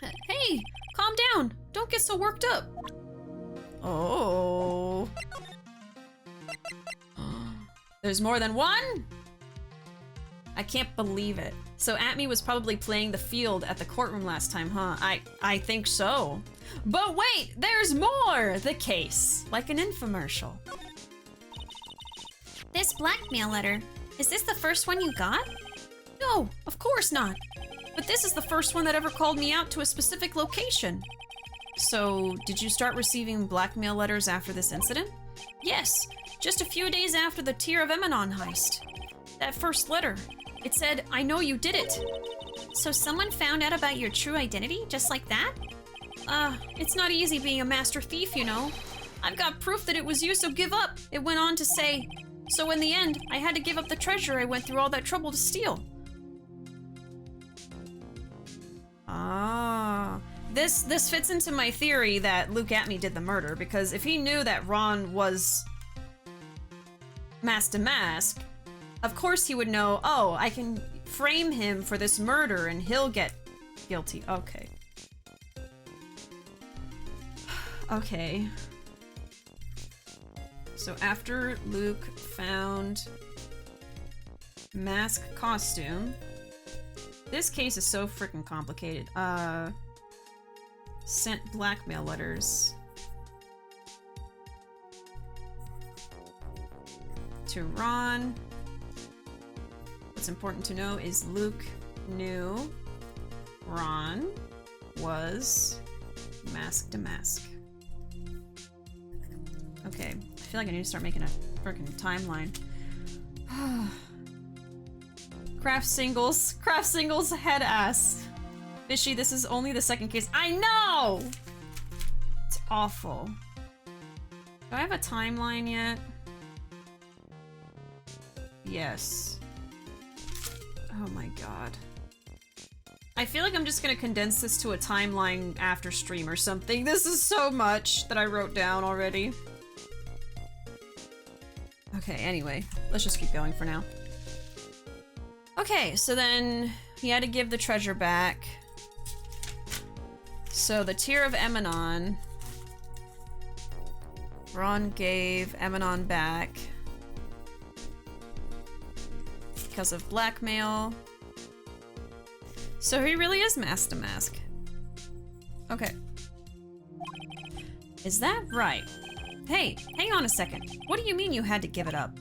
Hey, calm down. Don't get so worked up. Oh. There's more than one? I can't believe it. So Atme was probably playing the field at the courtroom last time, huh? I think so. But wait, there's more! The case. Like an infomercial. This blackmail letter, is this the first one you got? No, of course not. But this is the first one that ever called me out to a specific location. So, did you start receiving blackmail letters after this incident? Yes, just a few days after the Tear of Emanon heist. That first letter, it said, I know you did it. So someone found out about your true identity just like that? It's not easy being a master thief, you know. I've got proof that it was you, so give up. It went on to say, so in the end, I had to give up the treasure I went through all that trouble to steal. Ah, this fits into my theory that Luke Atme did the murder, because if he knew that Ron was mask to mask, of course he would know, oh, I can frame him for this murder and he'll get guilty. Okay. Okay. So after Luke found mask costume, this case is so freaking complicated. Sent blackmail letters to Ron. What's important to know is Luke knew Ron was mask to mask. Okay, I feel like I need to start making a freaking timeline. Craft singles, head ass. Bishi, this is only the second case. I know! It's awful. Do I have a timeline yet? Yes. Oh my god. I feel like I'm just gonna condense this to a timeline after stream or something. This is so much that I wrote down already. Okay, anyway, let's just keep going for now. Okay, so then he had to give the treasure back. So the Tear of Emanon. Ron gave Emanon back because of blackmail. So he really is mask to mask. Okay. Is that right? Hey, hang on a second. What do you mean you had to give it up?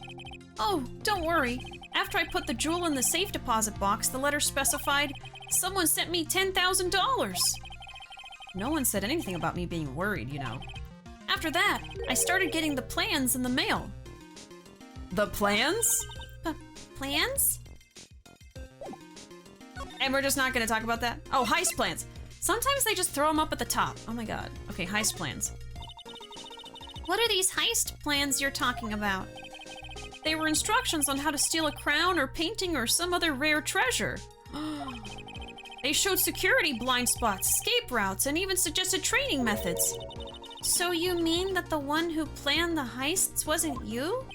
Oh, don't worry. After I put the jewel in the safe deposit box, the letter specified, someone sent me $10,000. No one said anything about me being worried, you know. After that, I started getting the plans in the mail. The plans? Plans? And we're just not gonna talk about that? Oh, heist plans. Sometimes they just throw them up at the top. Oh my god. Okay, heist plans. What are these heist plans you're talking about? They were instructions on how to steal a crown or painting or some other rare treasure. They showed security blind spots, escape routes, and even suggested training methods. So you mean that the one who planned the heists wasn't you?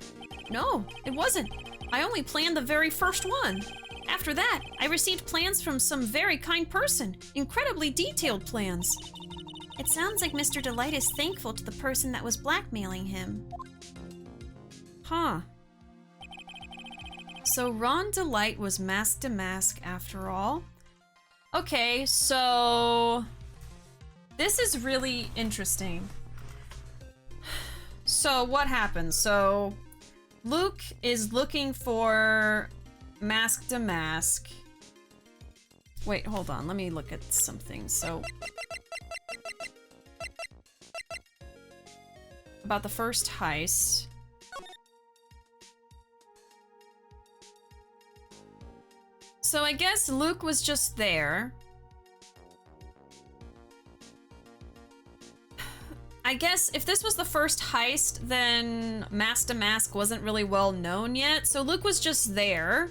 No, it wasn't. I only planned the very first one. After that, I received plans from some very kind person. Incredibly detailed plans. It sounds like Mr. Delight is thankful to the person that was blackmailing him. Huh. So Ron Delight was mask to mask after all. Okay, so this is really interesting. So what happened? So Luke is looking for Mask to Mask. Wait, hold on. Let me look at something. So, about the first heist. So I guess Luke was just there. I guess if this was the first heist, then Mask to Mask wasn't really well known yet. So Luke was just there.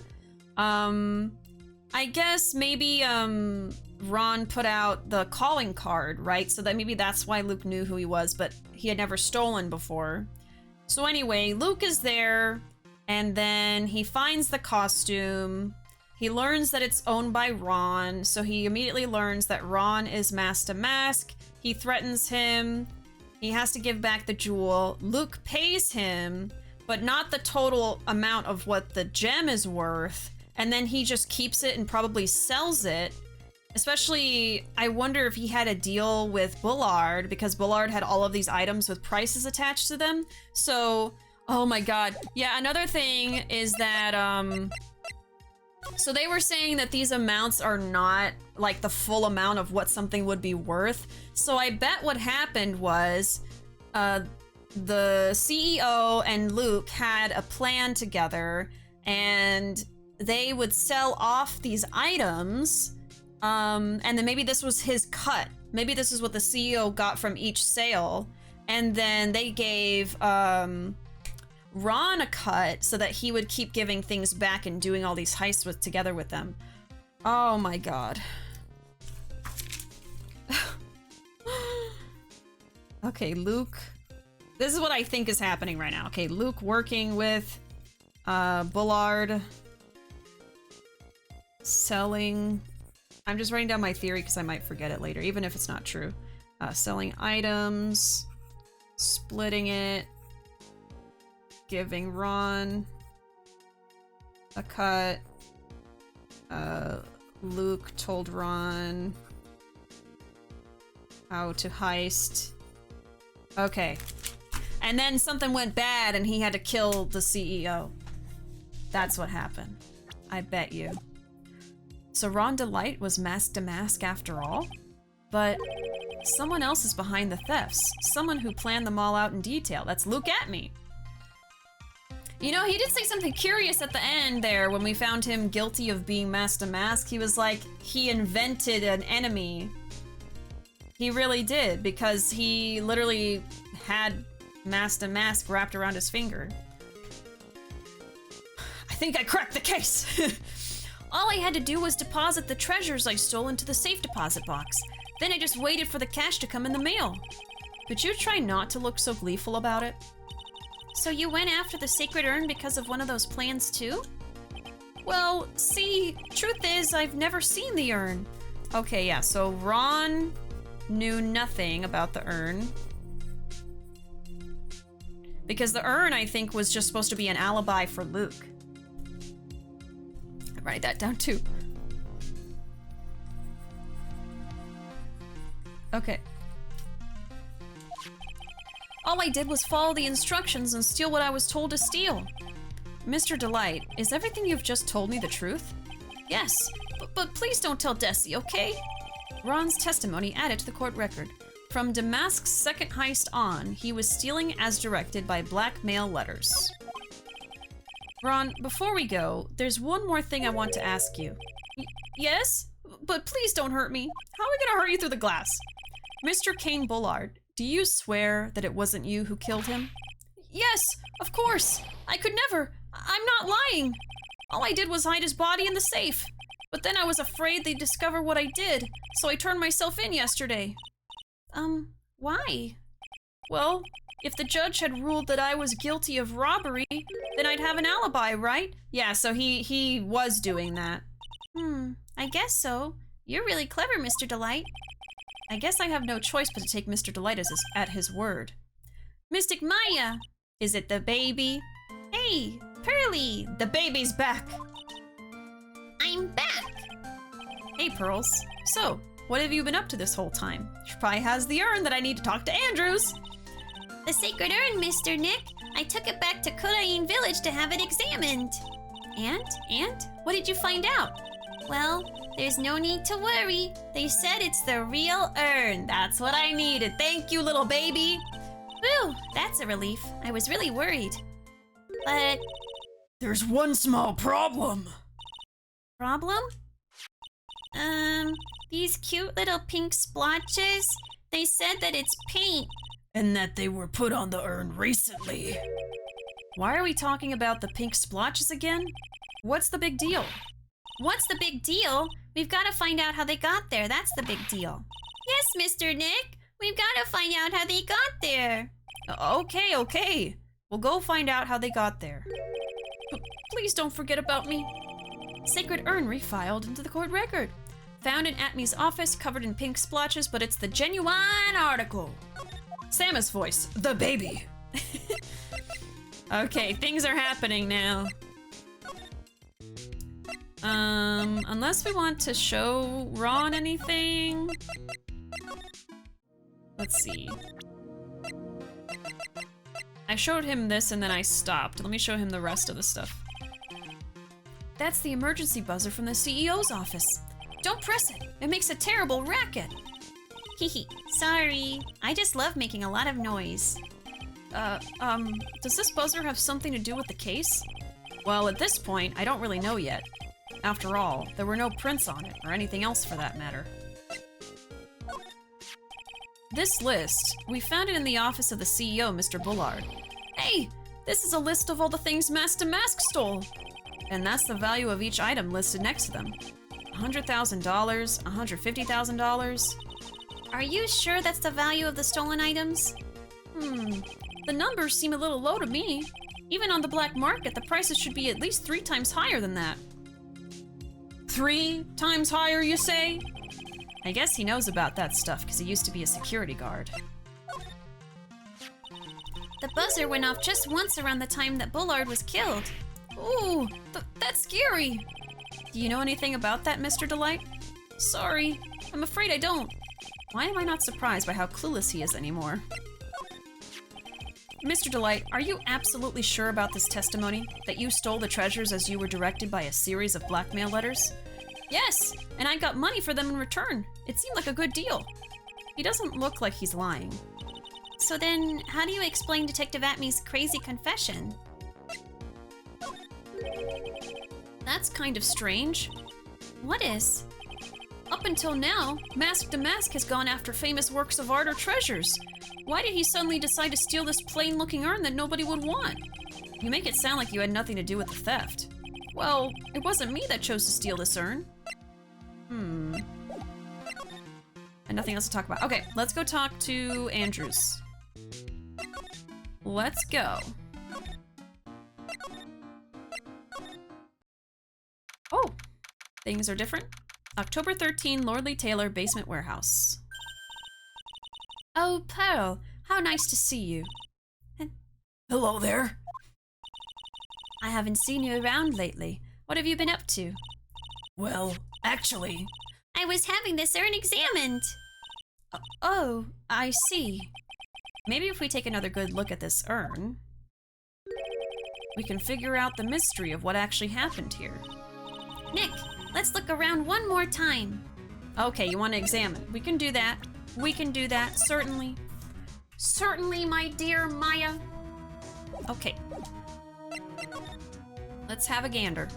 I guess maybe Ron put out the calling card, right? So that maybe that's why Luke knew who he was, but he had never stolen before. So anyway, Luke is there, and then he finds the costume. He learns that it's owned by Ron, so he immediately learns that Ron is Mask to Mask. He threatens him. He has to give back the jewel. Luke pays him, but not the total amount of what the gem is worth. And then he just keeps it and probably sells it. Especially, I wonder if he had a deal with Bullard, because Bullard had all of these items with prices attached to them. So, oh my god. Yeah, another thing is that, so they were saying that these amounts are not like the full amount of what something would be worth. So I bet what happened was the CEO and Luke had a plan together, and they would sell off these items, and then maybe this was his cut. Maybe this is what the CEO got from each sale, and then they gave Ron a cut so that he would keep giving things back and doing all these heists together with them. Oh my god. Okay, Luke. This is what I think is happening right now. Okay, Luke working with Bullard. Selling. I'm just writing down my theory because I might forget it later, even if it's not true. Selling items. Splitting it. Giving Ron a cut. Luke told Ron how to heist. Okay. And then something went bad and he had to kill the CEO. That's what happened. I bet you. So Ron Delight was Mask to Mask after all? But someone else is behind the thefts. Someone who planned them all out in detail. That's Luke at me. You know, he did say something curious at the end there when we found him guilty of being Mask to Mask. He was like, he invented an enemy. He really did, because he literally had Mask to Mask wrapped around his finger. I think I cracked the case. All I had to do was deposit the treasures I stole into the safe deposit box. Then I just waited for the cash to come in the mail. Could you try not to look so gleeful about it? So you went after the sacred urn because of one of those plans too? Well, see, truth is, I've never seen the urn. Okay, yeah, so Ron knew nothing about the urn. Because the urn, I think, was just supposed to be an alibi for Luke. I write that down too. Okay. All I did was follow the instructions and steal what I was told to steal. Mr. Delight, is everything you've just told me the truth? Yes, but please don't tell Desi, okay? Ron's testimony added to the court record. From Damask's second heist on, he was stealing as directed by blackmail letters. Ron, before we go, there's one more thing I want to ask you. Yes? But please don't hurt me. How are we gonna hurt you through the glass? Mr. Kane Bullard, do you swear that it wasn't you who killed him? Yes, of course. I could never. I'm not lying. All I did was hide his body in the safe. But then I was afraid they'd discover what I did, so I turned myself in yesterday. Why? Well, if the judge had ruled that I was guilty of robbery, then I'd have an alibi, right? Yeah, so he was doing that. I guess so. You're really clever, Mr. Delight. I guess I have no choice but to take Mr. Delight at his word. Mystic Maya! Is it the baby? Hey, Pearly! The baby's back! I'm back! Hey, Pearls. So, what have you been up to this whole time? She probably has the urn that I need to talk to Andrews. The sacred urn, Mr. Nick. I took it back to Kurain Village to have it examined. And? What did you find out? Well, there's no need to worry. They said it's the real urn. That's what I needed. Thank you, little baby. Whew, that's a relief. I was really worried. But... There's one small problem. Problem? These cute little pink splotches, they said that it's paint. And that they were put on the urn recently. Why are we talking about the pink splotches again? What's the big deal? What's the big deal? We've got to find out how they got there. That's the big deal. Yes, Mr. Nick. We've got to find out how they got there. Okay. We'll go find out how they got there. Please don't forget about me. Sacred urn refiled into the court record. Found in Atmi's office, covered in pink splotches, but it's the genuine article. Samus voice, the baby. Okay, things are happening now. Unless we want to show Ron anything. Let's see. I showed him this and then I stopped. Let me show him the rest of the stuff. That's the emergency buzzer from the CEO's office. Don't press it. It makes a terrible racket. Hehe, sorry. I just love making a lot of noise. Does this buzzer have something to do with the case? Well, at this point, I don't really know yet. After all, there were no prints on it, or anything else for that matter. This list, we found it in the office of the CEO, Mr. Bullard. Hey, this is a list of all the things Master Mask stole. And that's the value of each item listed next to them. $100,000, $150,000. Are you sure that's the value of the stolen items? The numbers seem a little low to me. Even on the black market, the prices should be at least 3 times higher than that. 3 times higher, you say? I guess he knows about that stuff because he used to be a security guard. The buzzer went off just once around the time that Bullard was killed. Ooh, that's scary. Do you know anything about that, Mr. Delight? Sorry, I'm afraid I don't. Why am I not surprised by how clueless he is anymore? Mr. Delight, are you absolutely sure about this testimony? That you stole the treasures as you were directed by a series of blackmail letters? Yes, and I got money for them in return. It seemed like a good deal. He doesn't look like he's lying. So then, how do you explain Detective Atmi's crazy confession? That's kind of strange. What is? Up until now, Mask to Mask has gone after famous works of art or treasures. Why did he suddenly decide to steal this plain-looking urn that nobody would want? You make it sound like you had nothing to do with the theft. Well, it wasn't me that chose to steal this urn. And nothing else to talk about. Okay, let's go talk to Andrews. Let's go. Oh, things are different. October 13, Lordly Taylor, Basement Warehouse. Oh, Pearl, how nice to see you. Hello there. I haven't seen you around lately. What have you been up to? Well, actually... I was having this urn examined. Oh, I see. Maybe if we take another good look at this urn, we can figure out the mystery of what actually happened here. Nick, let's look around one more time. Okay, you want to examine. We can do that. We can do that, certainly. Certainly, my dear Maya. Okay. Let's have a gander.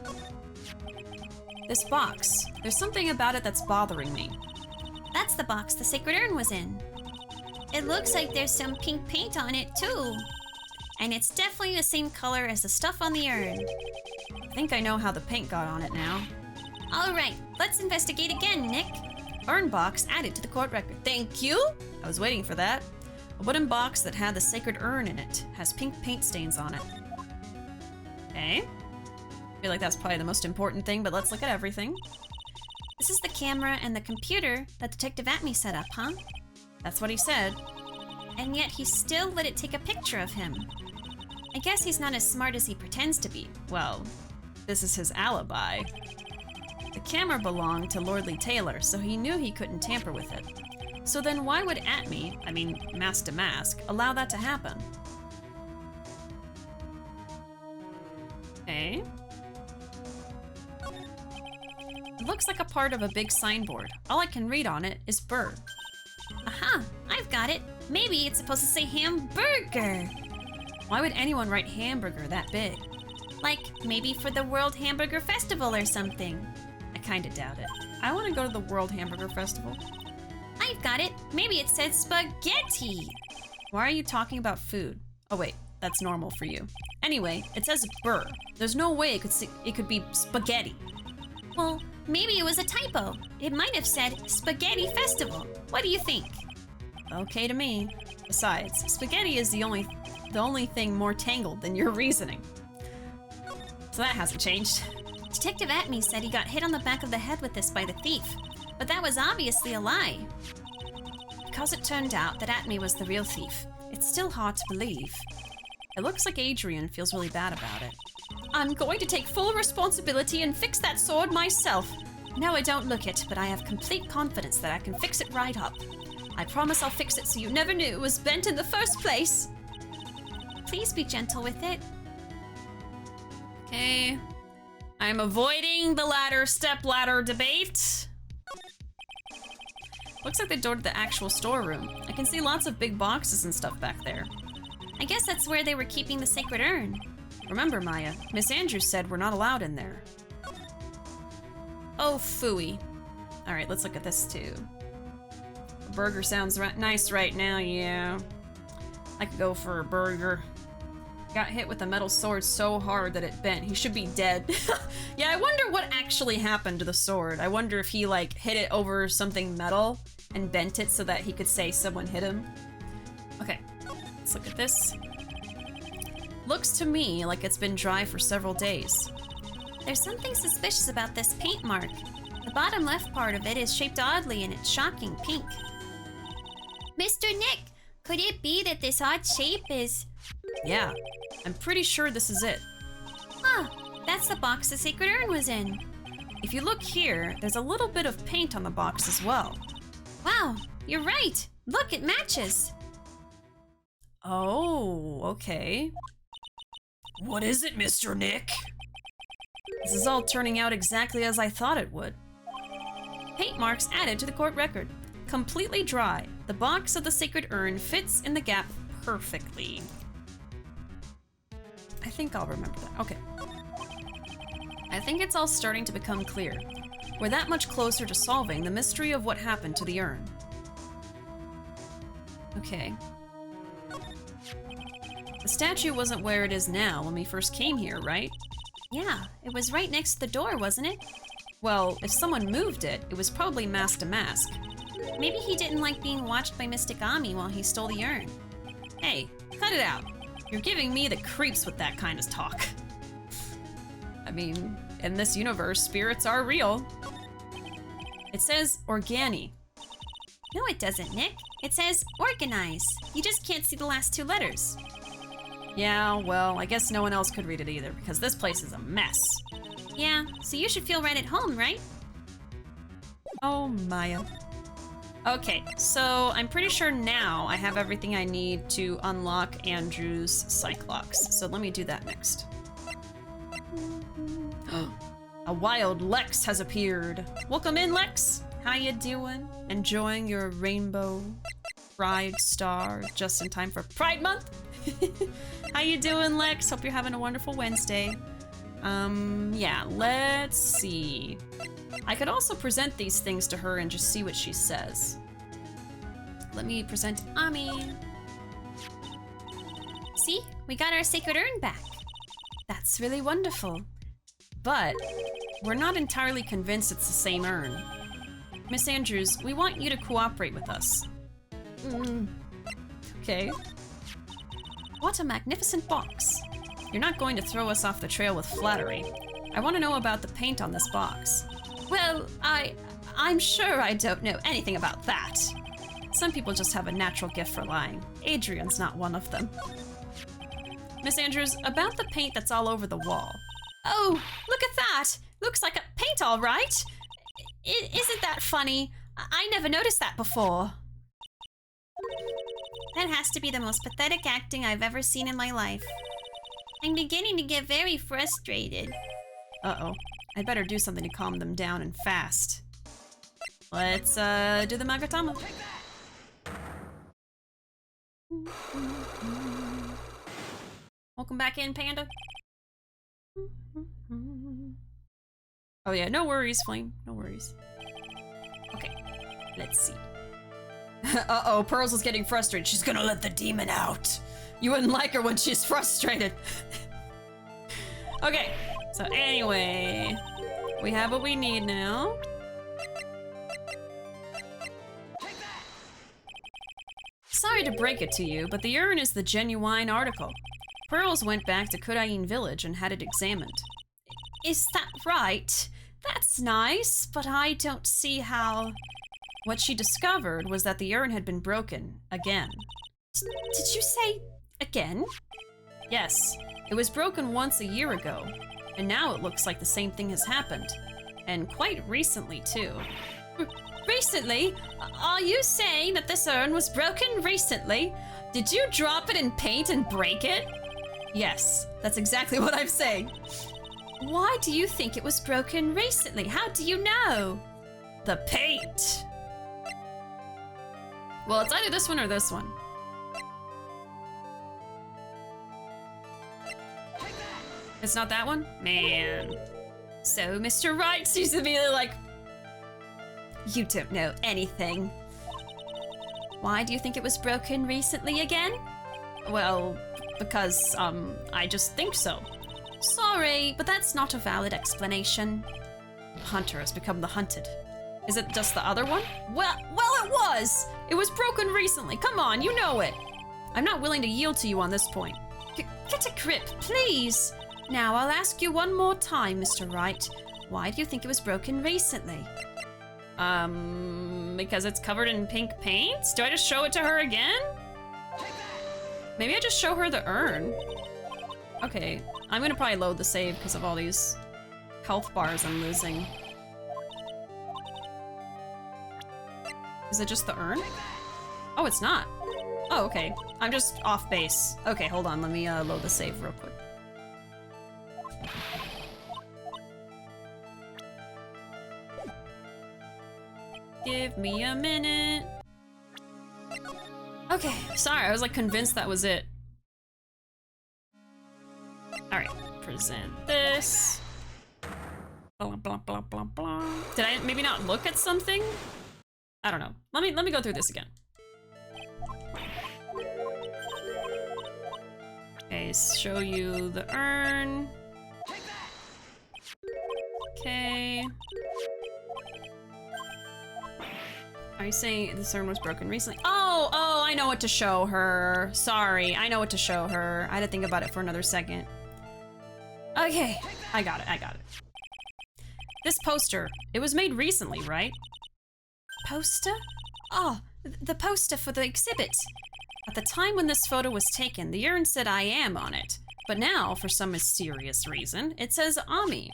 This box. There's something about it that's bothering me. That's the box the sacred urn was in. It looks like there's some pink paint on it, too. And it's definitely the same color as the stuff on the urn. I think I know how the paint got on it now. All right, let's investigate again, Nick. Urn box added to the court record. Thank you! I was waiting for that. A wooden box that had the sacred urn in it has pink paint stains on it. Okay. I feel like that's probably the most important thing, but let's look at everything. This is the camera and the computer that Detective Atmi set up, huh? That's what he said. And yet he still let it take a picture of him. I guess he's not as smart as he pretends to be. Well, this is his alibi. The camera belonged to Lordly Taylor, so he knew he couldn't tamper with it. So then why would Mask to Mask, allow that to happen? Okay. It looks like a part of a big signboard. All I can read on it is burr. Aha! I've got it. Maybe it's supposed to say hamburger. Why would anyone write hamburger that big? Like, maybe for the World Hamburger Festival or something. I kinda doubt it. I wanna go to the World Hamburger Festival. I've got it. Maybe it said spaghetti. Why are you talking about food? Oh wait, that's normal for you. Anyway, it says burr. There's no way it could be spaghetti. Well, maybe it was a typo. It might have said Spaghetti Festival. What do you think? Okay to me. Besides, spaghetti is the only thing more tangled than your reasoning. So that hasn't changed. Detective Atme said he got hit on the back of the head with this by the thief, but that was obviously a lie. Because it turned out that Atme was the real thief, it's still hard to believe. It looks like Adrian feels really bad about it. I'm going to take full responsibility and fix that sword myself. No, I don't look it, but I have complete confidence that I can fix it right up. I promise I'll fix it so you never knew it was bent in the first place. Please be gentle with it. Okay. I'm avoiding the step-ladder debate. Looks like the door to the actual storeroom. I can see lots of big boxes and stuff back there. I guess that's where they were keeping the sacred urn. Remember, Maya, Miss Andrews said we're not allowed in there. Oh, phooey. Alright, let's look at this too. A burger sounds nice right now, yeah. I could go for a burger. Got hit with a metal sword so hard that it bent. He should be dead. Yeah, I wonder what actually happened to the sword. I wonder if he, like, hit it over something metal and bent it so that he could say someone hit him. Okay, let's look at this. Looks to me like it's been dry for several days. There's something suspicious about this paint mark. The bottom left part of it is shaped oddly and it's shocking pink. Mr. Nick, could it be that this odd shape is... Yeah, I'm pretty sure this is it. Huh, that's the box the sacred urn was in. If you look here, there's a little bit of paint on the box as well. Wow, you're right. Look, it matches. Oh, okay. What is it, Mr. Nick? This is all turning out exactly as I thought it would. Paint marks added to the court record. Completely dry. The box of the sacred urn fits in the gap perfectly. I think I'll remember that. Okay. I think it's all starting to become clear. We're that much closer to solving the mystery of what happened to the urn. Okay. The statue wasn't where it is now when we first came here, right? Yeah, it was right next to the door, wasn't it? Well, if someone moved it, it was probably mask to mask. Maybe he didn't like being watched by Mystic Ami while he stole the urn. Hey, cut it out. You're giving me the creeps with that kind of talk. I mean, in this universe, spirits are real. It says organi. No, it doesn't, Nick. It says organize. You just can't see the last two letters. Yeah, well, I guess no one else could read it either, because this place is a mess. Yeah, so you should feel right at home, right? Oh, Maya. Okay, so I'm pretty sure now I have everything I need to unlock Andrew's Cyclops. So let me do that next. A wild Lex has appeared. Welcome in, Lex. How you doing? Enjoying your rainbow pride star just in time for Pride Month? How you doing, Lex? Hope you're having a wonderful Wednesday. Yeah, let's see. I could also present these things to her and just see what she says. Let me present Ami. See? We got our sacred urn back. That's really wonderful. But we're not entirely convinced it's the same urn. Miss Andrews, we want you to cooperate with us. Okay. What a magnificent box. You're not going to throw us off the trail with flattery. I want to know about the paint on this box. Well, I'm sure I don't know anything about that. Some people just have a natural gift for lying. Adrian's not one of them. Miss Andrews, about the paint that's all over the wall. Oh, look at that! Looks like a paint, all right. Isn't that funny? I never noticed that before. That has to be the most pathetic acting I've ever seen in my life. I'm beginning to get very frustrated. Uh-oh. I'd better do something to calm them down and fast. Let's, do the Magatama. Welcome back in, Panda. Oh yeah, no worries, Flame. No worries. Okay, let's see. Uh-oh, Pearls is getting frustrated. She's gonna let the demon out. You wouldn't like her when she's frustrated. Okay, so anyway, we have what we need now. Sorry to break it to you, but the urn is the genuine article. Pearls went back to Kurain village and had it examined. Is that right? That's nice, but I don't see how... What she discovered was that the urn had been broken again. Did you say again? Yes, it was broken once a year ago, and now it looks like the same thing has happened. And quite recently, too. Recently? Are you saying that this urn was broken recently? Did you drop it in paint and break it? Yes, that's exactly what I'm saying. Why do you think it was broken recently? How do you know? The paint! Well, it's either this one or this one. It's not that one? Man. So, Mr. Wright seems to be like, you don't know anything. Why do you think it was broken recently again? Well, because, I just think so. Sorry, but that's not a valid explanation. The hunter has become the hunted. Is it just the other one? Well, it was! It was broken recently. Come on, you know it. I'm not willing to yield to you on this point. Get a grip, please. Now, I'll ask you one more time, Mr. Wright. Why do you think it was broken recently? Because it's covered in pink paint? Do I just show it to her again? Maybe I just show her the urn. Okay, I'm gonna probably load the save because of all these health bars I'm losing. Is it just the urn? Oh, it's not. Oh, okay. I'm just off base. Okay, hold on. Let me load the save real quick. Give me a minute. Okay, sorry. I was like convinced that was it. All right, present this. Blah, blah, blah, blah, blah. Did I maybe not look at something? I don't know. Let me go through this again. Okay, show you the urn. Okay. Are you saying this urn was broken recently? Oh, I know what to show her. Sorry, I know what to show her. I had to think about it for another second. Okay, I got it. This poster, it was made recently, right? Poster? Oh, the poster for the exhibit. At the time when this photo was taken, the urn said I am on it. But now, for some mysterious reason, it says Ami.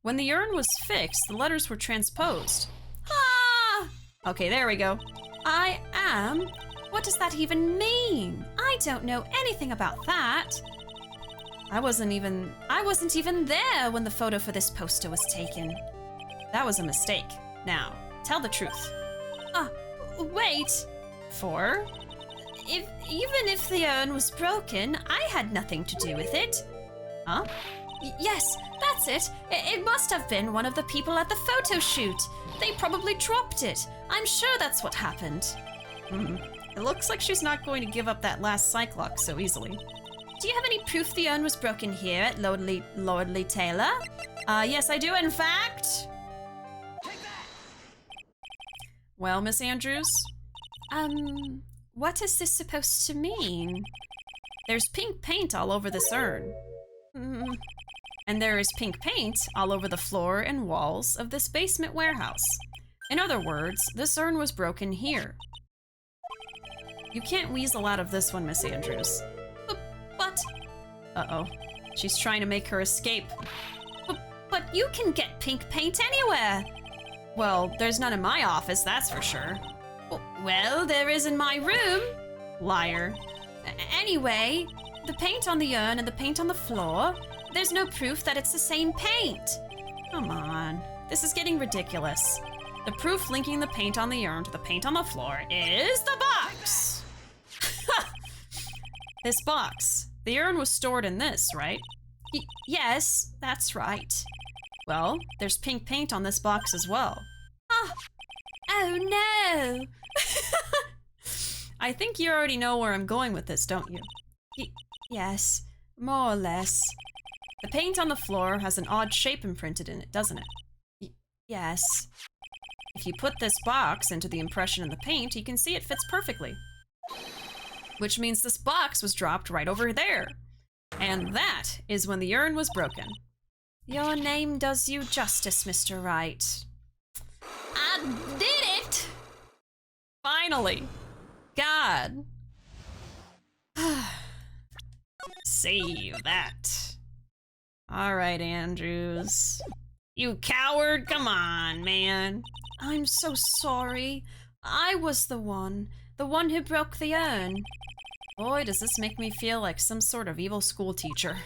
When the urn was fixed, the letters were transposed. Ah! Okay, there we go. I am? What does that even mean? I don't know anything about that. I wasn't even there when the photo for this poster was taken. That was a mistake. Now, tell the truth. Wait. For? Even if the urn was broken, I had nothing to do with it. Huh? Yes, that's it. It must have been one of the people at the photo shoot. They probably dropped it. I'm sure that's what happened. It looks like she's not going to give up that last Cyclox so easily. Do you have any proof the urn was broken here at Lordly Taylor? Yes, I do, in fact. Well, Miss Andrews? What is this supposed to mean? There's pink paint all over this urn. And there is pink paint all over the floor and walls of this basement warehouse. In other words, this urn was broken here. You can't weasel out of this one, Miss Andrews. But... Uh-oh. She's trying to make her escape. But you can get pink paint anywhere. Well, there's none in my office, that's for sure. Well, there is in my room. Liar. Anyway, the paint on the urn and the paint on the floor, there's no proof that it's the same paint. Come on, this is getting ridiculous. The proof linking the paint on the urn to the paint on the floor is the box. This box. The urn was stored in this, right? Yes, that's right. Well, there's pink paint on this box as well. Oh no! I think you already know where I'm going with this, don't you? Yes, more or less. The paint on the floor has an odd shape imprinted in it, doesn't it? Yes. If you put this box into the impression in the paint, you can see it fits perfectly. Which means this box was dropped right over there. And that is when the urn was broken. Your name does you justice, Mr. Wright. I did it! Finally! God. Save that. Alright, Andrews. You coward, come on, man. I'm so sorry. I was the one who broke the urn. Boy, does this make me feel like some sort of evil school teacher.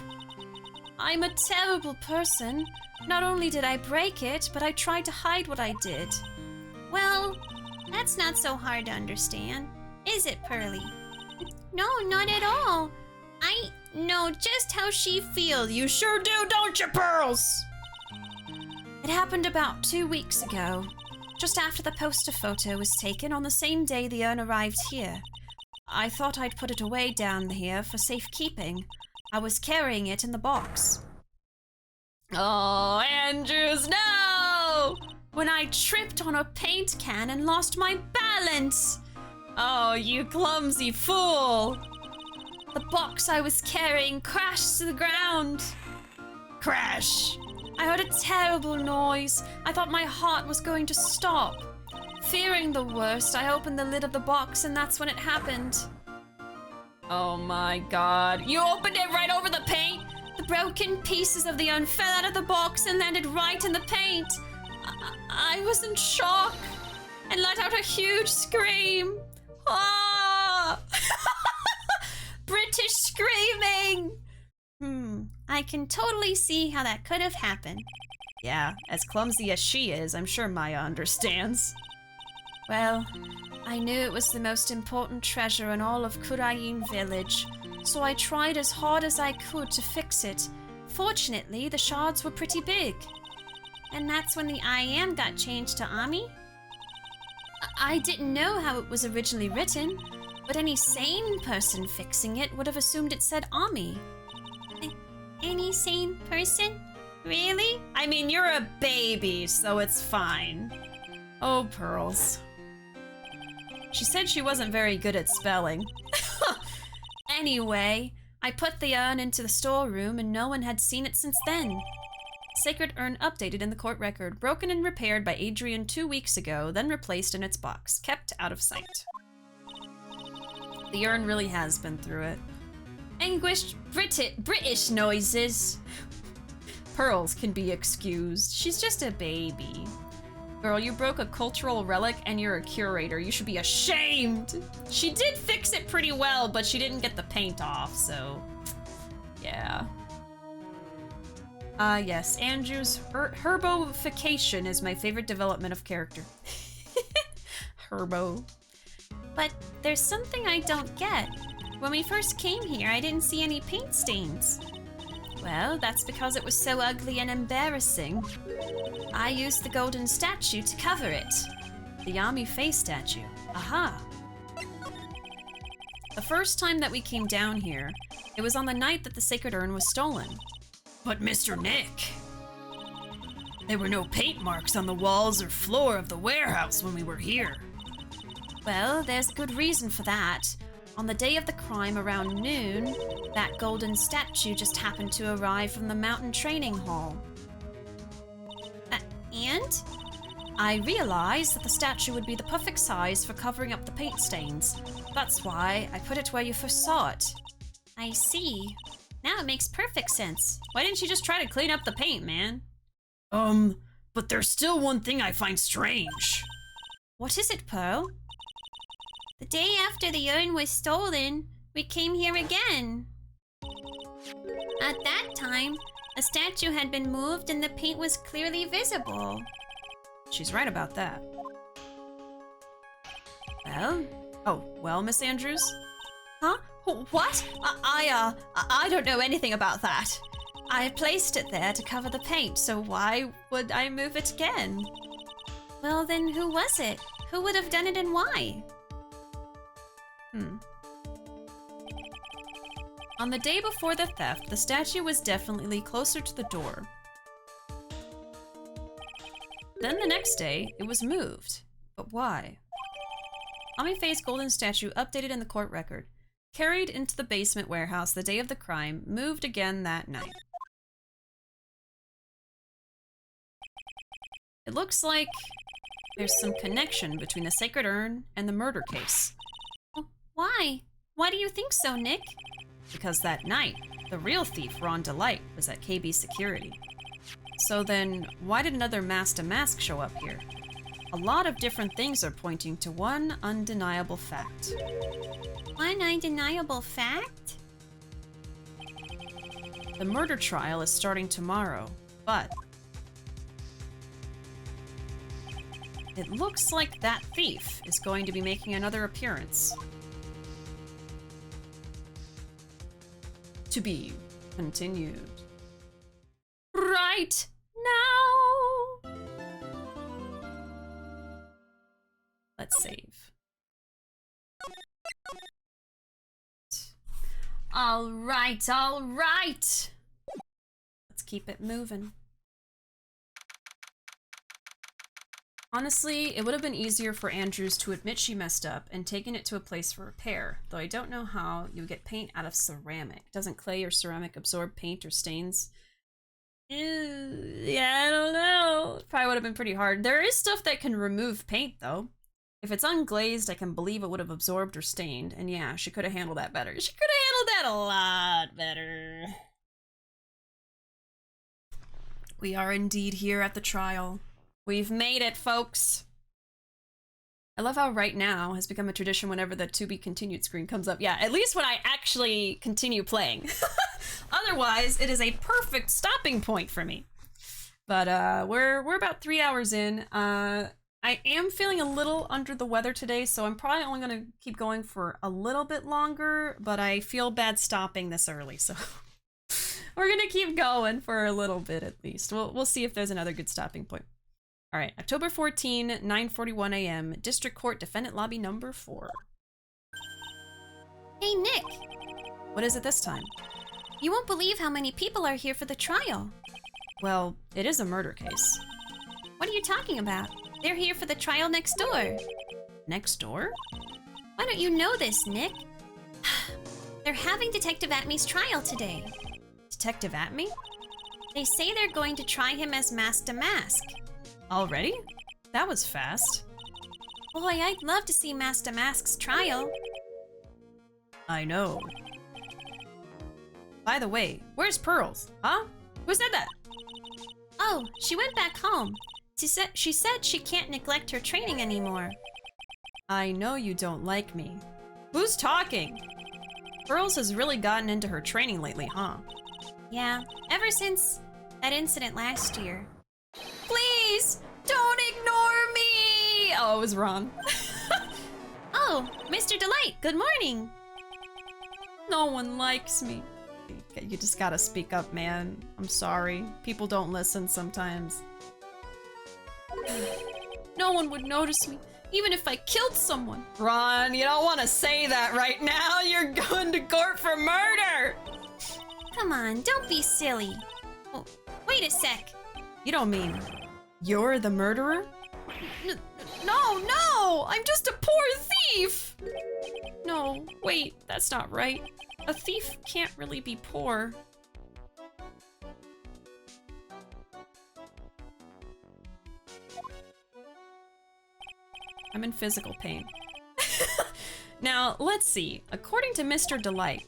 I'm a terrible person. Not only did I break it, but I tried to hide what I did. Well, that's not so hard to understand, is it, Pearly? No, not at all. I know just how she feels. You sure do, don't you, Pearls? It happened about 2 weeks ago, just after the poster photo was taken on the same day the urn arrived here. I thought I'd put it away down here for safekeeping. I was carrying it in the box. Oh, Andrews, no! When I tripped on a paint can and lost my balance. Oh, you clumsy fool! The box I was carrying crashed to the ground. Crash! I heard a terrible noise. I thought my heart was going to stop. Fearing the worst, I opened the lid of the box and that's when it happened. Oh my god. You opened it right over the paint? The broken pieces of the urn fell out of the box and landed right in the paint. I was in shock and let out a huge scream. Ah! British screaming! I can totally see how that could have happened. Yeah, as clumsy as she is, I'm sure Maya understands. Well, I knew it was the most important treasure in all of Kurain village, so I tried as hard as I could to fix it. Fortunately, the shards were pretty big. And that's when the I am got changed to Ami? I didn't know how it was originally written, but any sane person fixing it would have assumed it said Ami. Any sane person? Really? I mean, you're a baby, so it's fine. Oh, Pearls. She said she wasn't very good at spelling. Anyway, I put the urn into the storeroom and no one had seen it since then. Sacred urn updated in the court record, broken and repaired by Adrian 2 weeks ago, then replaced in its box, kept out of sight. The urn really has been through it. Anguished British noises. Pearls can be excused. She's just a baby. Girl, you broke a cultural relic and you're a curator. You should be ashamed. She did fix it pretty well, but she didn't get the paint off, so yeah. Yes, Andrew's herbofication is my favorite development of character. Herbo. But there's something I don't get. When we first came here, I didn't see any paint stains. Well, that's because it was so ugly and embarrassing. I used the golden statue to cover it. The Yami face statue. Aha! The first time that we came down here, it was on the night that the sacred urn was stolen. But Mr. Nick, there were no paint marks on the walls or floor of the warehouse when we were here. Well, there's a good reason for that. On the day of the crime around noon, that golden statue just happened to arrive from the mountain training hall. And? I realized that the statue would be the perfect size for covering up the paint stains. That's why I put it where you first saw it. I see. Now it makes perfect sense. Why didn't you just try to clean up the paint, man? But there's still one thing I find strange. What is it, Pearl? The day after the urn was stolen, we came here again. At that time, the statue had been moved and the paint was clearly visible. She's right about that. Well? Oh, well, Miss Andrews? Huh? What? I don't know anything about that. I placed it there to cover the paint, so why would I move it again? Well, then who was it? Who would have done it and why? On the day before the theft, the statue was definitely closer to the door. Then the next day, it was moved. But why? Amifei's golden statue updated in the court record. Carried into the basement warehouse the day of the crime, moved again that night. It looks like there's some connection between the sacred urn and the murder case. Why? Why do you think so, Nick? Because that night, the real thief, Ron Delight, was at KB Security. So then, why did another mask-to-mask show up here? A lot of different things are pointing to one undeniable fact. One undeniable fact? The murder trial is starting tomorrow, but it looks like that thief is going to be making another appearance. To be continued. Right now! Let's save. All right, all right! Let's keep it moving. Honestly, it would have been easier for Andrews to admit she messed up and taken it to a place for repair, though I don't know how you get paint out of ceramic. Doesn't clay or ceramic absorb paint or stains? Yeah, I don't know. Probably would have been pretty hard. There is stuff that can remove paint, though. If it's unglazed, I can believe it would have absorbed or stained, and yeah, she could have handled that better. She could have handled that a lot better. We are indeed here at the trial. We've made it, folks. I love how right now has become a tradition whenever the to be continued screen comes up. Yeah, at least when I actually continue playing. Otherwise, it is a perfect stopping point for me. But we're about 3 hours in. I am feeling a little under the weather today, so I'm probably only gonna keep going for a little bit longer, but I feel bad stopping this early, so we're gonna keep going for a little bit at least. We'll see if there's another good stopping point. All right, October 14, 9:41 a.m., District Court Defendant Lobby number 4. Hey, Nick! What is it this time? You won't believe how many people are here for the trial. Well, it is a murder case. What are you talking about? They're here for the trial next door. Next door? Why don't you know this, Nick? They're having Detective Atme's trial today. Detective Atme? They say they're going to try him as mask to mask. Already? That was fast. Boy, I'd love to see Mask to Mask's trial. I know. By the way, where's Pearls? Huh? Who said that? Oh, she went back home. She said she can't neglect her training anymore. I know you don't like me. Who's talking? Pearls has really gotten into her training lately, huh? Yeah, ever since that incident last year. Please, don't ignore me! Oh, it was Ron. Oh, Mr. Delight, good morning. No one likes me. You just gotta speak up, man. I'm sorry. People don't listen sometimes. No one would notice me, even if I killed someone. Ron, you don't want to say that right now. You're going to court for murder. Come on, don't be silly. Oh, wait a sec. You don't mean you're the murderer? No, I'm just a poor thief. No, wait, that's not right. A thief can't really be poor. I'm in physical pain. Now, let's see. According to Mr. Delight,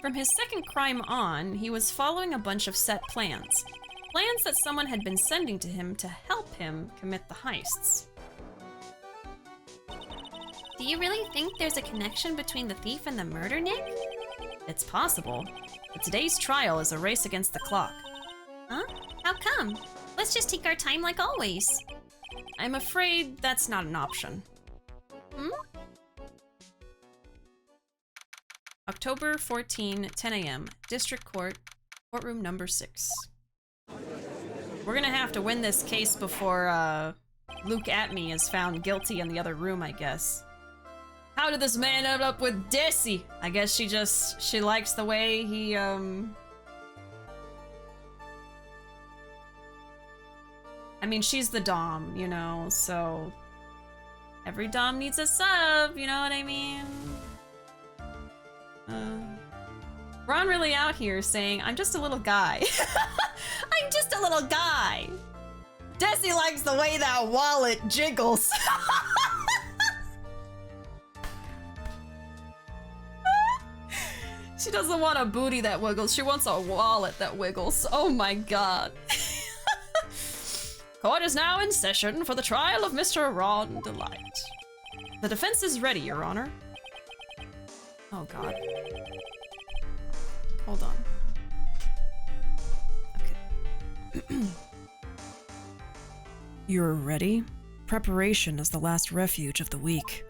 from his second crime on, he was following a bunch of set plans. Plans that someone had been sending to him to help him commit the heists. Do you really think there's a connection between the thief and the murder, Nick? It's possible. But today's trial is a race against the clock. Huh? How come? Let's just take our time like always. I'm afraid that's not an option. Hmm? October 14, 10 a.m. District Court, courtroom number 6. We're gonna have to win this case before, Luke Atme is found guilty in the other room, I guess. How did this man end up with Desi? I guess she likes the way he, I mean, she's the Dom, you know, so... Every Dom needs a sub, you know what I mean? Ron really out here saying, I'm just a little guy. I'm just a little guy. Desi likes the way that wallet jiggles. She doesn't want a booty that wiggles. She wants a wallet that wiggles. Oh my god. Court is now in session for the trial of Mr. Ron Delight. The defense is ready, Your Honor. Oh god. Hold on. Okay. You're ready? Preparation is the last refuge of the weak.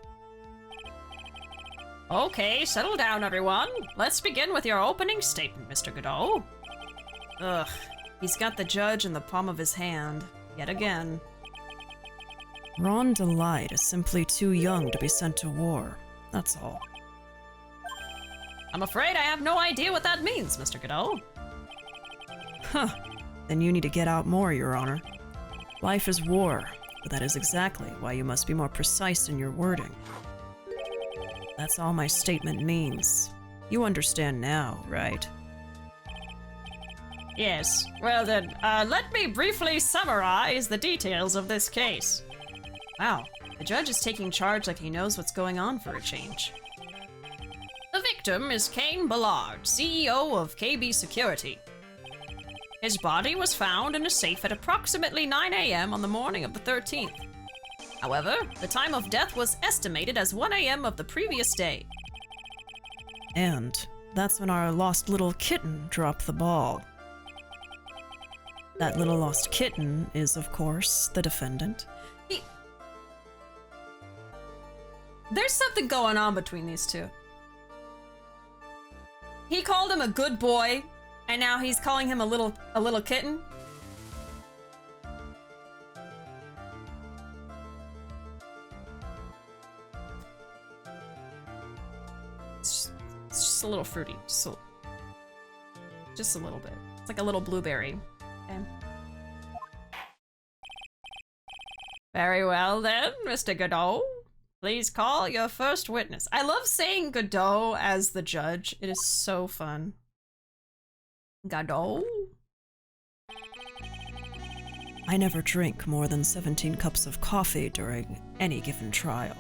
Okay, settle down, everyone. Let's begin with your opening statement, Mr. Godot. Ugh, he's got the judge in the palm of his hand, yet again. Ron Delight is simply too young to be sent to war. That's all. I'm afraid I have no idea what that means, Mr. Godot. Huh. Then you need to get out more, Your Honor. Life is war, but that is exactly why you must be more precise in your wording. That's all my statement means. You understand now, right? Yes. Well then, let me briefly summarize the details of this case. Wow, the judge is taking charge like he knows what's going on for a change. The victim is Kane Ballard, CEO of KB Security. His body was found in a safe at approximately 9 a.m. on the morning of the 13th. However, the time of death was estimated as 1 a.m. of the previous day. And that's when our lost little kitten dropped the ball. That little lost kitten is, of course, the defendant. There's something going on between these two. He called him a good boy, and now he's calling him a little kitten. It's just a little fruity, just a little bit. It's like a little blueberry. Okay. Very well then, Mr. Godot. Please call your first witness. I love saying Godot as the judge. It is so fun. Godot? I never drink more than 17 cups of coffee during any given trial.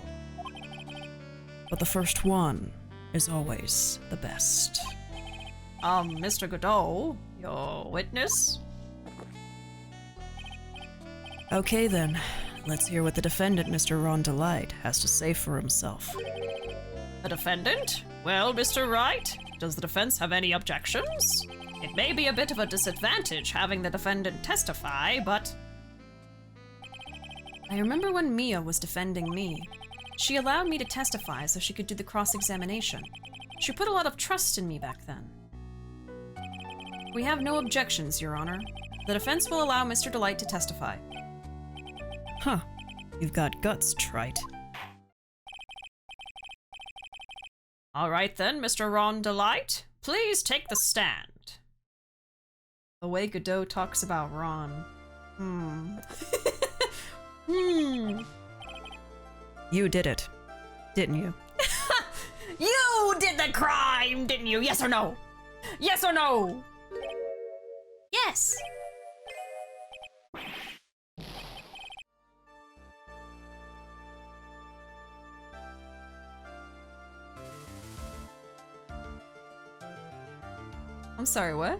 But the first one is always the best. Mr. Godot, your witness? Okay then, let's hear what the defendant, Mr. Ron Delight, has to say for himself. The defendant? Well, Mr. Wright, does the defense have any objections? It may be a bit of a disadvantage having the defendant testify, but... I remember when Mia was defending me. She allowed me to testify so she could do the cross-examination. She put a lot of trust in me back then. We have no objections, Your Honor. The defense will allow Mr. Delight to testify. Huh. You've got guts, Trite. All right then, Mr. Ron Delight. Please take the stand. The way Godot talks about Ron. You did it, didn't you? You did the crime, didn't you? Yes or no? Yes or no? Yes. I'm sorry, what?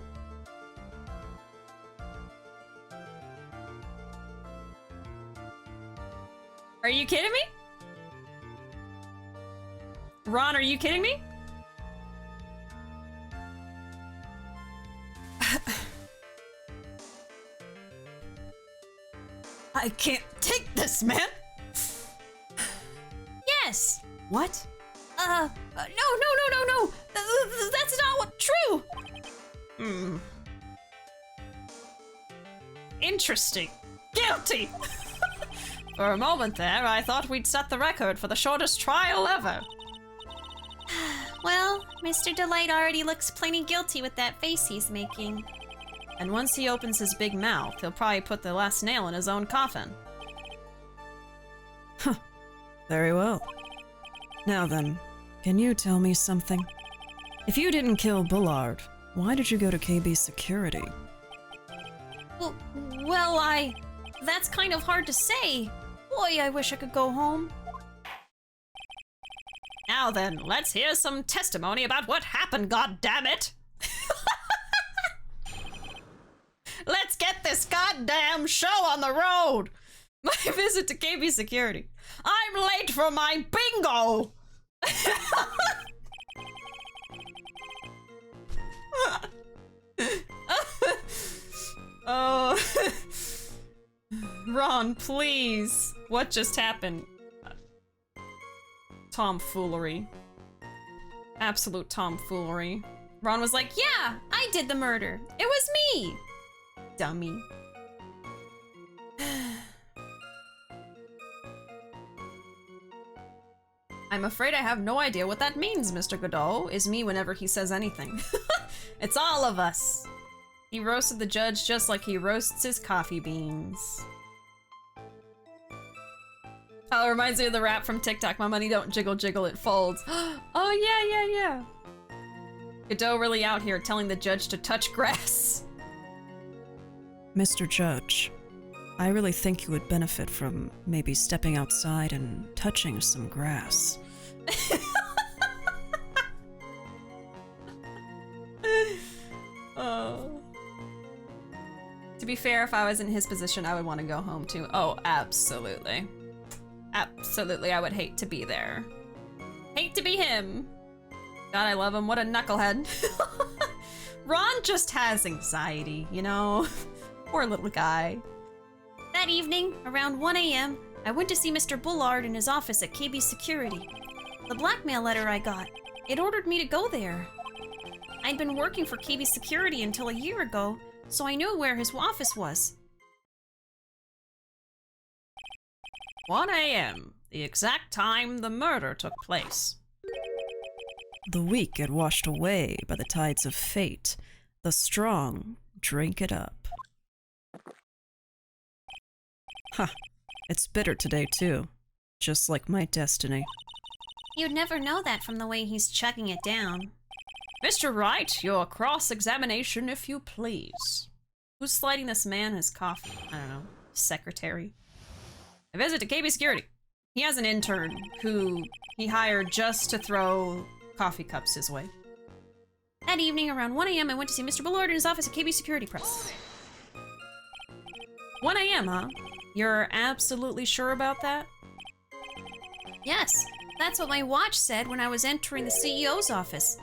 Are you kidding me? Ron, are you kidding me? I can't take this, man! Yes. What? No. That's not what true. Interesting. Guilty! For a moment there, I thought we'd set the record for the shortest trial ever. Well, Mr. Delight already looks plenty guilty with that face he's making. And once he opens his big mouth, he'll probably put the last nail in his own coffin. Very well. Now then, can you tell me something? If you didn't kill Bullard, why did you go to KB Security? Well, that's kind of hard to say. Boy, I wish I could go home. Now then, let's hear some testimony about what happened, goddammit! Let's get this goddamn show on the road! My visit to KB Security. I'm late for my bingo! Oh. Ron, please. What just happened? Tomfoolery. Absolute tomfoolery. Ron was like, Yeah, I did the murder. It was me. dummy. I'm afraid I have no idea what that means, Mr. Godot, is me whenever he says anything. It's all of us. He roasted the judge just like he roasts his coffee beans. Oh, it reminds me of the rap from TikTok. My money don't jiggle jiggle, it folds. Oh, yeah. Godot really out here telling the judge to touch grass. Mr. Judge, I really think you would benefit from maybe stepping outside and touching some grass. Oh. To be fair, if I was in his position, I would want to go home too. Oh, absolutely. Absolutely, I would hate to be there. Hate to be him. God, I love him. What a knucklehead. Ron just has anxiety, you know? Poor little guy. That evening, around 1 a.m., I went to see Mr. Bullard in his office at KB Security. The blackmail letter I got, it ordered me to go there. I'd been working for KB Security until a year ago, so I knew where his office was. 1 a.m., the exact time the murder took place. The weak get washed away by the tides of fate. The strong drink it up. Huh. It's bitter today, too. Just like my destiny. You'd never know that from the way he's chugging it down. Mr. Wright, your cross-examination, if you please. Who's sliding this man his coffee? I don't know. Secretary. A visit to KB Security. He has an intern who he hired just to throw coffee cups his way. That evening, around 1 a.m., I went to see Mr. Bullard in his office at KB Security Press. 1 a.m., huh? You're absolutely sure about that? Yes, that's what my watch said when I was entering the CEO's office.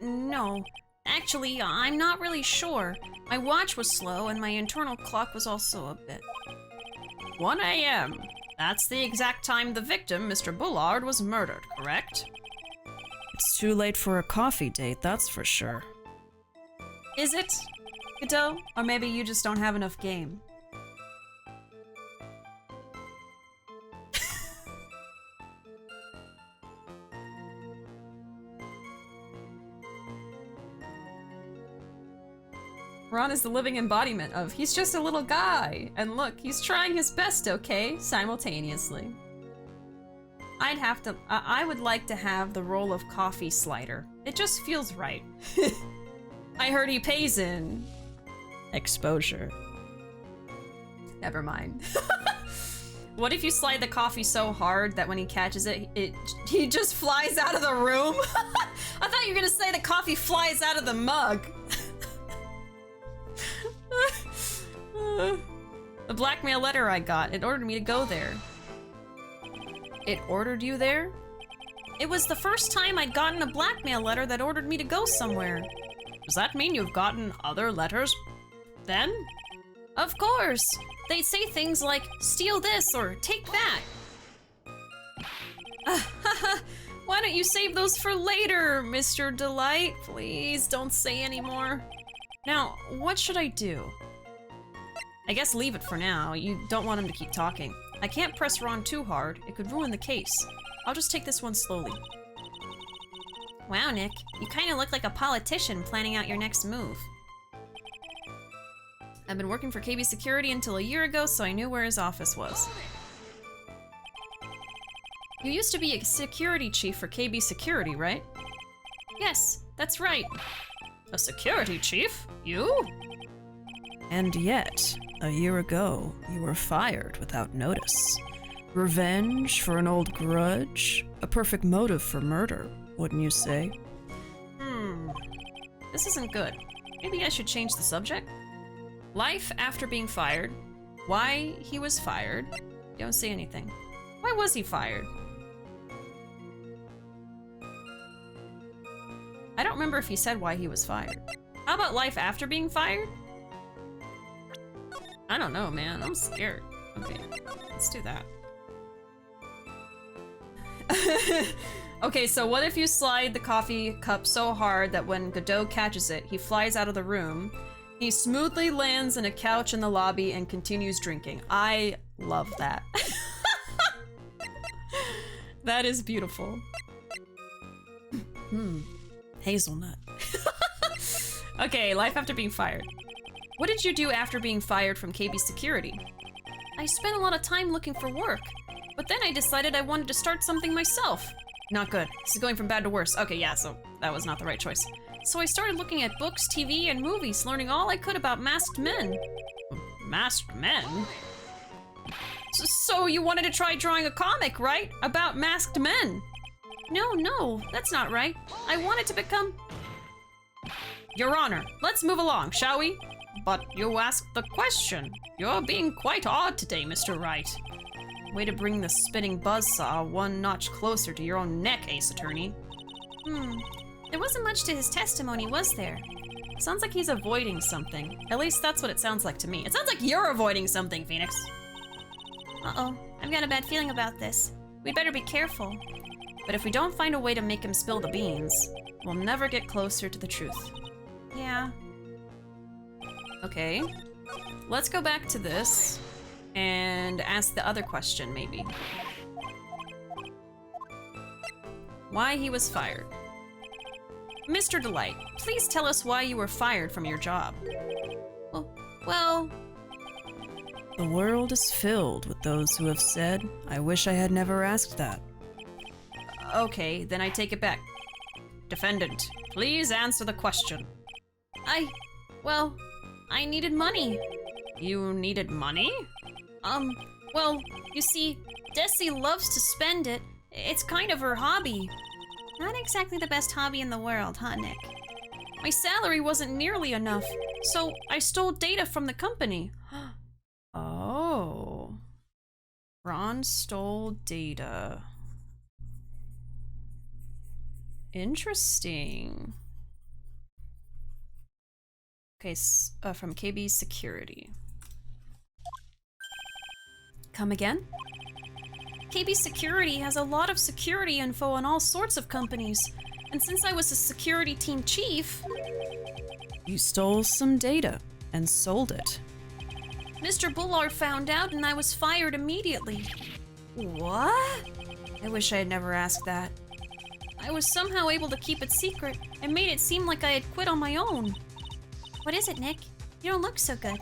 No, actually, I'm not really sure. My watch was slow, and my internal clock was also a bit. 1 a.m. That's the exact time the victim, Mr. Bullard, was murdered, correct? It's too late for a coffee date, that's for sure. Is it, Godot? Or maybe you just don't have enough game? Ron is the living embodiment of, he's just a little guy. And look, he's trying his best, okay? Simultaneously. I would like to have the role of coffee slider. It just feels right. I heard he pays in exposure. Never mind. What if you slide the coffee so hard that when he catches it, he just flies out of the room? I thought you were gonna say the coffee flies out of the mug. The blackmail letter I got, it ordered me to go there. It ordered you there? It was the first time I'd gotten a blackmail letter that ordered me to go somewhere. Does that mean you've gotten other letters then? Of course! They'd say things like, steal this or take that. Why don't you save those for later, Mr. Delight? Please don't say any more. Now, what should I do? I guess leave it for now. You don't want him to keep talking. I can't press Ron too hard. It could ruin the case. I'll just take this one slowly. Wow, Nick. You kind of look like a politician planning out your next move. I've been working for KB Security until a year ago, so I knew where his office was. You used to be a security chief for KB Security, right? Yes, that's right. A security chief? You? And yet, a year ago, you were fired without notice. Revenge for an old grudge? A perfect motive for murder, wouldn't you say? This isn't good. Maybe I should change the subject? Life after being fired. Why he was fired. You don't say anything. Why was he fired? I don't remember if he said why he was fired. How about life after being fired? I don't know, man. I'm scared. Okay, let's do that. Okay, so what if you slide the coffee cup so hard that when Godot catches it, he flies out of the room, he smoothly lands in a couch in the lobby and continues drinking. I love that. That is beautiful. Hazelnut. Okay, life after being fired. What did you do after being fired from KB Security? I spent a lot of time looking for work, but then I decided I wanted to start something myself. Not good. This is going from bad to worse. Okay, yeah, so that was not the right choice. So I started looking at books, TV, and movies, learning all I could about masked men. Masked men? So you wanted to try drawing a comic, right? About masked men? No, that's not right. I wanted to become... Your Honor, let's move along, shall we? But you asked the question. You're being quite odd today, Mr. Wright. Way to bring the spinning buzzsaw one notch closer to your own neck, Ace Attorney. There wasn't much to his testimony, was there? Sounds like he's avoiding something. At least that's what it sounds like to me. It sounds like you're avoiding something, Phoenix. Uh-oh, I've got a bad feeling about this. We better be careful. But if we don't find a way to make him spill the beans, we'll never get closer to the truth. Yeah. Okay. Let's go back to this and ask the other question, maybe. Why he was fired. Mr. Delight, please tell us why you were fired from your job. Well... The world is filled with those who have said, I wish I had never asked that. Okay, then I take it back. Defendant, please answer the question. Well, I needed money. You needed money? Well, you see, Desi loves to spend it. It's kind of her hobby. Not exactly the best hobby in the world, huh, Nick? My salary wasn't nearly enough, so I stole data from the company. Oh. Ron stole data. Interesting. Okay, from KB Security. Come again? KB Security has a lot of security info on all sorts of companies, and since I was a security team chief... You stole some data and sold it. Mr. Bullard found out and I was fired immediately. What? I wish I had never asked that. I was somehow able to keep it secret and made it seem like I had quit on my own. What is it, Nick? You don't look so good.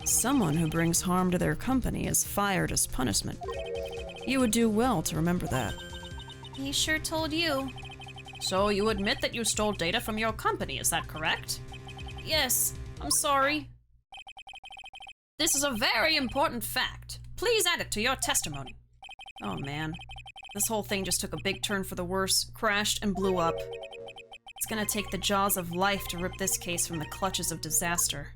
Someone who brings harm to their company is fired as punishment. You would do well to remember that. He sure told you. So you admit that you stole data from your company, is that correct? Yes, I'm sorry. This is a very important fact. Please add it to your testimony. Oh man, this whole thing just took a big turn for the worse, crashed and blew up. It's gonna take the jaws of life to rip this case from the clutches of disaster.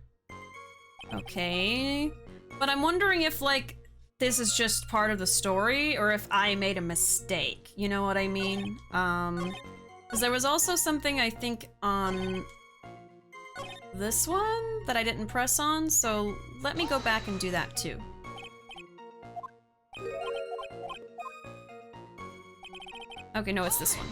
Okay, but I'm wondering if, like, this is just part of the story, or if I made a mistake, you know what I mean? Because there was also something, I think, on this one that I didn't press on, so let me go back and do that too. Okay, no, it's this one.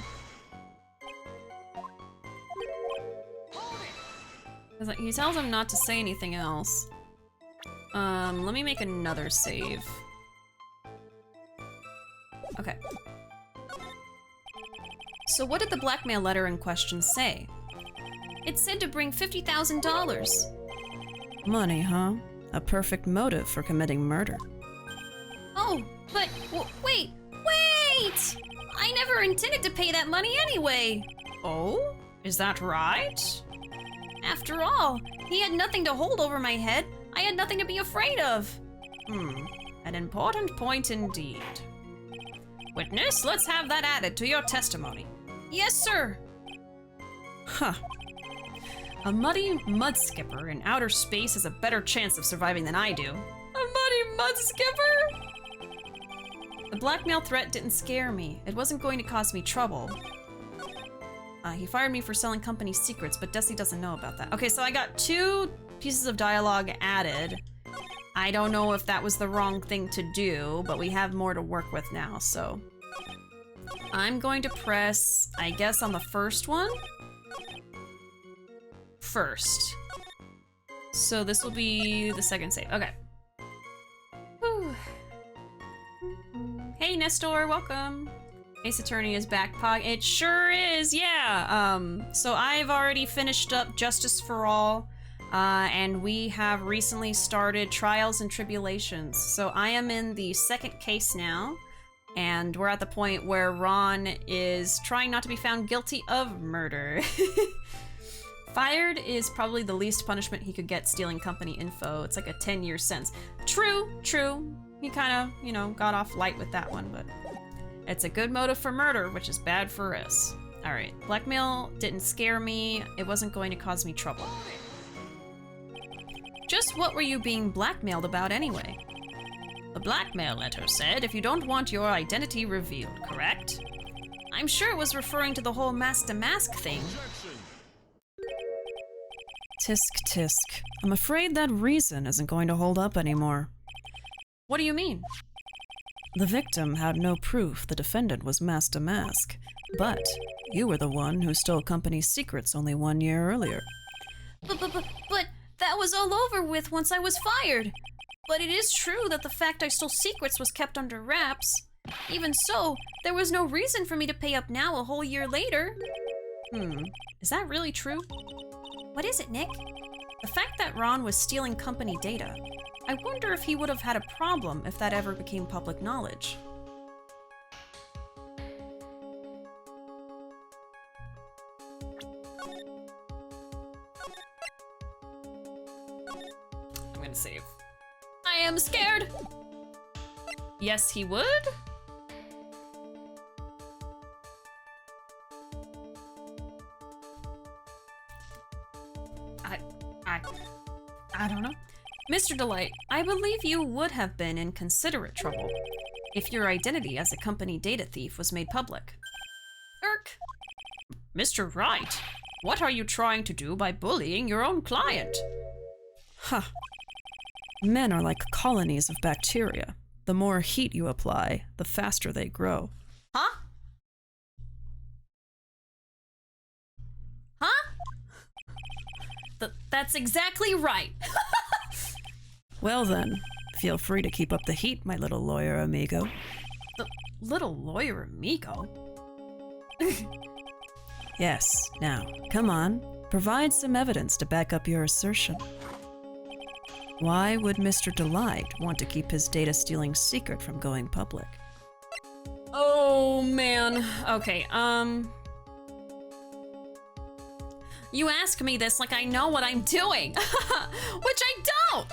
'Cause he tells him not to say anything else. Let me make another save. Okay. So what did the blackmail letter in question say? It said to bring $50,000. Money, huh? A perfect motive for committing murder. Oh, but wait! I never intended to pay that money anyway. Oh? Is that right? After all, he had nothing to hold over my head. I had nothing to be afraid of. An important point indeed. Witness, let's have that added to your testimony. Yes, sir. Huh. A muddy mud skipper in outer space has a better chance of surviving than I do. A muddy mud skipper? The blackmail threat didn't scare me. It wasn't going to cause me trouble. He fired me for selling company secrets, but Desi doesn't know about that. Okay, so I got 2 pieces of dialogue added. I don't know if that was the wrong thing to do, but we have more to work with now, so. I'm going to press, I guess, on the first one? First. So this will be the second save. Okay. Whew. Hey, Nestor, welcome. Ace Attorney is back, Pog. It sure is, yeah. So I've already finished up Justice for All, and we have recently started Trials and Tribulations. So I am in the second case now, and we're at the point where Ron is trying not to be found guilty of murder. Fired is probably the least punishment he could get stealing company info. It's like a 10-year sentence. True. He kind of, you know, got off light with that one, but it's a good motive for murder, which is bad for us. All right, blackmail didn't scare me. It wasn't going to cause me trouble. Just what were you being blackmailed about anyway? The blackmail letter said if you don't want your identity revealed, correct? I'm sure it was referring to the whole mask-to-mask thing. Tisk tisk. I'm afraid that reason isn't going to hold up anymore. What do you mean? The victim had no proof the defendant was mask to mask, but you were the one who stole company's secrets only 1 year earlier. But that was all over with once I was fired. But it is true that the fact I stole secrets was kept under wraps. Even so, there was no reason for me to pay up now a whole year later. Is that really true? What is it, Nick? The fact that Ron was stealing company data. I wonder if he would have had a problem if that ever became public knowledge. I'm gonna save. I am scared! Yes, he would? I don't know. Mr. Delight, I believe you would have been in considerate trouble if your identity as a company data thief was made public. Irk. Mr. Wright, what are you trying to do by bullying your own client? Huh. Men are like colonies of bacteria. The more heat you apply, the faster they grow. Huh? That's exactly right. Well then, feel free to keep up the heat, my little lawyer amigo. The little lawyer amigo? Yes, now, come on. Provide some evidence to back up your assertion. Why would Mr. Delight want to keep his data-stealing secret from going public? Oh, man. Okay, You ask me this like I know what I'm doing, which I don't!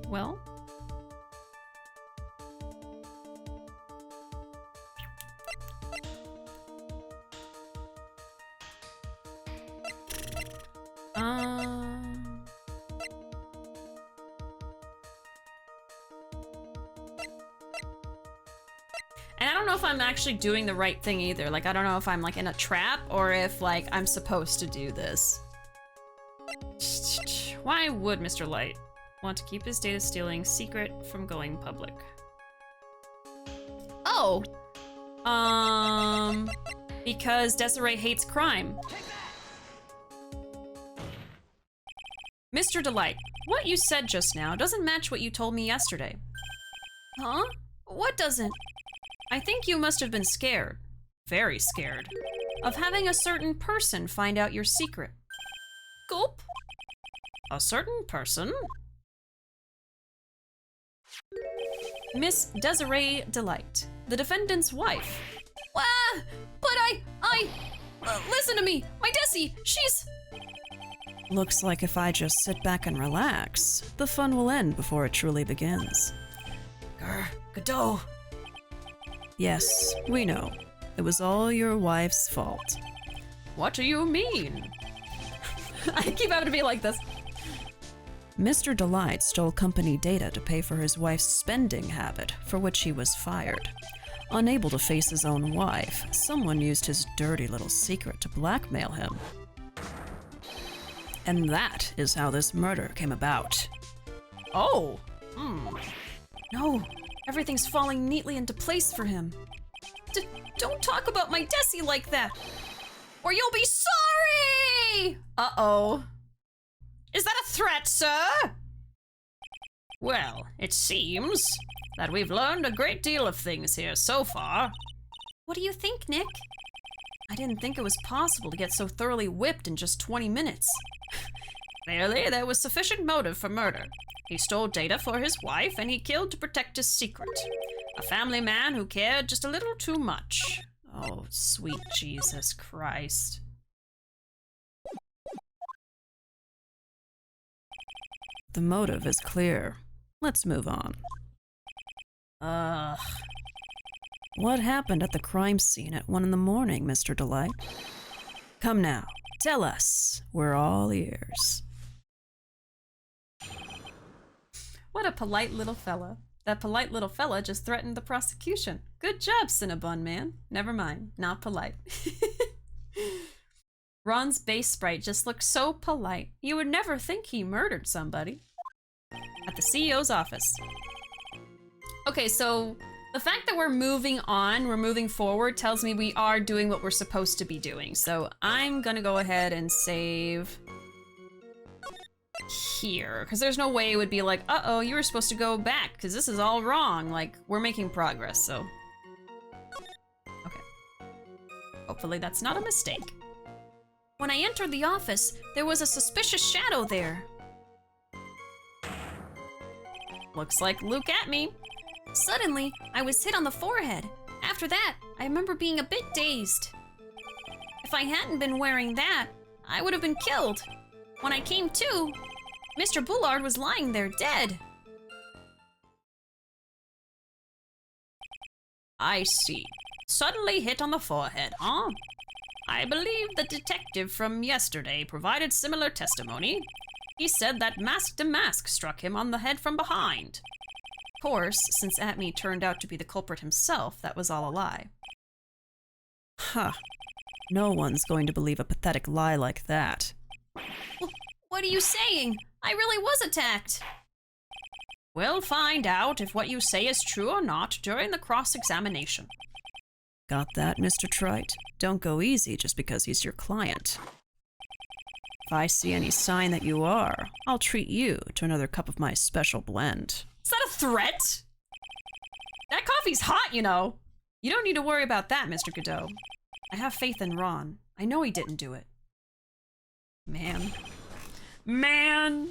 Well... And I don't know if I'm actually doing the right thing either. Like, I don't know if I'm like in a trap or if like I'm supposed to do this. Why would Mr. Light want to keep his data stealing secret from going public? Oh, because Desiree hates crime. Mr. Delight, what you said just now doesn't match what you told me yesterday. Huh? What doesn't? I think you must have been scared, very scared, of having a certain person find out your secret. Gulp? A certain person? Miss Desiree Delight, the defendant's wife. Ah, but listen to me, my Desi, she's... Looks like if I just sit back and relax, the fun will end before it truly begins. Godot. Yes, we know. It was all your wife's fault. What do you mean? I keep having to be like this. Mr. Delight stole company data to pay for his wife's spending habit, for which he was fired. Unable to face his own wife, someone used his dirty little secret to blackmail him. And that is how this murder came about. Oh. No, everything's falling neatly into place for him. Don't talk about my Desi like that, or you'll be sorry! Uh-oh. Is that a threat, sir? Well, it seems that we've learned a great deal of things here so far. What do you think, Nick? I didn't think it was possible to get so thoroughly whipped in just 20 minutes. Clearly, there was sufficient motive for murder. He stole data for his wife, and he killed to protect his secret. A family man who cared just a little too much. Oh, sweet Jesus Christ. The motive is clear. Let's move on. Ugh. What happened at the crime scene at 1 in the morning, Mr. Delight? Come now, tell us. We're all ears. What a polite little fella. That polite little fella just threatened the prosecution. Good job, Cinnabon man. Never mind, not polite. Ron's base sprite just looked so polite. You would never think he murdered somebody. At the CEO's office. Okay, so the fact that we're moving on, we're moving forward, tells me we are doing what we're supposed to be doing. So I'm gonna go ahead and save here, because there's no way it would be like, uh-oh, you were supposed to go back, because this is all wrong. Like, we're making progress, so. Okay. Hopefully that's not a mistake. When I entered the office, there was a suspicious shadow there. Looks like Luke at me. Suddenly, I was hit on the forehead. After that, I remember being a bit dazed. If I hadn't been wearing that, I would have been killed. When I came to, Mr. Bullard was lying there dead. I see. Suddenly hit on the forehead, huh? I believe the detective from yesterday provided similar testimony. He said that Mask to Mask struck him on the head from behind. Of course, since Atme turned out to be the culprit himself, that was all a lie. Huh. No one's going to believe a pathetic lie like that. What are you saying? I really was attacked. We'll find out if what you say is true or not during the cross-examination. Got that, Mr. Trite? Don't go easy just because he's your client. If I see any sign that you are, I'll treat you to another cup of my special blend. Is that a threat? That coffee's hot, you know. You don't need to worry about that, Mr. Godot. I have faith in Ron. I know he didn't do it. Man. Man!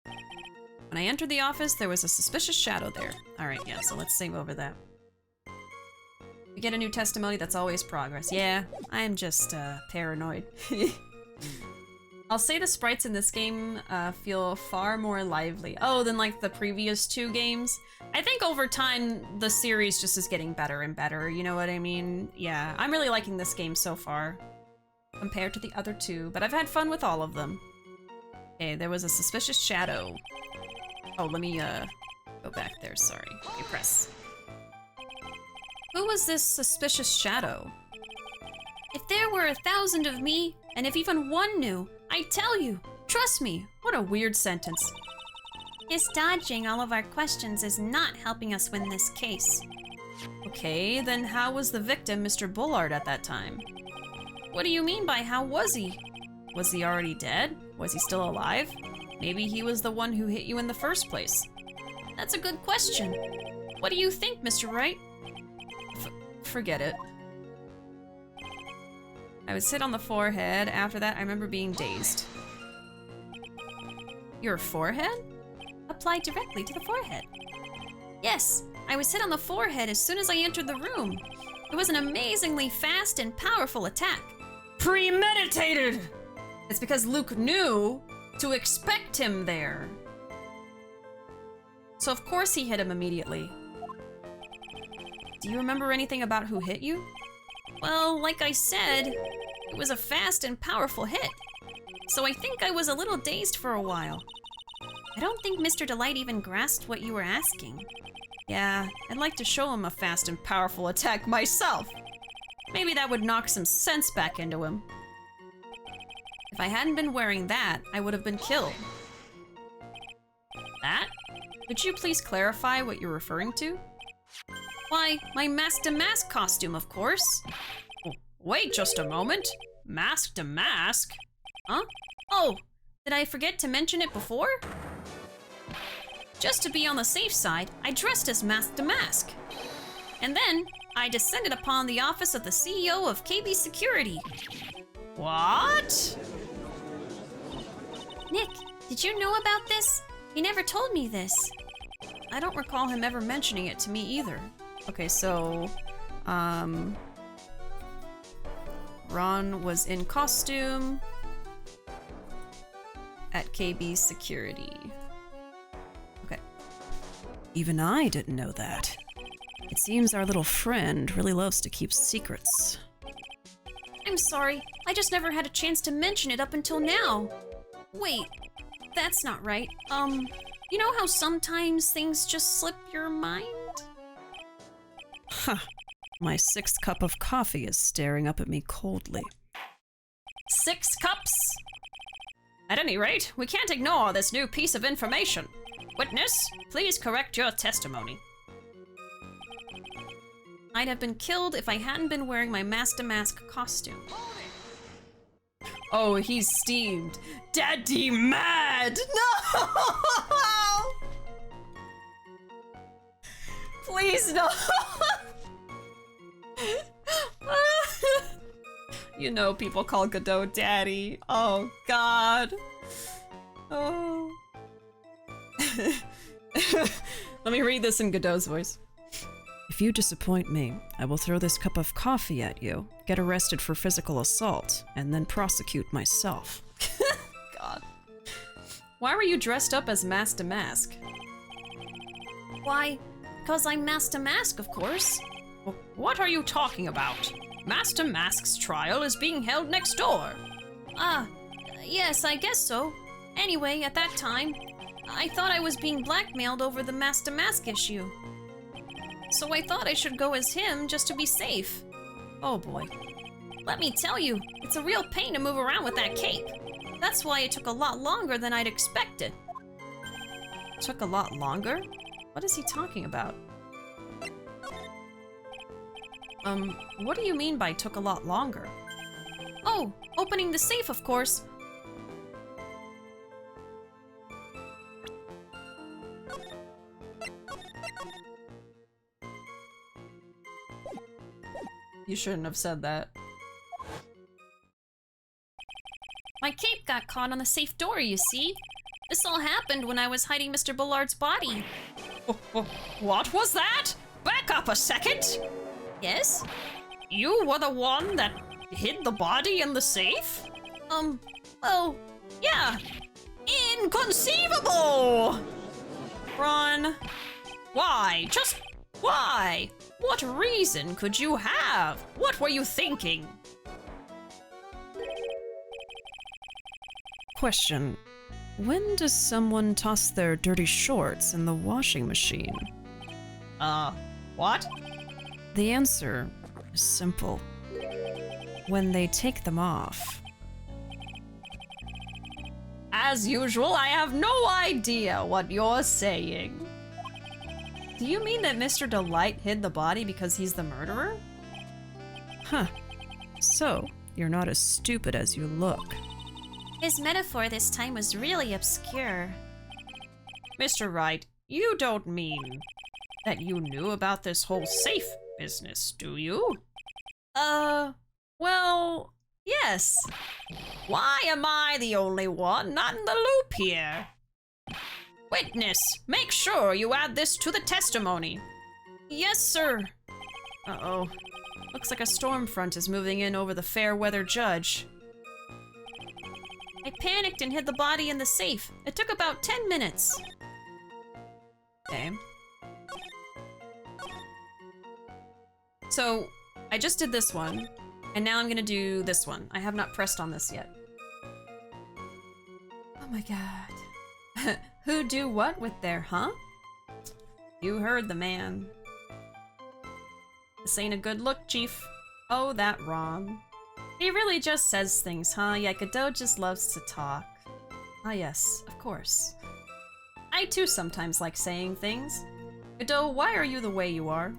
When I entered the office, there was a suspicious shadow there. Alright, yeah, so let's save over that. We get a new testimony, that's always progress. Yeah, I'm just, paranoid. I'll say the sprites in this game feel far more lively. Oh, than like the previous two games. I think over time, the series just is getting better and better, you know what I mean? Yeah, I'm really liking this game so far, compared to the other two, but I've had fun with all of them. Okay, there was a suspicious shadow. Oh, let me, go back there, sorry. Okay, press. Who was this suspicious shadow? If there were 1,000 of me, and if even one knew, I tell you, trust me. What a weird sentence. His dodging all of our questions is not helping us win this case. Okay, then how was the victim Mr. Bullard at that time? What do you mean by how was he? Was he already dead? Was he still alive? Maybe he was the one who hit you in the first place. That's a good question. What do you think, Mr. Wright? Forget it. I was hit on the forehead. After that, I remember being dazed. Your forehead? Applied directly to the forehead. Yes, I was hit on the forehead as soon as I entered the room. It was an amazingly fast and powerful attack. Premeditated! It's because Luke knew to expect him there. So of course he hit him immediately. Do you remember anything about who hit you? Well, like I said, it was a fast and powerful hit. So I think I was a little dazed for a while. I don't think Mr. Delight even grasped what you were asking. Yeah, I'd like to show him a fast and powerful attack myself. Maybe that would knock some sense back into him. If I hadn't been wearing that, I would have been killed. That? Could you please clarify what you're referring to? Why, my mask to mask costume, of course. Wait just a moment. Mask to mask? Huh? Oh, did I forget to mention it before? Just to be on the safe side, I dressed as Mask to Mask. And then, I descended upon the office of the CEO of KB Security. What? Nick, did you know about this? He never told me this. I don't recall him ever mentioning it to me either. Okay, so, Ron was in costume at KB Security. Okay. Even I didn't know that. It seems our little friend really loves to keep secrets. I'm sorry, I just never had a chance to mention it up until now. Wait, that's not right. You know how sometimes things just slip your mind? Huh. My 6th cup of coffee is staring up at me coldly. 6 cups? At any rate, we can't ignore this new piece of information. Witness, please correct your testimony. I'd have been killed if I hadn't been wearing my Mask to Mask costume. Oh, he's steamed. Daddy mad! No! Please no! You know people call Godot daddy. Oh god. Oh. Let me read this in Godot's voice. If you disappoint me, I will throw this cup of coffee at you, get arrested for physical assault, and then prosecute myself. God. Why were you dressed up as Mask to Mask? Why, because I'm Mask to Mask, of course. What are you talking about? Mask to Mask's trial is being held next door. Yes, I guess so. Anyway, at that time, I thought I was being blackmailed over the Mask to Mask issue. So I thought I should go as him just to be safe. Oh boy. Let me tell you, it's a real pain to move around with that cape. That's why it took a lot longer than I'd expected. Took a lot longer? What is he talking about? What do you mean by took a lot longer? Oh, opening the safe, of course. You shouldn't have said that. My cape got caught on the safe door, you see? This all happened when I was hiding Mr. Bullard's body. What was that? Back up a second! Yes? You were the one that hid the body in the safe? Well, yeah. Inconceivable! Ron, why? Just why? What reason could you have? What were you thinking? Question. When does someone toss their dirty shorts in the washing machine? What? The answer is simple. When they take them off. As usual, I have no idea what you're saying. Do you mean that Mr. Delight hid the body because he's the murderer? Huh. So, you're not as stupid as you look. His metaphor this time was really obscure. Mr. Wright, you don't mean that you knew about this whole safe business, do you? Well, yes. Why am I the only one not in the loop here? Witness, make sure you add this to the testimony. Yes, sir. Uh-oh. Looks like a storm front is moving in over the fair weather judge. I panicked and hid the body in the safe. It took about 10 minutes. Okay. So, I just did this one, and now I'm gonna do this one. I have not pressed on this yet. Oh my god. Who do what with their, huh? You heard the man. This ain't a good look, Chief. Oh, that wrong. He really just says things, huh? Yakudo just loves to talk. Ah yes, of course. I too sometimes like saying things. Yakudo, why are you the way you are?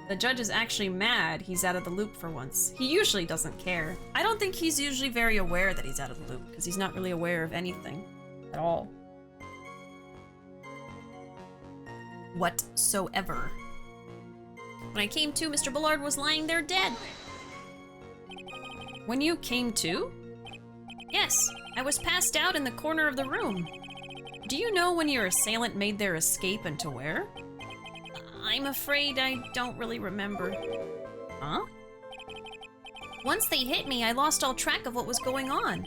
The judge is actually mad he's out of the loop for once. He usually doesn't care. I don't think he's usually very aware that he's out of the loop, because he's not really aware of anything at all. Whatsoever. When I came to, Mr. Bullard was lying there dead. When you came to? Yes, I was passed out in the corner of the room. Do you know when your assailant made their escape and to where? I'm afraid I don't really remember. Huh? Once they hit me, I lost all track of what was going on.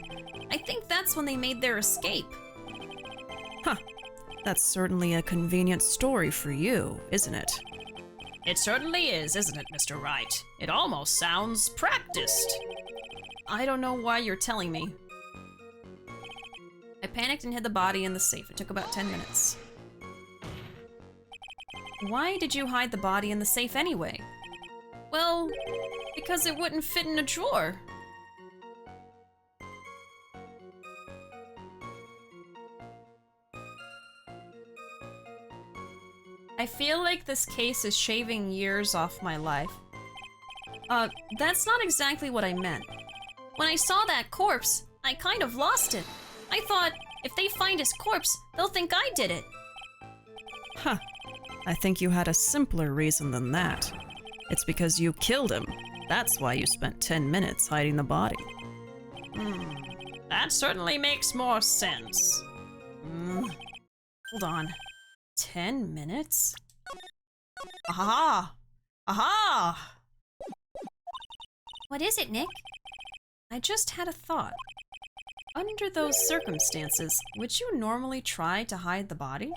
I think that's when they made their escape. Huh. That's certainly a convenient story for you, isn't it? It certainly is, isn't it, Mr. Wright? It almost sounds practiced. I don't know why you're telling me. I panicked and hid the body in the safe. It took about 10 minutes. Why did you hide the body in the safe anyway? Well, because it wouldn't fit in a drawer. I feel like this case is shaving years off my life. That's not exactly what I meant. When I saw that corpse, I kind of lost it. I thought, if they find his corpse, they'll think I did it. Huh. I think you had a simpler reason than that. It's because you killed him. That's why you spent 10 minutes hiding the body. That certainly makes more sense. Hold on. 10 minutes? Aha! Aha! What is it, Nick? I just had a thought. Under those circumstances, would you normally try to hide the body?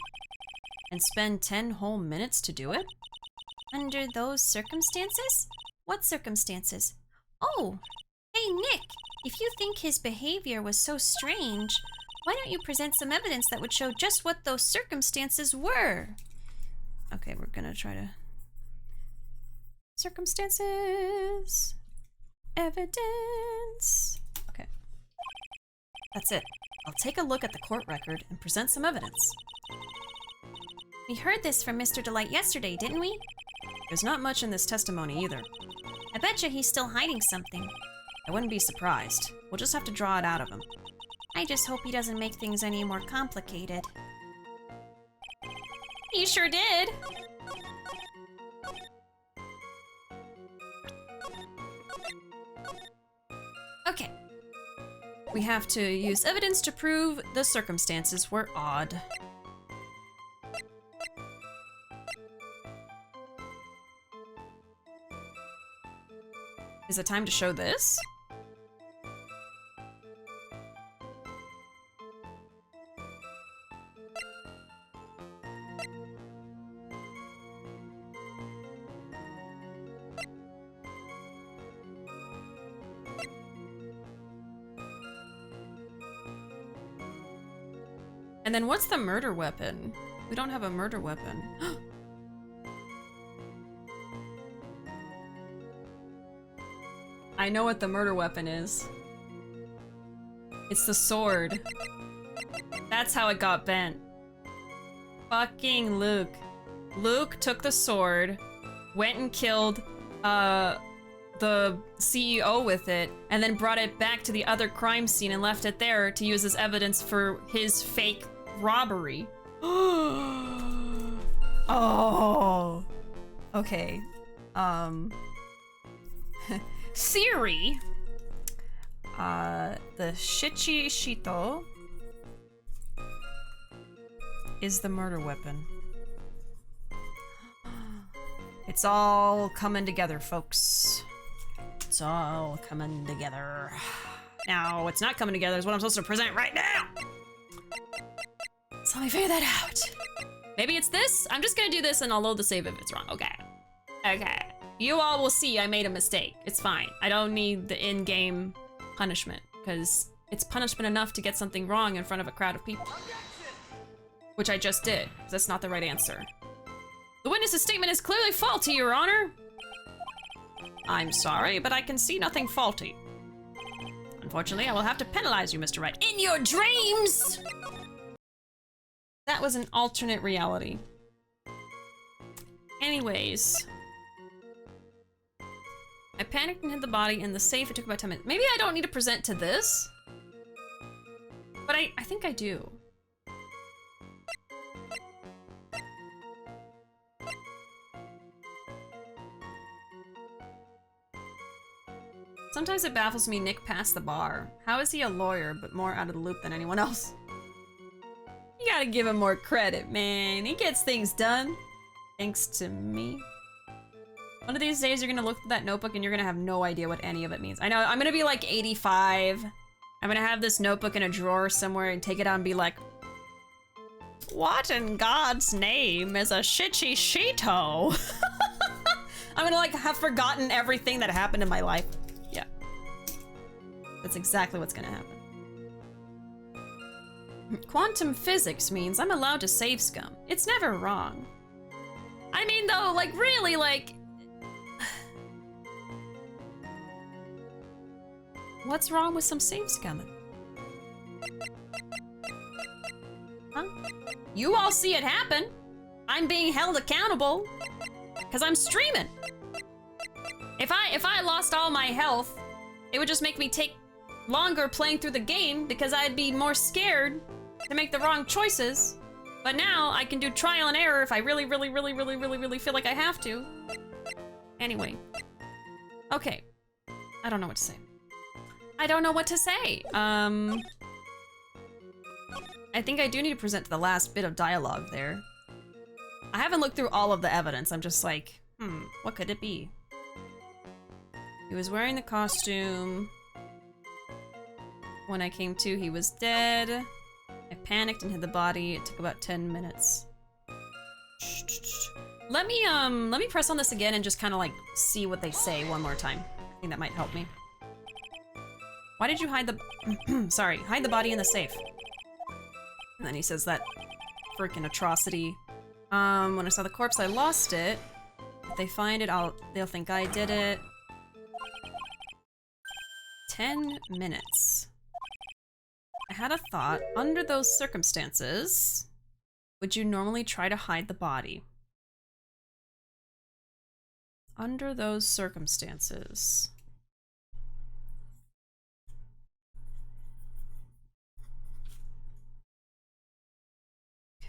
And spend 10 whole minutes to do it? Under those circumstances? What circumstances? Oh, hey Nick, if you think his behavior was so strange, why don't you present some evidence that would show just what those circumstances were? Okay, we're gonna try to... Circumstances... Evidence... Okay. That's it. I'll take a look at the court record and present some evidence. We heard this from Mr. Delight yesterday, didn't we? There's not much in this testimony either. I betcha he's still hiding something. I wouldn't be surprised. We'll just have to draw it out of him. I just hope he doesn't make things any more complicated. He sure did! Okay. We have to use evidence to prove the circumstances were odd. Is it time to show this? And then what's the murder weapon? We don't have a murder weapon. I know what the murder weapon is. It's the sword. That's how it got bent. Fucking Luke. Luke took the sword, went and killed the CEO with it, and then brought it back to the other crime scene and left it there to use as evidence for his fake robbery. Oh. Okay. Theory. The Shichi Shito is the murder weapon. It's all coming together, folks. It's all coming together. Now, what's not coming together is what I'm supposed to present right now. So let me figure that out. Maybe it's this? I'm just gonna do this and I'll load the save if it's wrong. Okay. Okay. You all will see I made a mistake. It's fine. I don't need the in-game punishment, because it's punishment enough to get something wrong in front of a crowd of people. Which I just did, because that's not the right answer. The witness's statement is clearly faulty, Your Honor. I'm sorry, but I can see nothing faulty. Unfortunately, I will have to penalize you, Mr. Wright. In your dreams! That was an alternate reality. Anyways. I panicked and hid the body in the safe. It took about 10 minutes. Maybe I don't need to present to this? But I think I do. Sometimes it baffles me Nick passed the bar. How is he a lawyer, but more out of the loop than anyone else? You gotta give him more credit, man. He gets things done. Thanks to me. One of these days you're gonna look at that notebook and you're gonna have no idea what any of it means. I know, I'm gonna be like 85. I'm gonna have this notebook in a drawer somewhere and take it out and be like, what in God's name is a Shichi Shito? I'm gonna like have forgotten everything that happened in my life. Yeah. That's exactly what's gonna happen. Quantum physics means I'm allowed to save scum. It's never wrong. I mean though, like really, like... What's wrong with some save scumming? Huh? You all see it happen. I'm being held accountable because I'm streaming. If I lost all my health, it would just make me take longer playing through the game because I'd be more scared to make the wrong choices. But now I can do trial and error if I really feel like I have to. Anyway. Okay. I don't know what to say. I don't know what to say. I think I do need to present to the last bit of dialogue there. I haven't looked through all of the evidence. I'm just like, what could it be? He was wearing the costume. When I came to, he was dead. I panicked and hid the body. It took about 10 minutes. Let me press on this again and just kind of like see what they say one more time. I think that might help me. Why did you hide the... Sorry, hide the body in the safe. And then he says that freaking atrocity. When I saw the corpse, I lost it. If they find it, they'll think I did it. 10 minutes. I had a thought. Under those circumstances, would you normally try to hide the body? Under those circumstances.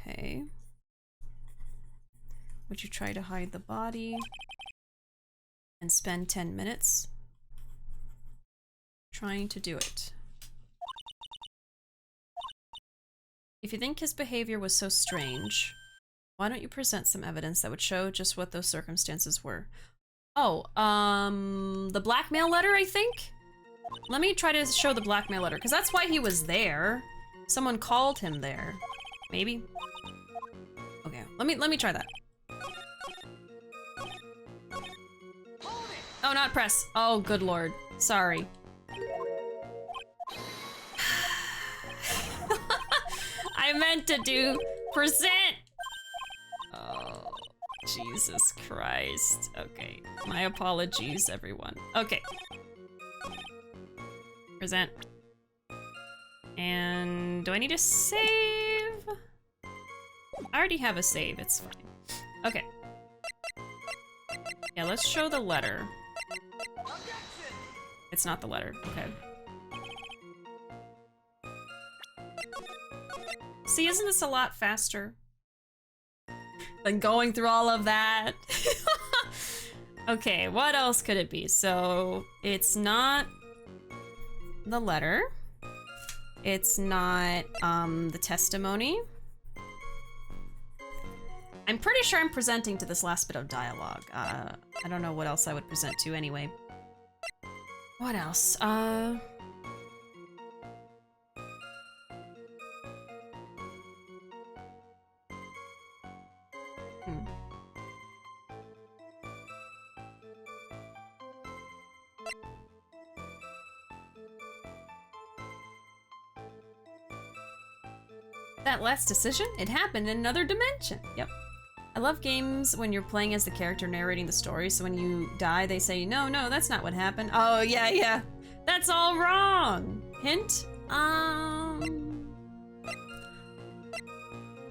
Okay. Would you try to hide the body and spend 10 minutes trying to do it? If you think his behavior was so strange, why don't you present some evidence that would show just what those circumstances were? Oh, the blackmail letter, I think? Let me try to show the blackmail letter, because that's why he was there. Someone called him there. Maybe? Okay, let me try that. Oh, not press. Oh, good lord. Sorry. I meant to do present. Oh, Jesus Christ. Okay, my apologies, everyone. Okay. Present. And do I need to save? I already have a save, it's fine. Okay. Yeah, let's show the letter. It's not the letter, okay. See, isn't this a lot faster than going through all of that? Okay, what else could it be? So, it's not the letter. It's not, the testimony. I'm pretty sure I'm presenting to this last bit of dialogue. I don't know what else I would present to anyway. What else? That last decision? It happened in another dimension. Yep. I love games when you're playing as the character narrating the story, so when you die, they say, no, that's not what happened. Oh, yeah. That's all wrong. Hint?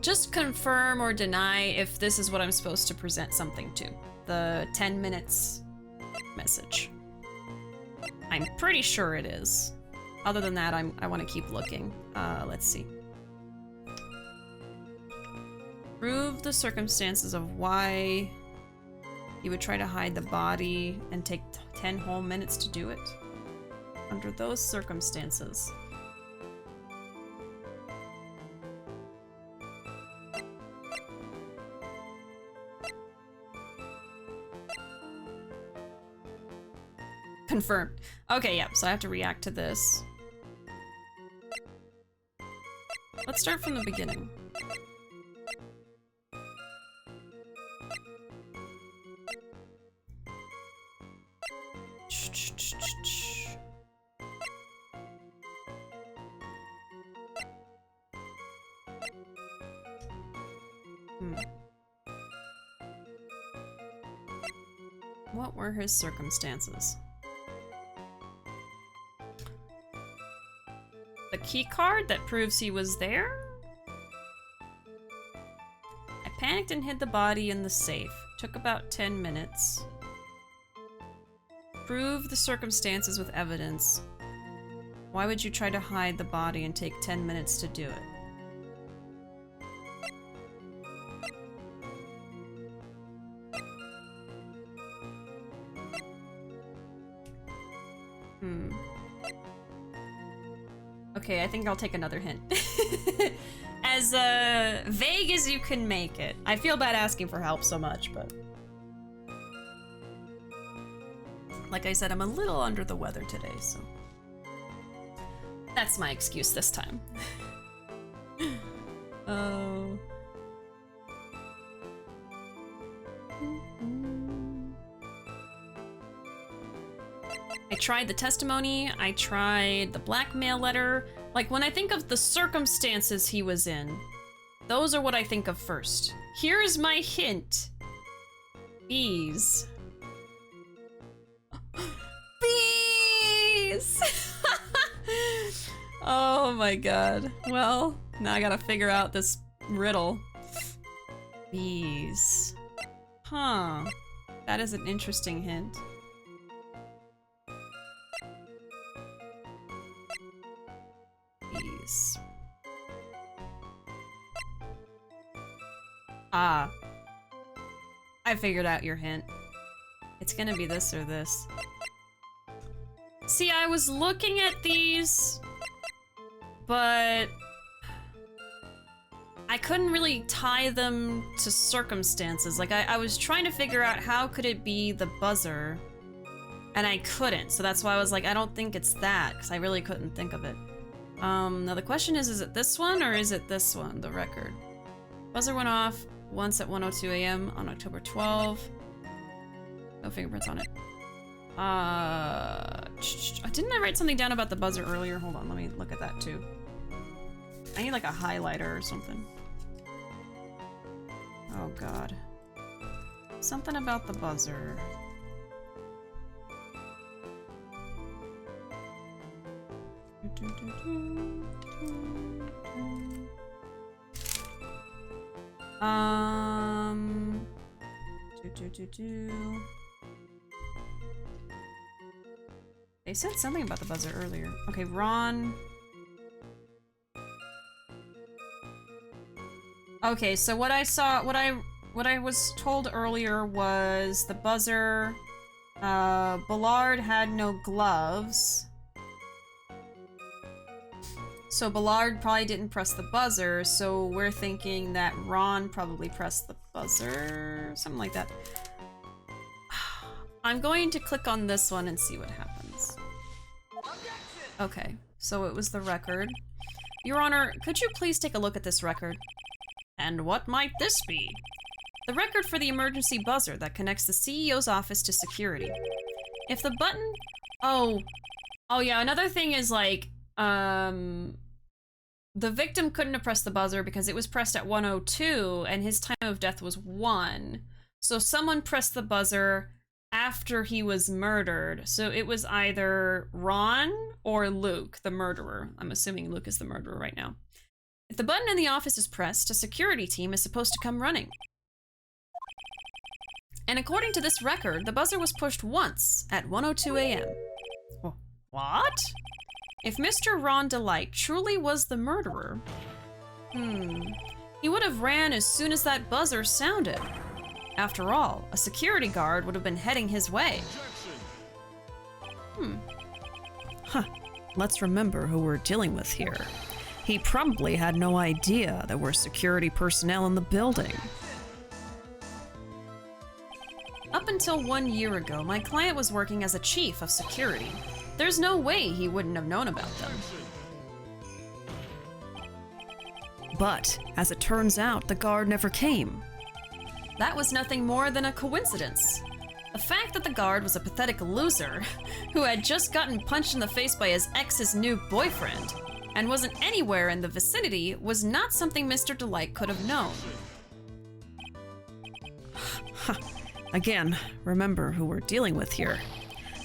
Just confirm or deny if this is what I'm supposed to present something to. The 10 minutes message. I'm pretty sure it is. Other than that, I want to keep looking. Let's see. Prove the circumstances of why you would try to hide the body and take 10 whole minutes to do it. Under those circumstances. Confirmed. Okay, yeah, so I have to react to this. Let's start from the beginning. What were his circumstances? The key card that proves he was there? I panicked and hid the body in the safe. Took about 10 minutes. Prove the circumstances with evidence. Why would you try to hide the body and take 10 minutes to do it? Okay, I think I'll take another hint. As vague as you can make it. I feel bad asking for help so much, but... Like I said, I'm a little under the weather today, so... That's my excuse this time. Oh... I tried the testimony, I tried the blackmail letter. Like, when I think of the circumstances he was in, those are what I think of first. Here's my hint. Bees. Bees! Oh my god. Well, now I gotta figure out this riddle. Bees. Huh. That is an interesting hint. Bees. Ah. I figured out your hint. It's gonna be this or this. See, I was looking at these, but I couldn't really tie them to circumstances. Like, I was trying to figure out how could it be the buzzer, and I couldn't. So that's why I was like, I don't think it's that, because I really couldn't think of it. Now the question is it this one or is it this one, the record? Buzzer went off once at 1:02 a.m. on October 12. No fingerprints on it. Didn't I write something down about the buzzer earlier? Hold on, let me look at that too. I need like a highlighter or something. Oh god. Something about the buzzer. They said something about the buzzer earlier. Okay, Ron. Okay, so what I saw, what I was told earlier was the buzzer, Ballard had no gloves. So Ballard probably didn't press the buzzer, so we're thinking that Ron probably pressed the buzzer, something like that. I'm going to click on this one and see what happens. Okay, so it was the record. Your Honor, could you please take a look at this record? And what might this be? The record for the emergency buzzer that connects the CEO's office to security. If the button... Oh yeah, another thing is like, the victim couldn't have pressed the buzzer because it was pressed at 1:02 and his time of death was 1. So someone pressed the buzzer after he was murdered. So it was either Ron or Luke, the murderer. I'm assuming Luke is the murderer right now. If the button in the office is pressed, a security team is supposed to come running. And according to this record, the buzzer was pushed once at 1:02 a.m. What? If Mr. Ron Delight truly was the murderer, he would have ran as soon as that buzzer sounded. After all, a security guard would have been heading his way. Let's remember who we're dealing with here. He probably had no idea there were security personnel in the building. Up until 1 year ago, my client was working as a chief of security. There's no way he wouldn't have known about them. But, as it turns out, the guard never came. That was nothing more than a coincidence. The fact that the guard was a pathetic loser who had just gotten punched in the face by his ex's new boyfriend and wasn't anywhere in the vicinity was not something Mr. Delight could have known. Again, remember who we're dealing with here.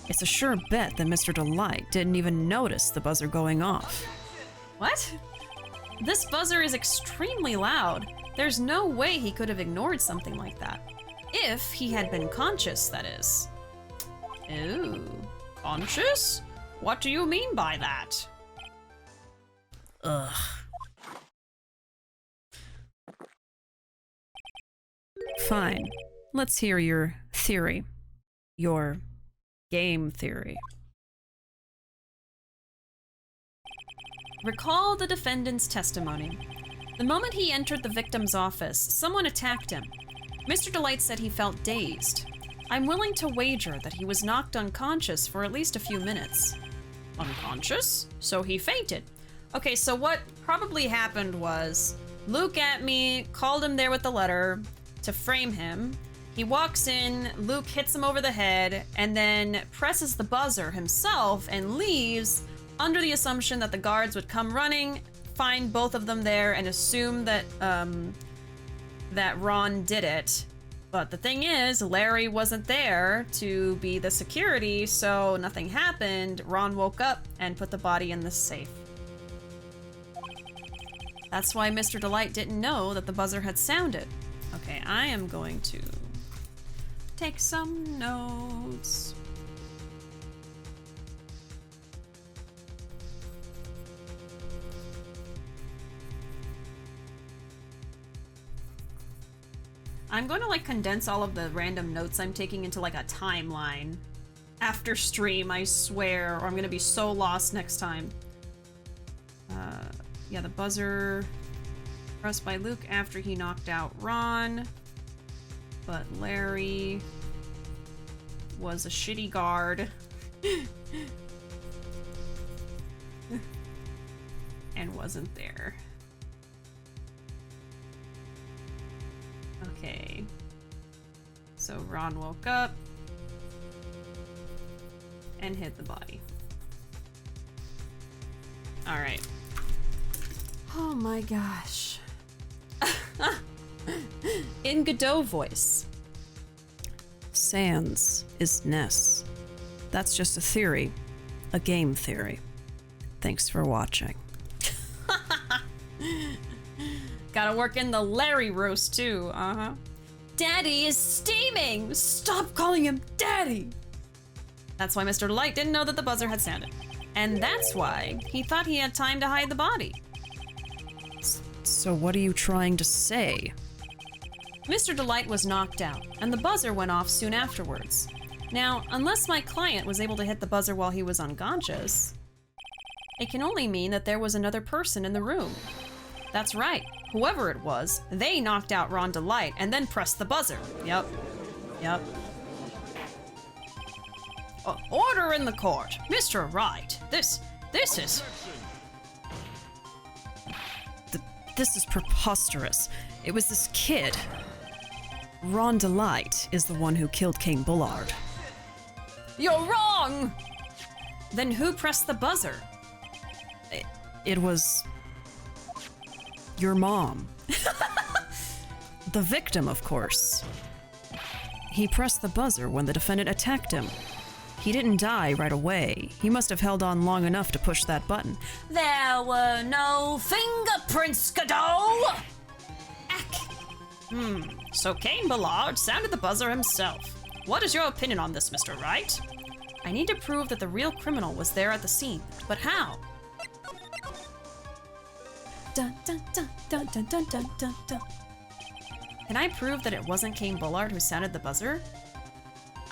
It's a sure bet that Mr. Delight didn't even notice the buzzer going off. What? This buzzer is extremely loud. There's no way he could have ignored something like that. If he had been conscious, that is. Ooh, conscious? What do you mean by that? Ugh. Fine. Let's hear your theory. Your game theory. Recall the defendant's testimony. The moment he entered the victim's office, someone attacked him. Mr. Delight said he felt dazed. I'm willing to wager that he was knocked unconscious for at least a few minutes. Unconscious? So he fainted. Okay, so what probably happened was Luke at me called him there with the letter to frame him. He walks in, Luke hits him over the head, and then presses the buzzer himself and leaves under the assumption that the guards would come running, find both of them there, and assume that that Ron did it. But the thing is, Larry wasn't there to be the security, so nothing happened. Ron woke up and put the body in the safe. That's why Mr. Delight didn't know that the buzzer had sounded. Okay, I am going to take some notes. I'm going to like condense all of the random notes I'm taking into like a timeline after stream, I swear, or I'm going to be so lost next time. Yeah, the buzzer pressed by Luke after he knocked out Ron, but Larry was a shitty guard and wasn't there. Okay, so Ron woke up and hit the body. All right. Oh my gosh. In Godot voice. Sans is Ness. That's just a theory. A game theory. Thanks for watching. Gotta work in the Larry roast too, uh-huh. Daddy is steaming! Stop calling him Daddy! That's why Mr. Light didn't know that the buzzer had sounded. And that's why he thought he had time to hide the body. So what are you trying to say? Mr. Delight was knocked out, and the buzzer went off soon afterwards. Now, unless my client was able to hit the buzzer while he was unconscious, it can only mean that there was another person in the room. That's right, whoever it was, they knocked out Ron Delight and then pressed the buzzer. Yep. Order in the court. Mr. Wright, this is... This is preposterous. It was this kid. Ron Delight is the one who killed King Bullard. You're wrong! Then who pressed the buzzer? It was... your mom. The victim, of course. He pressed the buzzer when the defendant attacked him. He didn't die right away. He must have held on long enough to push that button. There were no fingerprints, Godot! So Cain Bullard sounded the buzzer himself. What is your opinion on this, Mr. Wright? I need to prove that the real criminal was there at the scene, but how? Dun dun dun dun dun dun dun dun dun. Can I prove that it wasn't Cain Bullard who sounded the buzzer?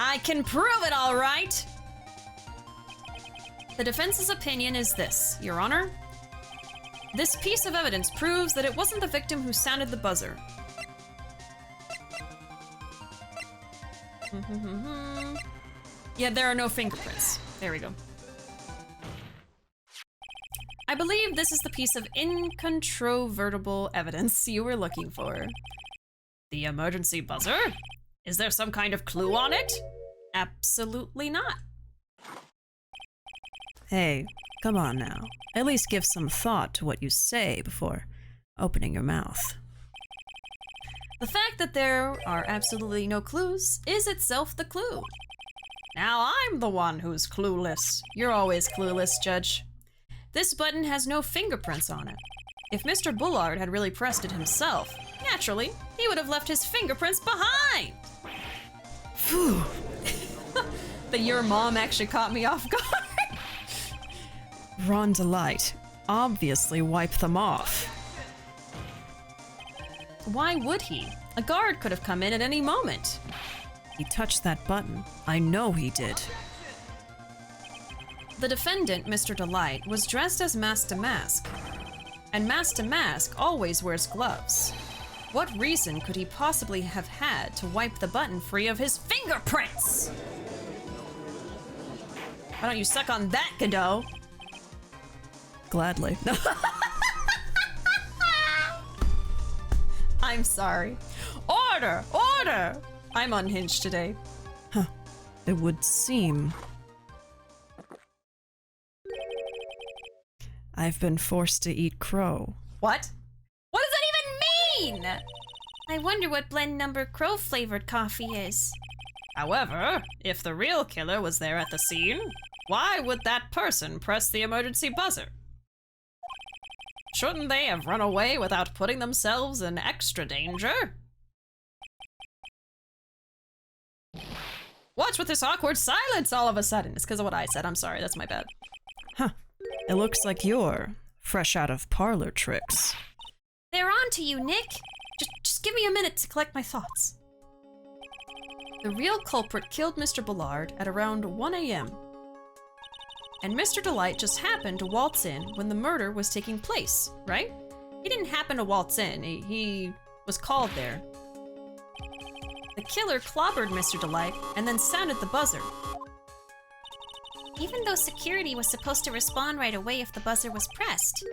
I can prove it, all right! The defense's opinion is this, Your Honor. This piece of evidence proves that it wasn't the victim who sounded the buzzer. Yeah, there are no fingerprints. There we go. I believe this is the piece of incontrovertible evidence you were looking for. The emergency buzzer? Is there some kind of clue on it? Absolutely not. Hey, come on now. At least give some thought to what you say before opening your mouth. The fact that there are absolutely no clues is itself the clue. Now I'm the one who's clueless. You're always clueless, Judge. This button has no fingerprints on it. If Mr. Bullard had really pressed it himself, naturally, he would have left his fingerprints behind. Phew. But your mom actually caught me off guard. Ron Delight obviously wiped them off. Why would he? A guard could have come in at any moment. He touched that button. I know he did. The defendant, Mr. Delight, was dressed as Mask to Mask. And Mask to Mask always wears gloves. What reason could he possibly have had to wipe the button free of his fingerprints? Why don't you suck on that, Godot? Gladly. I'm sorry. Order! Order! I'm unhinged today. Huh. It would seem. I've been forced to eat crow. What? What does that even mean? I wonder what blend number crow flavored coffee is. However, if the real killer was there at the scene, why would that person press the emergency buzzer? Shouldn't they have run away without putting themselves in extra danger? What's with this awkward silence all of a sudden? It's because of what I said. I'm sorry, that's my bad. Huh. It looks like you're fresh out of parlor tricks. They're on to you, Nick. Just give me a minute to collect my thoughts. The real culprit killed Mr. Bullard at around 1 a.m. And Mr. Delight just happened to waltz in when the murder was taking place, right? He didn't happen to waltz in, he was called there. The killer clobbered Mr. Delight and then sounded the buzzer. Even though security was supposed to respond right away if the buzzer was pressed.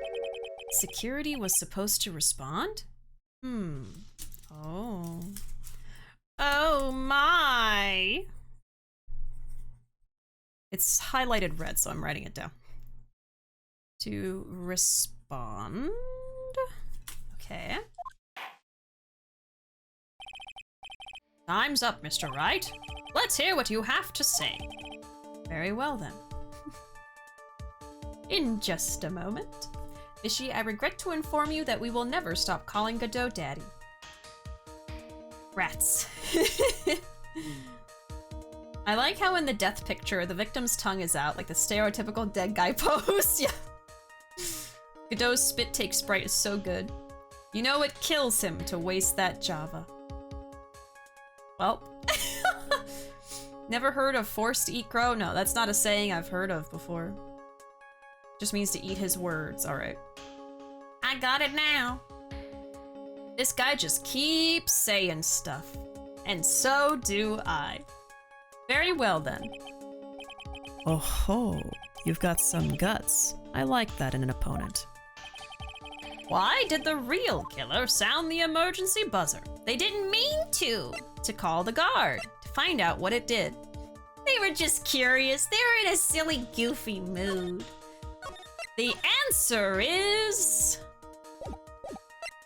Security was supposed to respond? Oh. Oh my! It's highlighted red, so I'm writing it down. To respond. Okay. Time's up, Mr. Wright. Let's hear what you have to say. Very well, then. In just a moment. Bishi, I regret to inform you that we will never stop calling Godot Daddy. Rats. I like how in the death picture, the victim's tongue is out, like the stereotypical dead guy pose. Yeah. Godot's spit take sprite is so good. You know it kills him to waste that Java. Well. Never heard of forced to eat crow? No, that's not a saying I've heard of before. Just means to eat his words, alright. I got it now. This guy just keeps saying stuff. And so do I. Very well then. Oh ho, you've got some guts. I like that in an opponent. Why did the real killer sound the emergency buzzer? They didn't mean to. To call the guard, to find out what it did. They were just curious. They were in a silly, goofy mood. The answer is...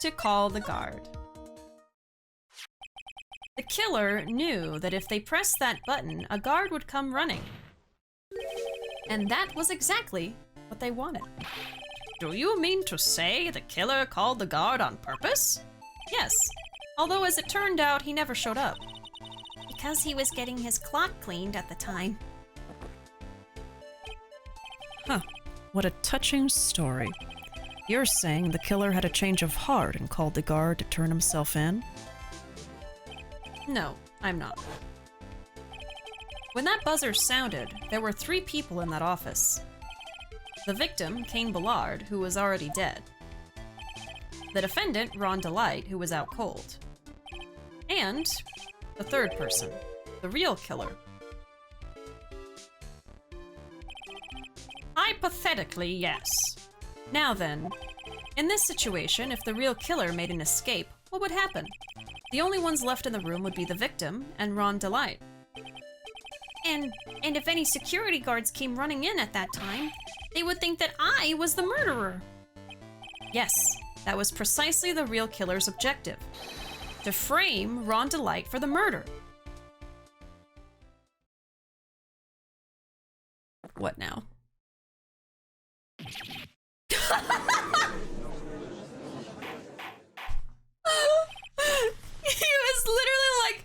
to call the guard. The killer knew that if they pressed that button, a guard would come running. And that was exactly what they wanted. Do you mean to say the killer called the guard on purpose? Yes, although as it turned out, he never showed up. Because he was getting his clock cleaned at the time. Huh, what a touching story. You're saying the killer had a change of heart and called the guard to turn himself in? No, I'm not. When that buzzer sounded, there were 3 people in that office. The victim, Cain Ballard, who was already dead. The defendant, Ron Delight, who was out cold. And the 3rd person, the real killer. Hypothetically, yes. Now then, in this situation, if the real killer made an escape, what would happen? The only ones left in the room would be the victim and Ron Delight. And if any security guards came running in at that time, they would think that I was the murderer. Yes, that was precisely the real killer's objective. To frame Ron Delight for the murder. What now? He was literally like,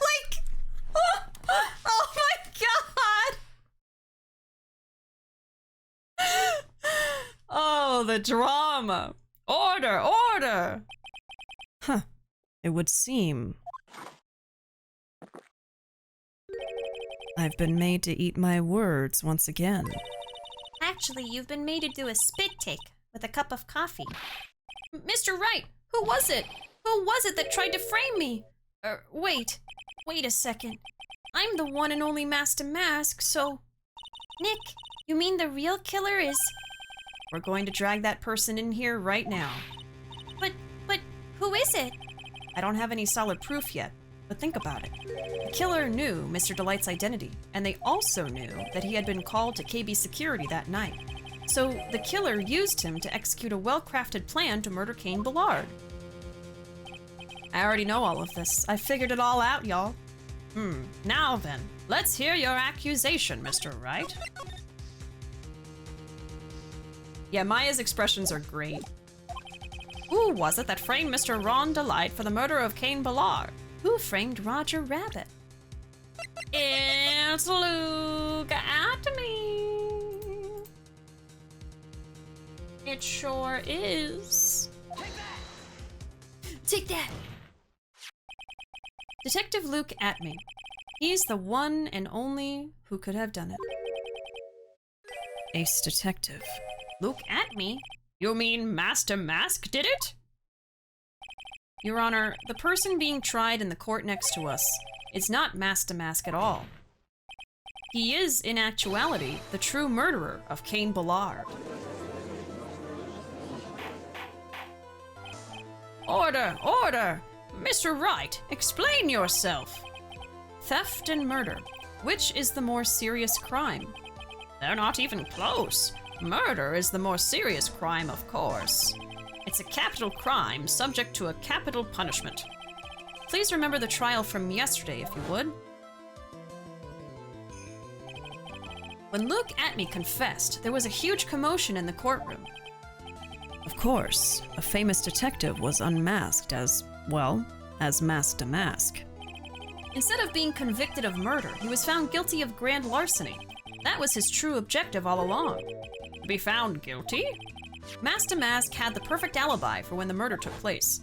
like, oh my god! Oh, the drama. Order, order! Huh, it would seem. I've been made to eat my words once again. Actually, you've been made to do a spit take with a cup of coffee. Mr. Wright, who was it? Who was it that tried to frame me? Wait a second. I'm the one and only Master Mask, so... Nick, you mean the real killer is... We're going to drag that person in here right now. But who is it? I don't have any solid proof yet, but think about it. The killer knew Mr. Delight's identity, and they also knew that he had been called to KB security that night. So the killer used him to execute a well-crafted plan to murder Cain Ballard. I already know all of this. I figured it all out, y'all. Now then, let's hear your accusation, Mr. Wright. Yeah, Maya's expressions are great. Who was it that framed Mr. Ron Delight for the murder of Cain Ballard? Who framed Roger Rabbit? It's Luke at me. It sure is. Take that! Detective Luke at me. He's the one and only who could have done it. Ace Detective. Luke at me? You mean Master Mask did it? Your Honor, the person being tried in the court next to us is not Master Mask at all. He is, in actuality, the true murderer of Cain Ballard. Order! Order! Mr. Wright, explain yourself! Theft and murder. Which is the more serious crime? They're not even close. Murder is the more serious crime, of course. It's a capital crime subject to a capital punishment. please remember the trial from yesterday, if you would. When Luke Atme confessed, there was a huge commotion in the courtroom. Of course, a famous detective was unmasked as, well, as masked a mask. Instead of being convicted of murder, he was found guilty of grand larceny. That was his true objective all along. To be found guilty? Mask to Mask had the perfect alibi for when the murder took place.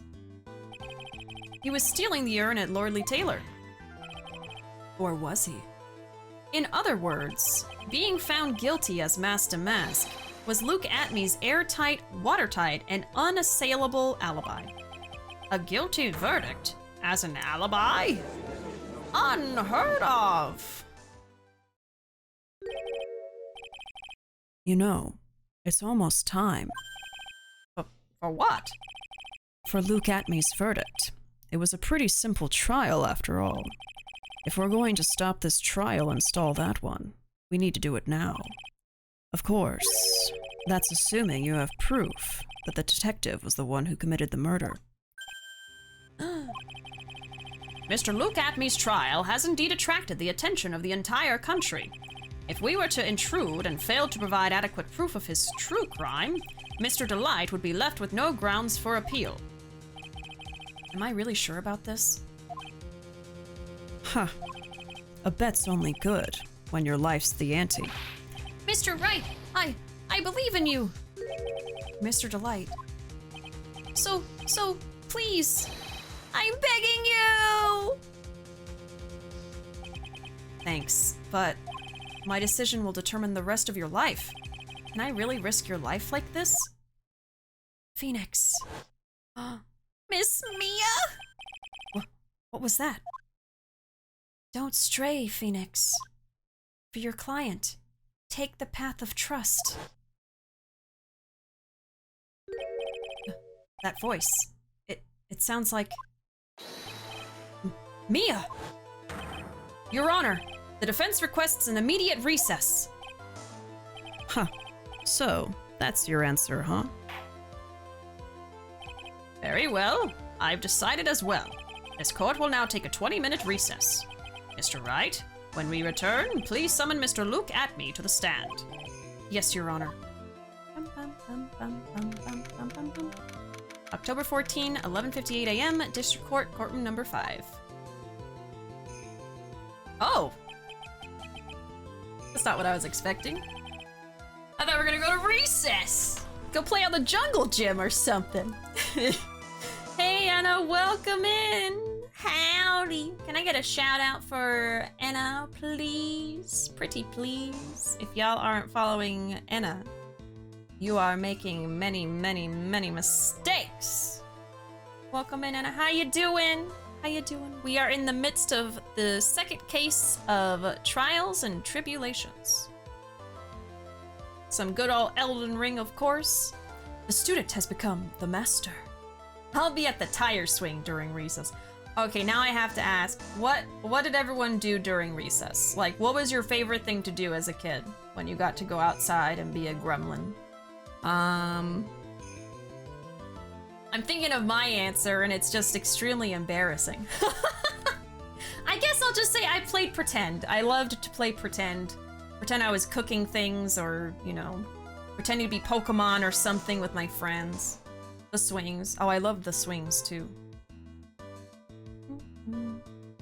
He was stealing the urn at Lordly Taylor. Or was he? In other words, being found guilty as Mask to Mask was Luke Atme's airtight, watertight, and unassailable alibi. A guilty verdict as an alibi? Unheard of! You know, it's almost time. For what? For Luke Atme's verdict. It was a pretty simple trial after all. If we're going to stop this trial and stall that one, we need to do it now. Of course, that's assuming you have proof that the detective was the one who committed the murder. Mr. Luke Atme's trial has indeed attracted the attention of the entire country. If we were to intrude and fail to provide adequate proof of his true crime, Mr. Delight would be left with no grounds for appeal. Am I really sure about this? Huh. A bet's only good when your life's the ante. Mr. Wright, I believe in you. Mr. Delight. So, please, I'm begging you! Thanks, but my decision will determine the rest of your life. Can I really risk your life like this? Phoenix. Miss Mia? What was that? Don't stray, Phoenix. For your client, take the path of trust. That voice. It sounds like... Mia! Your Honor, the defense requests an immediate recess. Huh. So, that's your answer, huh? Very well. I've decided as well. This court will now take a 20-minute recess. Mr. Wright, when we return, please summon Mr. Luke Atme to the stand. Yes, Your Honor. October 14, 11:58 a.m., District Court, Courtroom number 5. Oh! That's not what I was expecting. I thought we were gonna go to recess! Go play on the jungle gym or something. Hey, Anna, welcome in! Howdy! Can I get a shout out for Anna, please? Pretty please. If y'all aren't following Anna, you are making many, many, many mistakes. Welcome in, Anna. How you doing? How you doing? We are in the midst of the second case of Trials and Tribulations. Some good old Elden Ring, of course. The student has become the master. I'll be at the tire swing during recess. Okay, now I have to ask, what did everyone do during recess? Like, what was your favorite thing to do as a kid when you got to go outside and be a gremlin? I'm thinking of my answer, and it's just extremely embarrassing. I guess I'll just say I played pretend. I loved to play pretend. Pretend I was cooking things, or, you know, pretending to be Pokemon or something with my friends. The swings. Oh, I loved the swings, too.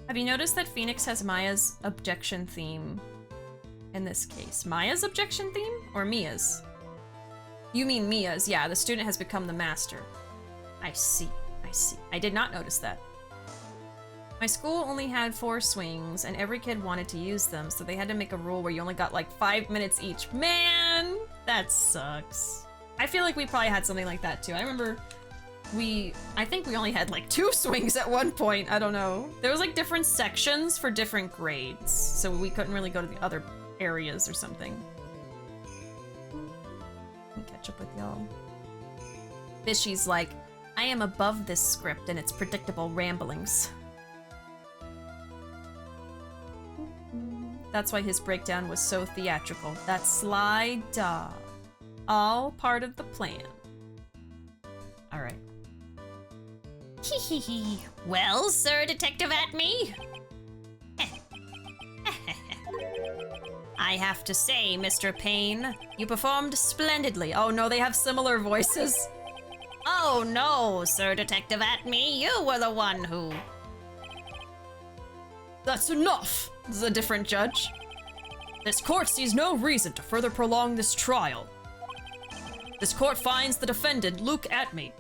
Have you noticed that Phoenix has Maya's objection theme in this case? Maya's objection theme? Or Mia's? You mean Mia's. Yeah, the student has become the master. I see. I see. I did not notice that. My school only had 4 swings, and every kid wanted to use them, so they had to make a rule where you only got like 5 minutes each. Man, that sucks. I feel like we probably had something like that too. I remember I think we only had like 2 swings at one point. I don't know. There was like different sections for different grades, so we couldn't really go to the other areas or something. Let me catch up with y'all. Bishy's like, I am above this script and its predictable ramblings. That's why his breakdown was so theatrical. That sly dog. All part of the plan. Alright. Well, Sir Detective Atme? I have to say, Mr. Payne, you performed splendidly. Oh no, they have similar voices. Oh no, Sir Detective Atme, you were the one who... That's enough! This is a different judge. This court sees no reason to further prolong this trial. This court finds the defendant, Luke Atme.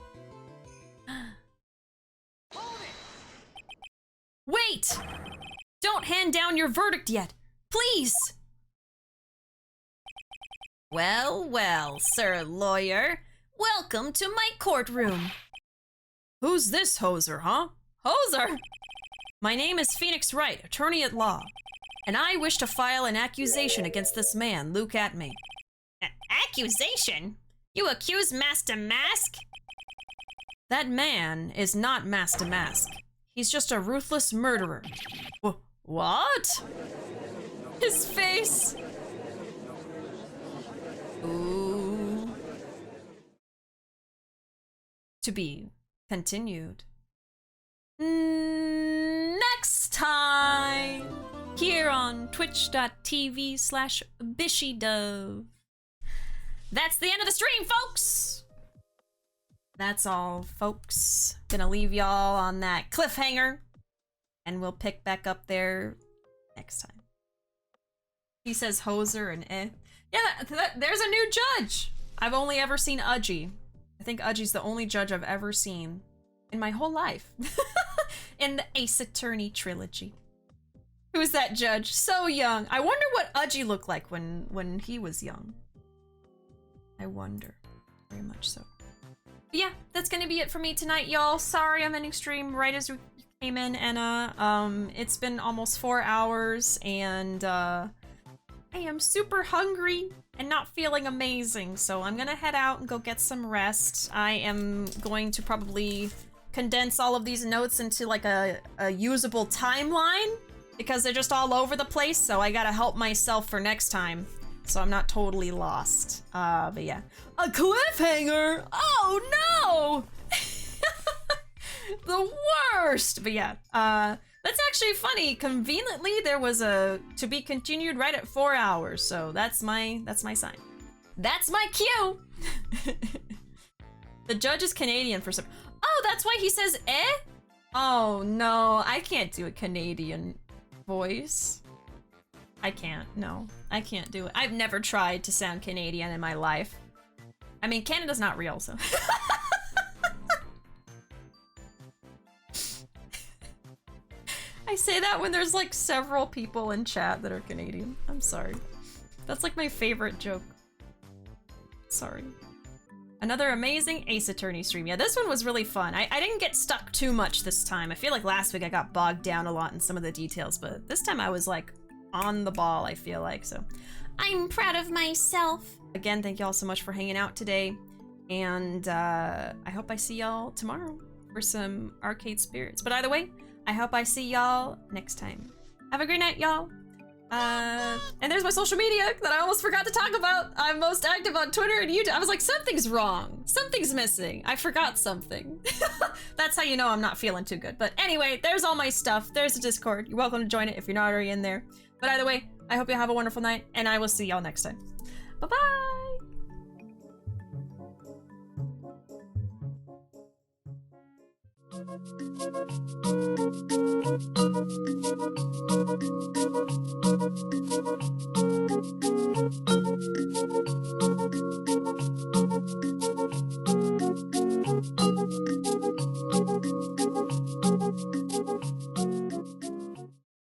Wait! Don't hand down your verdict yet. Please! Well, well, Sir Lawyer. Welcome to my courtroom. Who's this hoser, huh? Hoser! My name is Phoenix Wright, attorney at law, and I wish to file an accusation against this man, Luke Atme. Accusation? You accuse Master Mask? That man is not Master Mask. He's just a ruthless murderer. What? His face! Ooh. To be continued. Next time! Here on twitch.tv/BishiDove. That's the end of the stream, folks! That's all, folks. Gonna leave y'all on that cliffhanger, and we'll pick back up there next time. He says hoser and eh. Yeah, there's a new judge! I've only ever seen Udgy. I think Udgy's the only judge I've ever seen in my whole life. In the Ace Attorney trilogy. Who is that judge? So young. I wonder what Udgy looked like when he was young. I wonder. Very much so. But yeah, that's gonna be it for me tonight, y'all. Sorry I'm ending stream right as we came in, Anna. It's been almost 4 hours, and I am super hungry and not feeling amazing, so I'm gonna head out and go get some rest. I am going to probably condense all of these notes into like a usable timeline, because they're just all over the place, so I gotta help myself for next time, so I'm not totally lost. But yeah. A cliffhanger? Oh no! The worst! But yeah, that's actually funny. Conveniently, there was a to be continued right at 4 hours, so that's my sign. That's my cue! The judge is Canadian for some... Oh, that's why he says eh? Oh no, I can't do a Canadian voice. I can't, no. I can't do it. I've never tried to sound Canadian in my life. I mean, Canada's not real, so... I say that when there's like several people in chat that are Canadian. I'm sorry. That's like my favorite joke. Sorry. Another amazing Ace Attorney stream. Yeah, this one was really fun. I didn't get stuck too much this time. I feel like last week I got bogged down a lot in some of the details, but this time I was like on the ball, I feel like, so. I'm proud of myself. Again, thank y'all so much for hanging out today. And I hope I see y'all tomorrow for some Arcade Spirits. But either way, I hope I see y'all next time. Have a great night, y'all. And there's my social media that I almost forgot to talk about. I'm most active on Twitter and YouTube. I was like, something's wrong. Something's missing. I forgot something. That's how you know I'm not feeling too good. But anyway, there's all my stuff. There's the Discord. You're welcome to join it if you're not already in there. But either way, I hope you have a wonderful night, and I will see y'all next time. Bye-bye!